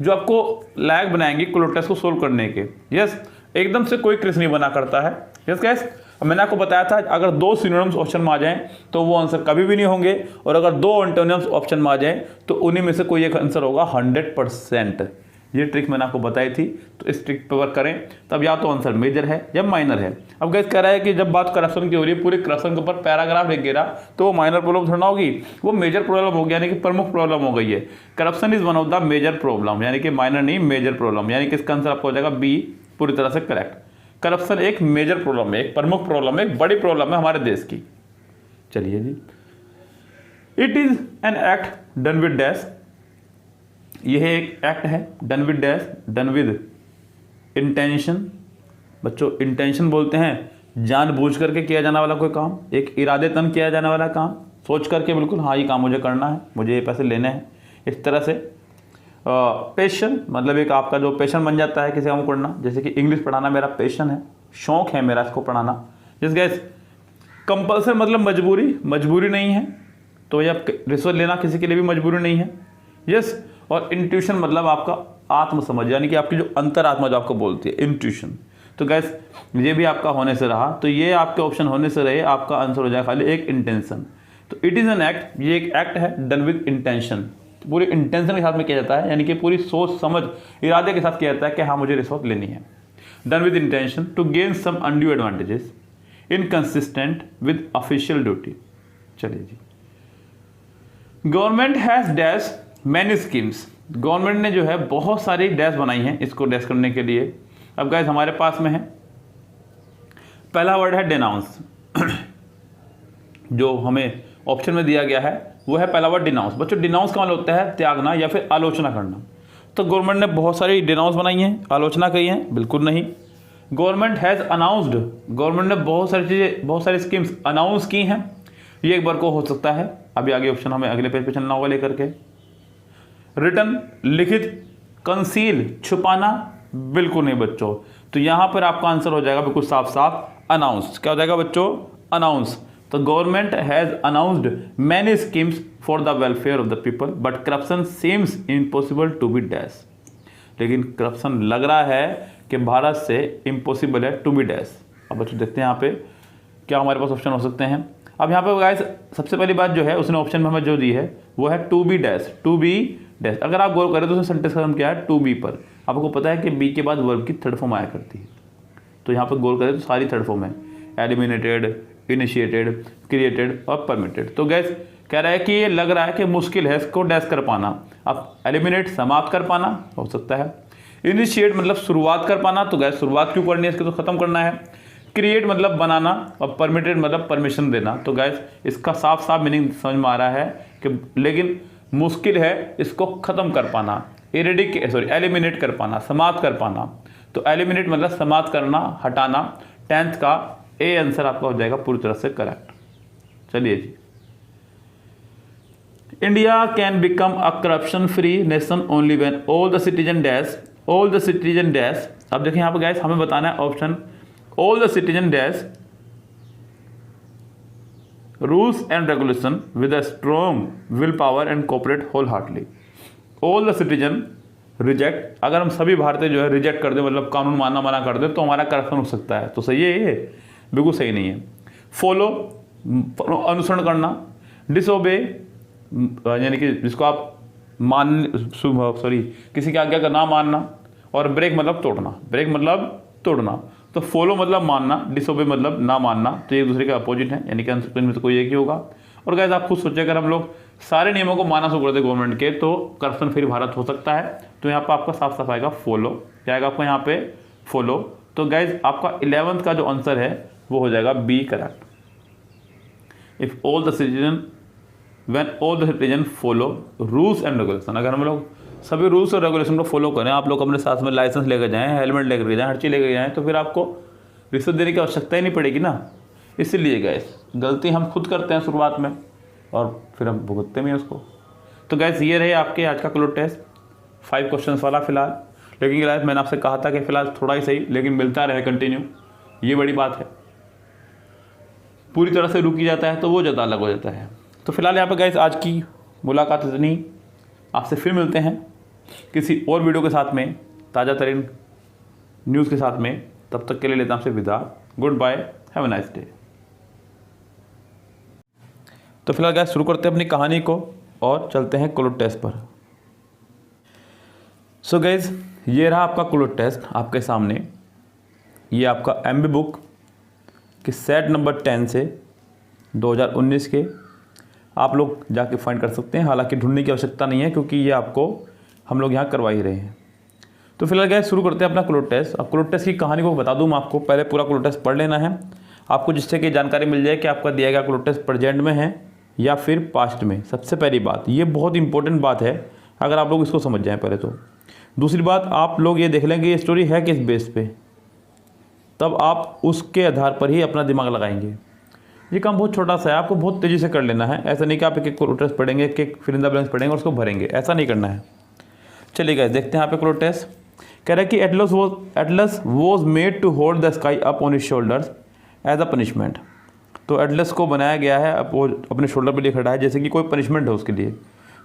जो आपको लायक बनाएंगे क्लोट टेस्ट को सोल्व करने के। यस, एकदम से कोई ट्रिक्स नहीं बना करता है। यस गैस, मैंने आपको बताया था अगर 2 सिनोनिम्स ऑप्शन में आ जाएं तो वो आंसर कभी भी नहीं होंगे, और अगर 2 एंटोनिम्स ऑप्शन में आ जाएं तो उन्हीं में से कोई एक आंसर होगा 100%। ये ट्रिक मैंने आपको बताई थी, तो इस ट्रिक पर वर्क करें तब या तो आंसर मेजर है या माइनर है। अब गैस कह रहा है कि जब बात करप्शन की हो रही है, पूरे करप्शन के ऊपर पैराग्राफ लिख गिरा, तो वो माइनर प्रॉब्लम थोड़ा होगी, वो मेजर प्रॉब्लम हो गया, यानी कि प्रमुख प्रॉब्लम हो गई है। Corruption is one of the major problem, यानी कि माइनर नहीं मेजर प्रॉब्लम, यानी कि इसका आंसर आपको हो जाएगा बी, पूरी तरह से करेक्ट। करप्शन एक मेजर प्रॉब्लम है, एक प्रमुख प्रॉब्लम है, एक बड़ी प्रॉब्लम है हमारे देश की। चलिए जी, it is an act done with dash. यह एक एक्ट है done with dash, done with intention. बच्चों इंटेंशन बोलते हैं जानबूझ करके किया जाने वाला कोई काम, एक इरादेतन किया जाने वाला काम, सोच करके बिल्कुल हाँ ये काम मुझे करना है, मुझे ये पैसे लेने हैं, इस तरह से। पैशन मतलब एक आपका जो पैशन बन जाता है किसी काम को करना, जैसे कि इंग्लिश पढ़ाना मेरा पैशन है, शौक है मेरा इसको पढ़ाना। जिस गैस कंपल्सन मतलब मजबूरी, मजबूरी नहीं है, तो ये रिश्वत लेना किसी के लिए भी मजबूरी नहीं है। यस, और इंट्यूशन मतलब आपका आत्मसमझ, यानी कि आपकी जो अंतरात्मा जो आपको बोलती है, इंट्यूशन। तो गैस ये भी आपका होने से रहा, तो ये आपके ऑप्शन होने से रहे, आपका आंसर हो जाए खाली एक इंटेंशन। तो इट इज़ एन एक्ट, ये एक एक्ट है डन विद इंटेंशन, पूरी इंटेंशन के साथ में किया जाता है, यानी कि पूरी सोच समझ इरादे के साथ किया जाता है कि हाँ मुझे रिश्वत लेनी है। Done with intention to gain some undue advantages inconsistent with official duty. चलिए जी, government has dash many schemes. Government ने जो है बहुत सारी डैश बनाई हैं इसको डैश करने के लिए। अब गाइस हमारे पास में है, पहला वर्ड है डिनाउंस जो हमें ऑप्शन में दिया गया है वो है पहला वर्ड डिनाउंस। बच्चों डिनाउंस का मतलब होता है त्यागना या फिर आलोचना करना। तो गवर्नमेंट ने बहुत सारी डिनाउंस बनाई हैं, आलोचना की है बिल्कुल नहीं। गवर्नमेंट हैज़ अनाउंस्ड, गवर्नमेंट ने बहुत सारी चीज़ें, बहुत सारी स्कीम्स अनाउंस की हैं, ये एक बार को हो सकता है। अभी आगे ऑप्शन हमें अगले पेज पे चलना होगा लेकर के। रिटन लिखित, कंसील छुपाना, बिल्कुल नहीं बच्चों। तो यहाँ पर आपका आंसर हो जाएगा बिल्कुल साफ साफ अनाउंस। क्या हो जाएगा बच्चों? अनाउंस। तो government has announced many schemes for the welfare of the people but corruption seems impossible to be dash. लेकिन करप्शन लग रहा है कि भारत से इम्पॉसिबल है टू बी डैश। अब बच्चों देखते हैं यहाँ पे क्या हमारे पास ऑप्शन हो सकते हैं। अब यहाँ पे गाइस सबसे पहली बात जो है उसने ऑप्शन में हमें जो दी है वो है to be dash, to be dash. अगर आप गौर करें तो उसमें सेंटेंस का नाम क्या है? टू बी पर। आपको पता है कि बी के बाद वर्ब की थर्ड फॉर्म आया करती है, तो यहाँ पर गौर करें तो सारी थर्ड फॉर्म है, एलिमिनेटेड, इनिशिएटेड, क्रिएटेड और परमिटेड। तो गैस कह रहा है कि ये लग रहा है कि मुश्किल है इसको डैश कर पाना। अब एलिमिनेट समाप्त कर पाना हो सकता है, इनिशिएट मतलब शुरुआत कर पाना, तो गैस शुरुआत क्यों करनी है, इसको तो खत्म करना है। क्रिएट मतलब बनाना और परमिटेड मतलब परमिशन देना। तो गैस इसका साफ साफ मीनिंग समझ में आ रहा है कि लेकिन मुश्किल है इसको खत्म कर पाना, एलिमिनेट कर पाना, समाप्त कर पाना। तो एलिमिनेट मतलब समाप्त करना, हटाना। 10th का ए आंसर आपका हो जाएगा पूरी तरह से करेक्ट। चलिए जी, India can become a corruption free nation only when all the citizen dash, all the citizen dash. अब देखिए यहाँ पर गाइस हमें बताना है option all the citizen dash rules and regulation with a strong will power and cooperate whole heartly. All the citizen reject, अगर हम सभी भारतीय जो है रिजेक्ट कर दें मतलब कानून मानना मना कर दें तो हमारा करप्शन हो सकता है। तो सही है ये? बिल्कुल सही नहीं है। फॉलो अनुसरण करना, डिसोबे यानी कि जिसको आप किसी की आज्ञा का ना मानना, और ब्रेक मतलब तोड़ना, ब्रेक मतलब तोड़ना। तो फॉलो मतलब मानना, डिसोबे मतलब ना मानना, तो एक दूसरे के अपोजिट है, यानी कि आंसर में तो कोई एक ही होगा। और गाइस आप खुद सोचिए अगर हम लोग सारे नियमों को मानना शुरू कर दे गवर्नमेंट के तो करप्शन फ्री भारत हो सकता है। तो यहाँ पर आपका साफ साफ आएगा फॉलो, क्या आएगा आपको यहाँ पे? फॉलो। तो गाइस आपका 11th का जो आंसर है वो हो जाएगा be correct. If all the citizen when all the citizen follow rules and regulation, अगर हम लोग सभी रूल्स और रेगुलेशन को फॉलो करें, आप लोग अपने साथ में लाइसेंस लेकर जाएं, हेलमेट लेकर जाएं, हर चीज़ लेकर जाएं, तो फिर आपको रिश्वत देने की आवश्यकता ही नहीं पड़ेगी ना। इसीलिए गाइस गलती हम खुद करते हैं शुरुआत में और फिर हम भुगतते भी हैं उसको। तो गाइस ये रहे आपके आज का क्लोज टेस्ट 5 क्वेश्चंस वाला फिलहाल। लेकिन गाइस मैंने आपसे कहा था कि फिलहाल थोड़ा ही सही लेकिन मिलता रहे कंटिन्यू, ये बड़ी बात है। पूरी तरह से रुकी जाता है तो वो ज़्यादा अलग हो जाता है। तो फिलहाल यहाँ पर गाइस आज की मुलाकात इतनी, आपसे फिर मिलते हैं किसी और वीडियो के साथ में, ताज़ा तरीन न्यूज़ के साथ में। तब तक के लिए लेता हूं आपसे विदा। Good bye, have a nice day. तो फिलहाल गाइस शुरू करते हैं अपनी कहानी को और चलते हैं क्लोज टेस्ट पर। सो गाइस ये रहा आपका क्लोज टेस्ट आपके सामने। ये आपका एमबी बुक के सेट नंबर 10 से 2019 के आप लोग जाके फाइंड कर सकते हैं। हालांकि ढूंढने की आवश्यकता नहीं है क्योंकि ये आपको हम लोग यहाँ करवा ही रहे हैं। तो फिलहाल गाइस शुरू करते हैं अपना क्लोज टेस्ट। अब क्लोज टेस्ट की कहानी को बता दूँ मैं आपको, पहले पूरा क्लोज टेस्ट पढ़ लेना है आपको, जिससे कि जानकारी मिल जाए कि आपका दिया गया क्लोज टेस्ट प्रेजेंट में है या फिर पास्ट में। सबसे पहली बात, ये बहुत इंपॉर्टेंट बात है अगर आप लोग इसको समझ जाएं पहले तो। दूसरी बात, आप लोग ये देख लें कि ये स्टोरी है किस बेस पे, तब आप उसके आधार पर ही अपना दिमाग लगाएंगे। ये काम बहुत छोटा सा है, आपको बहुत तेज़ी से कर लेना है। ऐसा नहीं कि आप एक क्लोज टेस्ट पढ़ेंगे, एक फिर इन द ब्लैंक्स पढ़ेंगे और उसको भरेंगे, ऐसा नहीं करना है। चलिए गाइस देखते हैं यहाँ पे क्लोज टेस्ट। कह रहा है कि Atlas was made to hold the sky up on his shoulders as a punishment. तो एटलस को बनाया गया है, अब वो अपने शोल्डर पर लिए खड़ा है जैसे कि कोई पनिशमेंट है उसके लिए।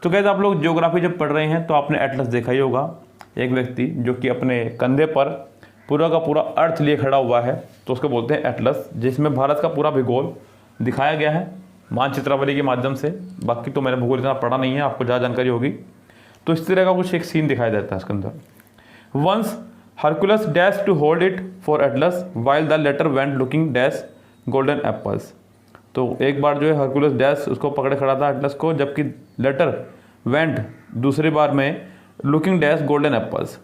तो गाइस आप लोग ज्योग्राफी जब पढ़ रहे हैं तो आपने एटलस देखा ही होगा, एक व्यक्ति जो कि अपने कंधे पर पूरा का पूरा अर्थ लिए खड़ा हुआ है, तो उसको बोलते हैं एटलस, जिसमें भारत का पूरा भूगोल दिखाया गया है मानचित्रावली के माध्यम से। बाकी तो मैंने भूगोल इतना पढ़ा नहीं है, आपको ज़्यादा जानकारी होगी। तो इस तरह का कुछ एक सीन दिखाई देता है इसके अंदर। Once Hercules dash to hold it for Atlas while the latter went looking dash golden apples. तो एक बार जो है हरकुलस डैश उसको पकड़े खड़ा था एटलस को, जबकि लेटर वेंट दूसरी बार में looking dash golden apples.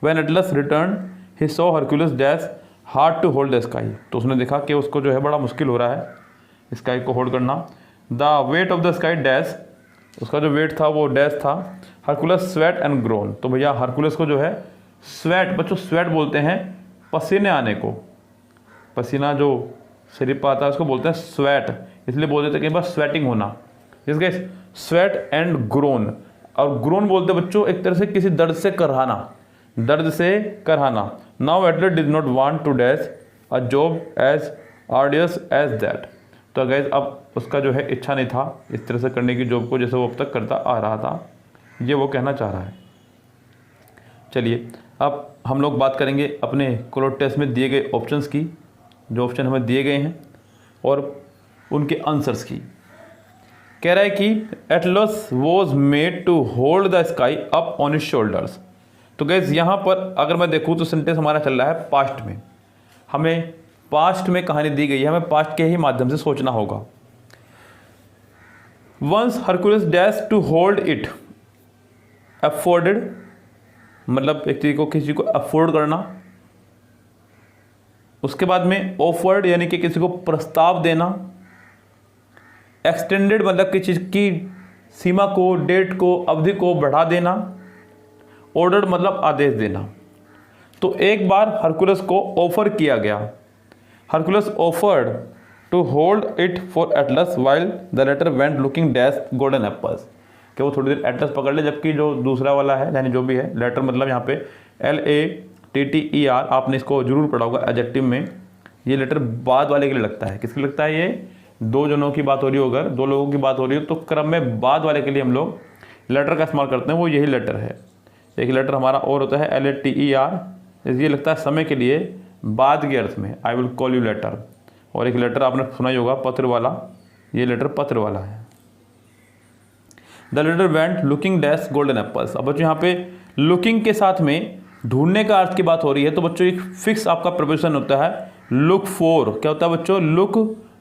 When Atlas return he saw Hercules dash hard to hold the sky. तो उसने देखा कि उसको जो है बड़ा मुश्किल हो रहा है स्काई को होल्ड करना। The weight of the sky dash, उसका जो वेट था वो डैश था। Hercules sweat and groan. तो भैया हरकुलस को जो है स्वेट, बच्चों स्वेट बोलते हैं पसीने आने को, पसीना जो शरीर पर आता है उसको बोलते हैं स्वेट, इसलिए बोल देते हैं कई बार स्वेटिंग होना, जिसके स्वेट एंड ग्रोन। और ग्रोन बोलते हैं बच्चों एक तरह से किसी दर्द से करहाना, दर्द से करहाना। Now Atlas did not want to dash a job as arduous as that. तो गैस अब उसका जो है इच्छा नहीं था इस तरह से करने की जॉब को जैसे वो अब तक करता आ रहा था, ये वो कहना चाह रहा है। चलिए अब हम लोग बात करेंगे अपने क्लोट टेस्ट में दिए गए ऑप्शंस की, जो ऑप्शन हमें दिए गए हैं और उनके आंसर्स की। कह रहा है कि Atlas was made to hold the sky up on his shoulders. तो गैस यहाँ पर अगर मैं देखूँ तो सेंटेंस हमारा चल रहा है पास्ट में, हमें पास्ट में कहानी दी गई है, हमें पास्ट के ही माध्यम से सोचना होगा। Once Hercules dash to hold it, afforded मतलब एक चीज को किसी को अफोर्ड करना, उसके बाद में ऑफर्ड यानी कि किसी को प्रस्ताव देना, एक्सटेंडेड मतलब किसी चीज की सीमा को, डेट को, अवधि को बढ़ा देना, ऑर्डर्ड मतलब आदेश देना। तो एक बार हरकुलस को ऑफर किया गया, Hercules offered to hold it for Atlas while the latter went looking dash golden apples, कि वो थोड़ी देर एटलस पकड़ ले, जबकि जो दूसरा वाला है यानी जो भी है लेटर मतलब यहाँ पे LATTER, आपने इसको जरूर पढ़ा होगा एडजेक्टिव में, ये लेटर बाद वाले के लिए लगता है। किसके लगता है? ये दो जनों की बात हो रही हो, अगर दो लोगों की बात हो रही हो तो क्रम में बाद वाले के लिए हम लोग लेटर का इस्तेमाल करते हैं, वो यही लेटर है। एक लेटर हमारा और होता है LATER, ये लगता है समय के लिए बाद के अर्थ में, I will call you later. और एक लेटर आपने सुना ही होगा पत्र वाला, ये लेटर पत्र वाला है। The latter went looking dash golden apples. अब बच्चों यहाँ पे लुकिंग के साथ में ढूंढने का अर्थ की बात हो रही है, तो बच्चों एक फिक्स आपका प्रिपोजिशन होता है लुक फॉर। क्या होता है बच्चों? लुक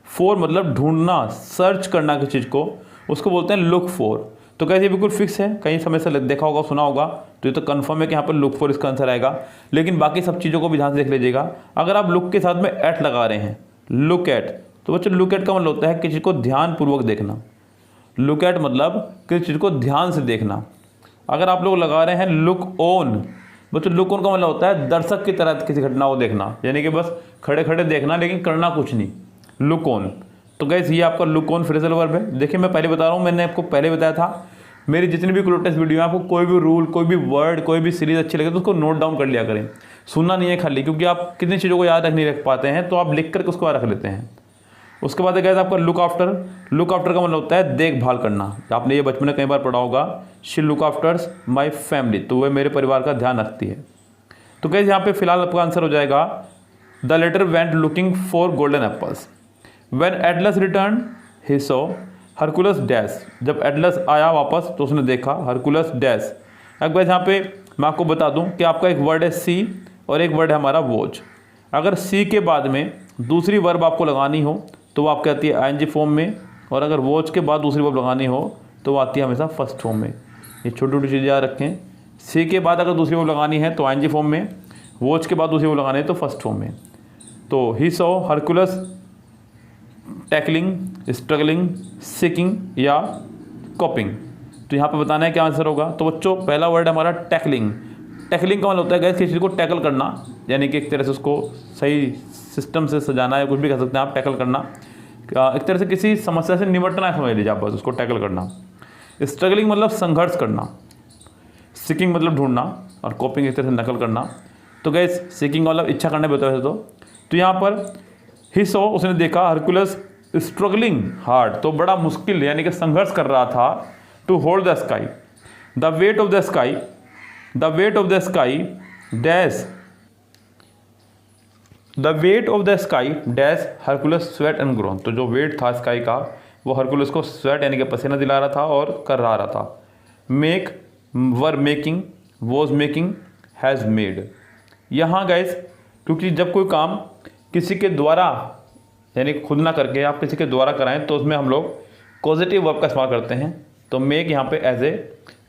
फॉर मतलब ढूंढना, सर्च करना किसी चीज़ को, उसको बोलते हैं लुक फॉर। तो क्या ये बिल्कुल फिक्स है? कहीं समय से देखा होगा, सुना होगा, तो ये तो कंफर्म है कि यहाँ पर लुक फॉर इसका आंसर आएगा। लेकिन बाकी सब चीज़ों को भी ध्यान से देख लीजिएगा। अगर आप लुक के साथ में एट लगा रहे हैं, लुक एट, तो बच्चों लुक एट का मतलब होता है किसी को ध्यानपूर्वक देखना। लुक एट मतलब किसी चीज़ को ध्यान से देखना। अगर आप लोग लगा रहे हैं लुक ऑन, बच्चों लुक ऑन का मतलब होता है दर्शक की तरह किसी घटना को देखना, यानी कि बस खड़े खड़े देखना लेकिन करना कुछ नहीं, लुक ऑन। तो गैस ये आपका लुक ऑन फ्रेजल वर्ब है। देखिए मैं पहले बता रहा हूँ, मैंने आपको पहले बताया था, मेरी जितनी भी क्लोट टेस्ट वीडियो है, आपको कोई भी रूल, कोई भी वर्ड, कोई भी सीरीज अच्छी लगे तो उसको नोट डाउन कर लिया करें। सुनना नहीं है खाली, क्योंकि आप कितनी चीज़ों को याद नहीं रख पाते हैं, तो आप लिख करके उसको रख लेते हैं। उसके बाद गैस आपका लुक आफ्टर। लुक आफ्टर का मतलब होता है देखभाल करना। आपने ये बचपन में कई बार पढ़ा होगा, she look afters my family, तो वह मेरे परिवार का ध्यान रखती है। तो गैस यहाँ पे फिलहाल आपका आंसर हो जाएगा the latter went looking for golden apples. When Atlas return he saw Hercules dash. जब एटलस आया वापस तो उसने देखा हरकुलस डैश। अब गैस यहाँ पे मैं आपको बता दूं कि आपका एक वर्ड है सी और एक वर्ड है हमारा वॉच। अगर सी के बाद में दूसरी वर्ब आपको लगानी हो तो वो आपकी आती है ING फॉर्म में, और अगर वॉच के बाद दूसरी वर्ब लगानी हो तो वो आती है हमेशा फर्स्ट फॉर्म में। ये छोटी छोटी चीज़ें याद रखें। सी के बाद अगर दूसरी वर्ब लगानी है तो ING फॉर्म में, वॉच के बाद दूसरी वर्ब लगानी है तो फर्स्ट फॉर्म में। तो ही saw Hercules tackling, struggling, seeking या कॉपिंग। तो यहाँ पे बताना है क्या आंसर होगा। तो बच्चों पहला वर्ड है हमारा टैकलिंग। टैकलिंग का मतलब होता है गैस किसी चीज़ को टैकल करना, यानी कि एक तरह से उसको सही सिस्टम से सजाना है, कुछ भी कह सकते हैं आप, टैकल करना, एक तरह से किसी समस्या से निपटना है, समझ लीजिए आप, बस उसको टैकल करना। स्ट्रगलिंग मतलब संघर्ष करना, सीकिंग मतलब ढूंढना, और कॉपिंग एक तरह से नकल करना। तो गैस सीकिंग मतलब इच्छा करना भी होता है वैसे तो यहाँ पर ही सॉ उसने देखा हरकुलस स्ट्रगलिंग हार्ड, तो बड़ा मुश्किल यानी कि संघर्ष कर रहा था, to hold the sky. The weight of the sky, the weight of the sky dash, the weight of the sky dash Hercules sweat and groan. तो जो वेट था स्काई का वो हरकुलस को स्वेट यानी कि पसीना दिला रहा था और कर रहा था। Make, were making, was making, has made. यहाँ गाइस क्योंकि जब कोई काम किसी के द्वारा यानी खुद ना करके आप किसी के द्वारा कराएं तो उसमें हम लोग पॉजिटिव वर्ब का इस्तेमाल करते हैं। तो मेक यहाँ पे एज ए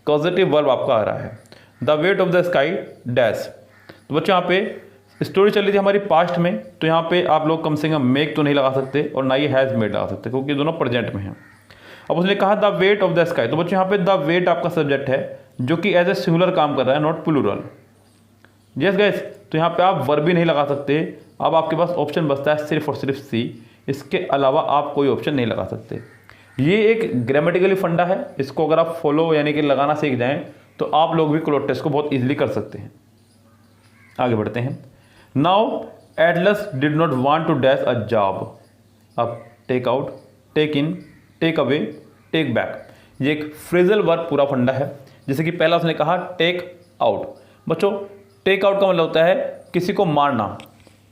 पॉजिटिव वर्ब आपका आ रहा है। The weight of the sky dash. तो बच्चों यहाँ पे स्टोरी चल रही थी हमारी पास्ट में, तो यहाँ पे आप लोग कम से कम मेक तो नहीं लगा सकते और ना ही हैज़ मेड लगा सकते, क्योंकि दोनों प्रेजेंट में हैं। अब उसने कहा the weight of the sky, तो बच्चों यहाँ पे द वेट आपका सब्जेक्ट है जो कि एज ए सिंगुलर काम कर रहा है, नॉट प्लूरल। यस गाइस, तो यहाँ पे आप वर्ब भी नहीं लगा सकते। अब आपके पास ऑप्शन बचता है सिर्फ और सिर्फ सी, इसके अलावा आप कोई ऑप्शन नहीं लगा सकते। ये एक ग्रामेटिकली फंडा है, इसको अगर आप फॉलो यानी कि लगाना सीख जाएं तो आप लोग भी क्लोट टेस्ट को बहुत इजीली कर सकते हैं। आगे बढ़ते हैं। Now Atlas did not want to dash a job. अब take out, take in, take away, take back, ये एक फ्रेजल वर्ब पूरा फंडा है। जैसे कि पहला उसने कहा टेक आउट। बच्चों टेक आउट का मतलब होता है किसी को मारना,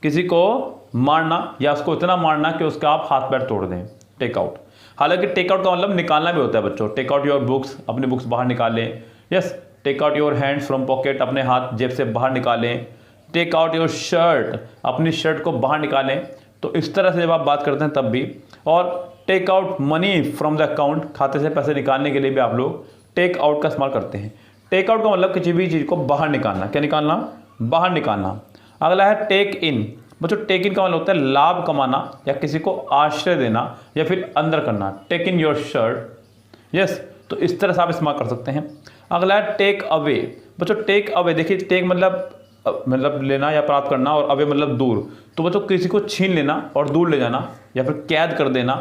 किसी को मारना या उसको इतना मारना कि उसका आप हाथ पैर तोड़ दें, टेक आउट। हालांकि टेक आउट का मतलब निकालना भी होता है बच्चों। टेक आउट योर बुक्स, अपनी बुक्स बाहर निकालें। Yes, take out your hands from pocket, अपने हाथ जेब से बाहर निकालें। टेक आउट योर शर्ट, अपनी शर्ट को बाहर निकालें। तो इस तरह से जब आप बात करते हैं तब भी। और take out money from the account, खाते से पैसे निकालने के लिए भी आप लोग टेक आउट का इस्तेमाल करते हैं। टेक आउट का मतलब किसी भी चीज़ को बाहर निकालना। क्या निकालना? बाहर निकालना। अगला है टेक इन। बच्चों टेक इन का मतलब होता है लाभ कमाना या किसी को आश्रय देना या फिर अंदर करना। Take in your shirt. Yes, तो इस तरह से आप इस्तेमाल कर सकते हैं। अगला है टेक अवे। बच्चों टेक अवे, देखिए टेक मतलब लेना या प्राप्त करना, और अवे मतलब दूर। तो बच्चों किसी को छीन लेना और दूर ले जाना या फिर कैद कर देना,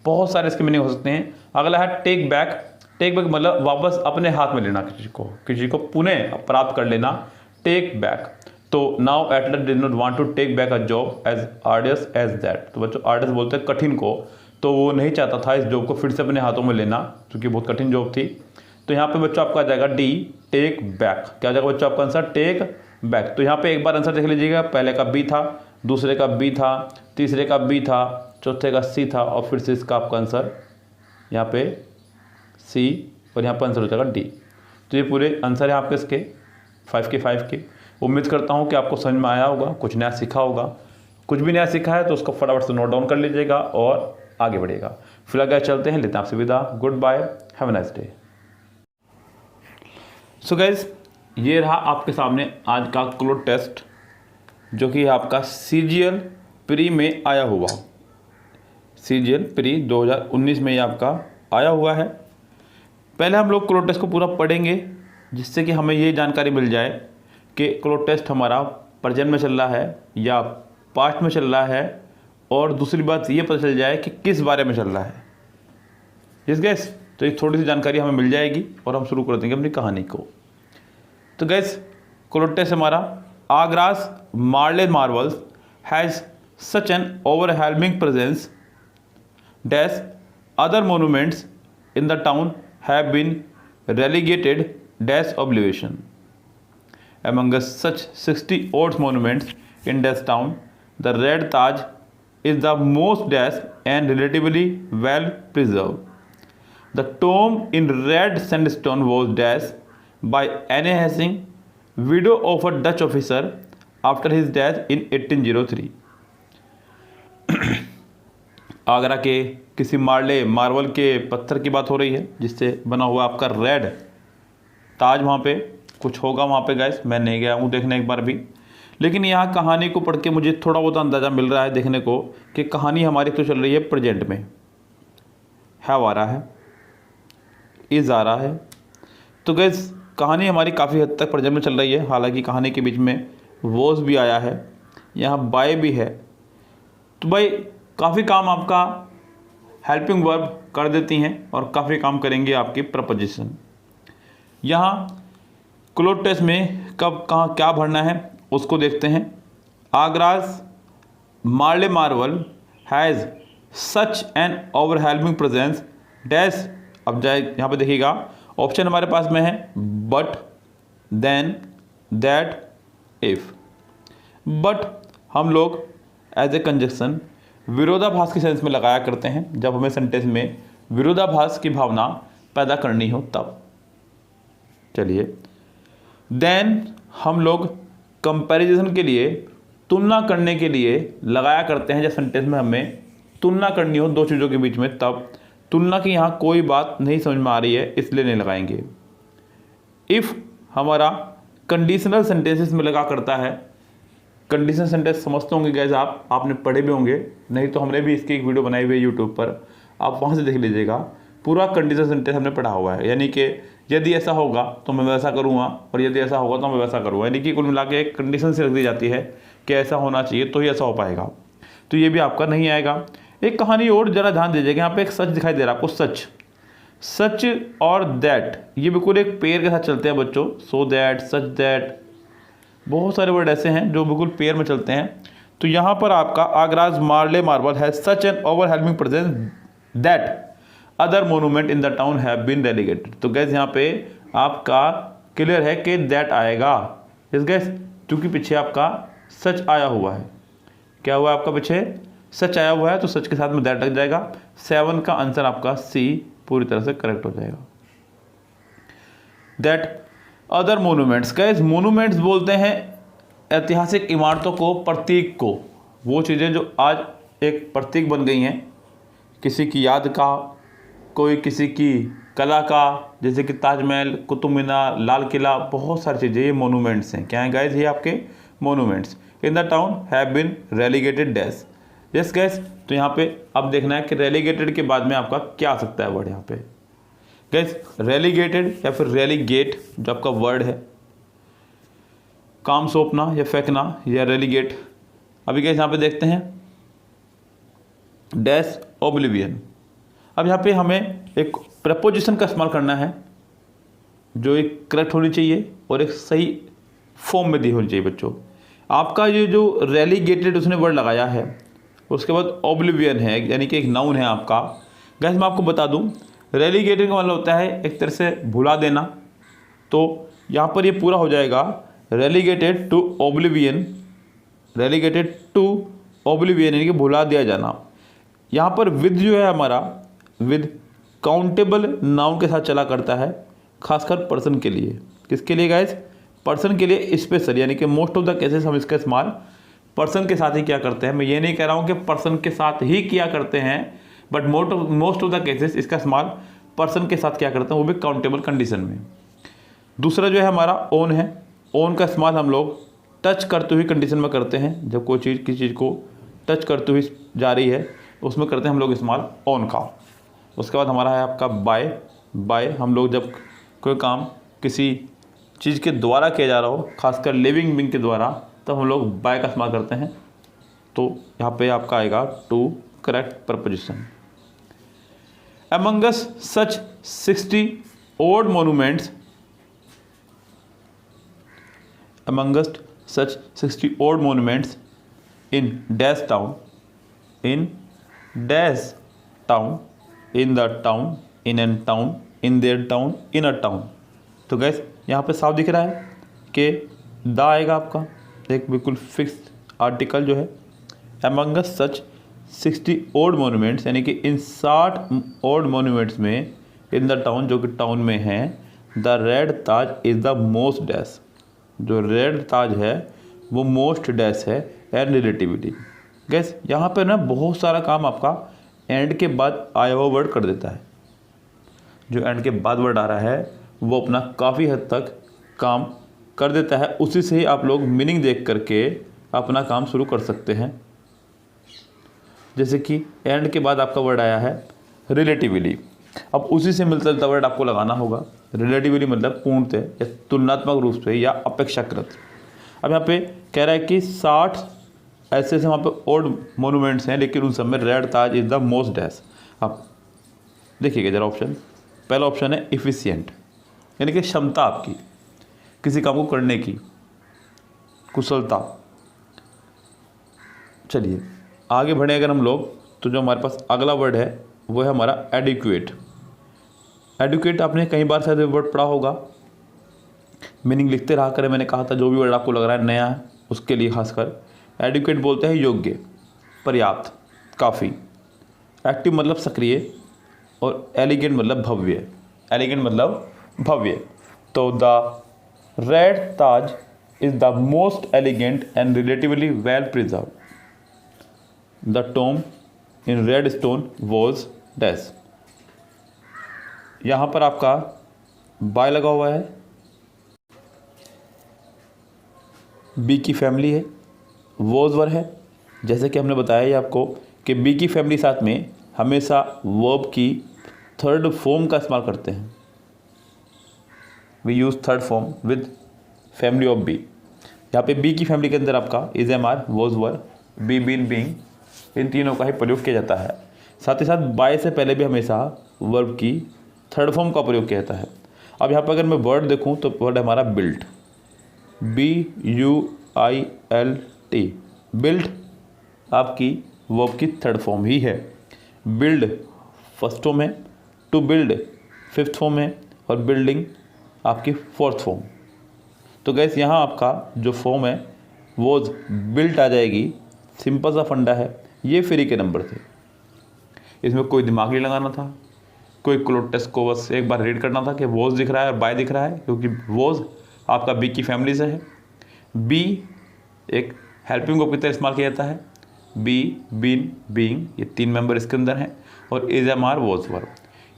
बहुत सारे इसके मीनिंग हो सकते हैं। अगला है टेक बैक। टेक बैक मतलब वापस अपने हाथ में लेना, किसी को पुनः प्राप्त कर लेना, टेक बैक। तो now Atlas did not want to take back a job as arduous as that. तो बच्चों आर्डियस बोलते हैं कठिन को, तो वो नहीं चाहता था इस जॉब को फिर से अपने हाथों में लेना क्योंकि बहुत कठिन जॉब थी। तो यहाँ पे बच्चों आपका आ जाएगा डी, टेक बैक। क्या आ जाएगा बच्चों आपका आंसर? Take back. तो यहाँ पे एक बार आंसर देख लीजिएगा, पहले का बी था, दूसरे का बी था, तीसरे का बी था, चौथे का सी था, और फिर से इसका आपका आंसर यहाँ पे सी, और यहाँ पर आंसर हो जाएगा डी। तो ये पूरे आंसर है आपके इसके 5 के 5 के। उम्मीद करता हूँ कि आपको समझ में आया होगा, कुछ नया सीखा होगा। कुछ भी नया सीखा है तो उसको फटाफट से नोट डाउन कर लीजिएगा और आगे बढ़िएगा। फिलहाल गाइस चलते हैं, लेते हैं आपसे विदा। Good bye, have a nice day. So guys, ये रहा आपके सामने आज का क्लोट टेस्ट, जो कि आपका सीजीएल प्री में आया हुआ। सीजीएल प्री 2019 में ये आपका आया हुआ है। पहले हम लोग क्लोट टेस्ट को पूरा पढ़ेंगे, जिससे कि हमें ये जानकारी मिल जाए कि क्लोट टेस्ट हमारा प्रेजेंट में चल रहा है या पास्ट में चल रहा है, और दूसरी बात ये पता चल जाए कि किस बारे में चल रहा है। यस गैस, तो ये थोड़ी सी जानकारी हमें मिल जाएगी और हम शुरू कर देंगे अपनी कहानी को। तो गैस, क्लोट टेस्ट हमारा आगरा's Marley Marvels has such an overwhelming presence that other monuments in the town have been relegated dash oblivion. Among such 60 odd monuments in this town, the Red Taj is the most dash and relatively well preserved. The tomb in red sandstone was dashed by Anne Hassing, widow of a Dutch officer, after his death in 1803. Agra के किसी मार्वल के पत्थर की बात हो रही है, जिससे बना हुआ आपका रेड ताज। वहाँ पे कुछ होगा वहाँ पे गाइस, मैं नहीं गया हूँ देखने एक बार भी, लेकिन यहाँ कहानी को पढ़ के मुझे थोड़ा बहुत अंदाज़ा मिल रहा है देखने को कि कहानी हमारी तो चल रही है प्रेजेंट में। हैव आ रहा है, इज़ आ रहा है, तो गाइस कहानी हमारी काफ़ी हद तक प्रेजेंट में चल रही है। हालांकि कहानी के बीच में वॉज भी आया है, यहाँ बाय भी है। तो भाई काफ़ी काम आपका हेल्पिंग वर्ब कर देती हैं और काफ़ी काम करेंगे आपकी प्रपोजिशन। यहाँ क्लोट टेस्ट में कब कहाँ क्या भरना है उसको देखते हैं। आगरा's Marley Marvel has such an overwhelming presence dash. अब जाए यहाँ पे देखिएगा, ऑप्शन हमारे पास में है but, then, that, if. But हम लोग एज ए कंजक्शन विरोधाभास के सेंस में लगाया करते हैं जब हमें सेंटेंस में विरोधाभास की भावना पैदा करनी हो तब। चलिए, देन हम लोग कंपैरिजन के लिए, तुलना करने के लिए लगाया करते हैं जब सेंटेंस में हमें तुलना करनी हो दो चीज़ों के बीच में तब। तुलना की यहाँ कोई बात नहीं समझ में आ रही है इसलिए नहीं लगाएंगे। इफ़ हमारा कंडीशनल सेंटेंसेस में लगा करता है। कंडीशनल सेंटेंस समझते होंगे गैस, आपने पढ़े भी होंगे, नहीं तो हमने भी इसकी एक वीडियो बनाई हुई है यूट्यूब पर, आप वहाँ से देख लीजिएगा। पूरा कंडीशन सेंटेंस हमने पढ़ा हुआ है, यानी कि यदि ऐसा होगा तो मैं वैसा करूँगा और यदि ऐसा होगा तो मैं वैसा करूँगा, यानी कि कुल मिला के एक कंडीशन से रख दी जाती है कि ऐसा होना चाहिए तो ही ऐसा हो पाएगा। तो ये भी आपका नहीं आएगा। एक कहानी और ज़रा ध्यान दीजिएगा, यहाँ पे एक सच दिखाई दे रहा है आपको, सच, सच और दैट, ये बिल्कुल एक पेयर के साथ चलते हैं बच्चों। सो दैट, सच दैट, बहुत सारे वर्ड ऐसे हैं जो बिल्कुल पेयर में चलते हैं। तो यहाँ पर आपका आगराज मार्ले मार्बल है such an overwhelming presence that other monument in the town have been relegated. तो गैस यहाँ पे आपका क्लियर है कि दैट आएगा, इस गैस क्योंकि पीछे आपका सच आया हुआ है। क्या हुआ आपका पीछे सच आया हुआ है, तो सच के साथ में दैट लग जाएगा। 7 का आंसर आपका सी पूरी तरह से करेक्ट हो जाएगा। That other monuments, gas monuments बोलते हैं ऐतिहासिक इमारतों को, प्रतीक को, वो चीज़ें जो आज एक प्रतीक बन गई हैं किसी की याद का, कोई किसी की कला का, जैसे कि ताजमहल, कुतुब मीनार, लाल किला, बहुत सारी चीज़ें ये मोनूमेंट्स हैं। क्या हैं गाइस, ये आपके monuments in the town have been relegated dash. Yes guys, तो यहाँ पे अब देखना है कि रेलीगेटेड के बाद में आपका क्या आ सकता है वर्ड। यहाँ पे गैस रेलीगेटेड या फिर रेलीगेट जो आपका वर्ड है, काम सौंपना या फेंकना या रेलीगेट। अभी गैस यहाँ पे देखते हैं डैश ओब्लिवियन। अब यहाँ पे हमें एक प्रपोजिशन का इस्तेमाल करना है जो एक करेक्ट होनी चाहिए और एक सही फॉर्म में दी होनी चाहिए बच्चों। आपका ये जो रेलीगेटेड उसने वर्ड लगाया है, उसके बाद ओब्लिवियन है यानी कि एक नाउन है आपका। गैस मैं आपको बता दूं, रेलीगेटेड का मतलब होता है एक तरह से भुला देना। तो यहाँ पर ये पूरा हो जाएगा relegated to oblivion, relegated to oblivion यानी कि भुला दिया जाना। यहाँ पर विद जो है हमारा, विद काउंटेबल नाउन के साथ चला करता है, खासकर पर्सन के लिए। किसके लिए गाइस, पर्सन के लिए स्पेशल, यानी कि मोस्ट ऑफ द केसेस हम इसका इस्तेमाल पर्सन के साथ ही क्या करते हैं। मैं ये नहीं कह रहा हूँ कि पर्सन के साथ ही किया करते हैं, but most of the cases इसका इस्तेमाल पर्सन के साथ क्या करते हैं, वो भी काउंटेबल कंडीशन में। दूसरा जो है हमारा ओन है। ओन का इस्तेमाल हम लोग टच करते हुए कंडीशन में करते हैं, जब कोई चीज़ किसी चीज़ को टच करते हुए जा रही है उसमें करते हैं हम लोग इस्तेमाल ओन का। उसके बाद हमारा है आपका बाय। बाय हम लोग जब कोई काम किसी चीज़ के द्वारा किया जा रहा हो, खासकर लिविंग बीइंग के द्वारा, तब हम लोग बाय का इस्तेमाल करते हैं। तो यहाँ पे आपका आएगा two correct preposition. Among such 60 old monuments, amongst such 60 old monuments in dash town, in dash town, in the town, in an town, in their town, in a town. तो गैस यहाँ पे साफ दिख रहा है कि द आएगा आपका, एक बिल्कुल फिक्स आर्टिकल जो है। अमंगस सच 60 ओल्ड मोनूमेंट्स यानी कि इन 60 ओल्ड मोनूमेंट्स में इन द टाउन, जो कि टाउन में है, the red Taj is the most dash, जो रेड ताज है वो मोस्ट डैश है एंड रिलेटिविटी। गैस यहाँ पे ना बहुत सारा काम आपका एंड के बाद आया हुआ वर्ड कर देता है। जो एंड के बाद वर्ड आ रहा है वो अपना काफ़ी हद तक काम कर देता है, उसी से ही आप लोग मीनिंग देख करके अपना काम शुरू कर सकते हैं। जैसे कि एंड के बाद आपका वर्ड आया है रिलेटिवली, अब उसी से मिलता जुलता वर्ड आपको लगाना होगा। रिलेटिवली मतलब पूर्णतः या तुलनात्मक रूप से या अपेक्षाकृत। अब यहाँ पे कह रहा है कि 60 ऐसे वहाँ पे ओल्ड मोनूमेंट्स हैं, लेकिन उन सब में red Taj is the most dash. अब देखिएगा जरा ऑप्शन, पहला ऑप्शन है इफ़िशियंट, यानी कि क्षमता आपकी किसी काम को करने की, कुशलता। चलिए आगे बढ़े अगर हम लोग, तो जो हमारे पास अगला वर्ड है वो है हमारा एडिक्वेट। एडुकेट आपने कई बार शायद वर्ड पढ़ा होगा, मीनिंग लिखते रहा करें। मैंने कहा था जो भी वर्ड आपको लग रहा है नया है उसके लिए खासकर एडुकेट बोलते हैं योग्य, पर्याप्त, काफ़ी। एक्टिव मतलब सक्रिय और एलिगेंट मतलब भव्य, एलिगेंट मतलब भव्य। तो the red Taj is the most elegant and relatively well preserve. The tomb in red stone was dash. यहाँ पर आपका बाय लगा हुआ है, बी की फैमिली है, वॉज वर्ब है। जैसे कि हमने बताया ही आपको कि बी की फैमिली साथ में हमेशा वर्ब की थर्ड फॉर्म का इस्तेमाल करते हैं। We use third form with family of be. यहाँ पे बी की फैमिली के अंदर आपका is am are was were be been being, इन तीनों का ही प्रयोग किया जाता है। साथ ही साथ बाय से पहले भी हमेशा वर्ब की थर्ड फॉर्म का प्रयोग किया जाता है। अब यहाँ पर अगर मैं वर्ड देखूँ तो वर्ड है हमारा बिल्ट, BUILT। बिल्ट आपकी वर्ब की थर्ड फॉर्म ही है। बिल्ड फर्स्ट फॉर्म है, टू बिल्ड फिफ्थ फॉर्म है और बिल्डिंग आपकी फोर्थ फॉर्म। तो गैस यहाँ आपका जो फॉर्म है वॉज बिल्ट आ जाएगी। सिंपल सा फंडा है, ये फ्री के नंबर थे, इसमें कोई दिमाग नहीं लगाना था, कोई क्लोज टेस्ट को बस एक बार रीड करना था कि वॉज दिख रहा है और बाय दिख रहा है, क्योंकि वॉज आपका बी की फैमिली से है। बी एक हेल्पिंग वर्ब की तरह इस्तेमाल किया जाता है, बी बीन बीइंग, ये तीन मेंबर इसके अंदर हैं, और is am are was verb.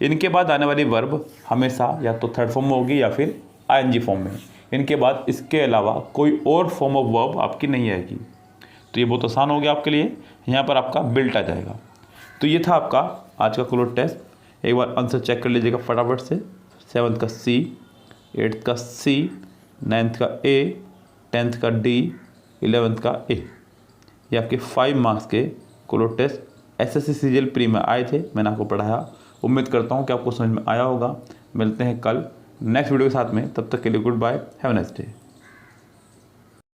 इनके बाद आने वाली वर्ब हमेशा या तो थर्ड फॉर्म में होगी या फिर ING फॉर्म में। इनके बाद इसके अलावा कोई और फॉर्म ऑफ वर्ब आपकी नहीं आएगी। तो ये बहुत आसान हो गया आपके लिए, यहाँ पर आपका बिल्ट आ जाएगा। तो ये था आपका आज का क्लोज टेस्ट। एक बार आंसर चेक कर लीजिएगा फटाफट से। 7th का C, 8th का C, 9th का A, 10th का D, 11th का A। ये आपके 5 मार्क्स के cloze test SSC CGL pre में आए थे, मैंने आपको पढ़ाया। उम्मीद करता हूँ कि आपको समझ में आया होगा। मिलते हैं कल नेक्स्ट वीडियो के साथ में, तब तक के लिए good bye, have a nice day.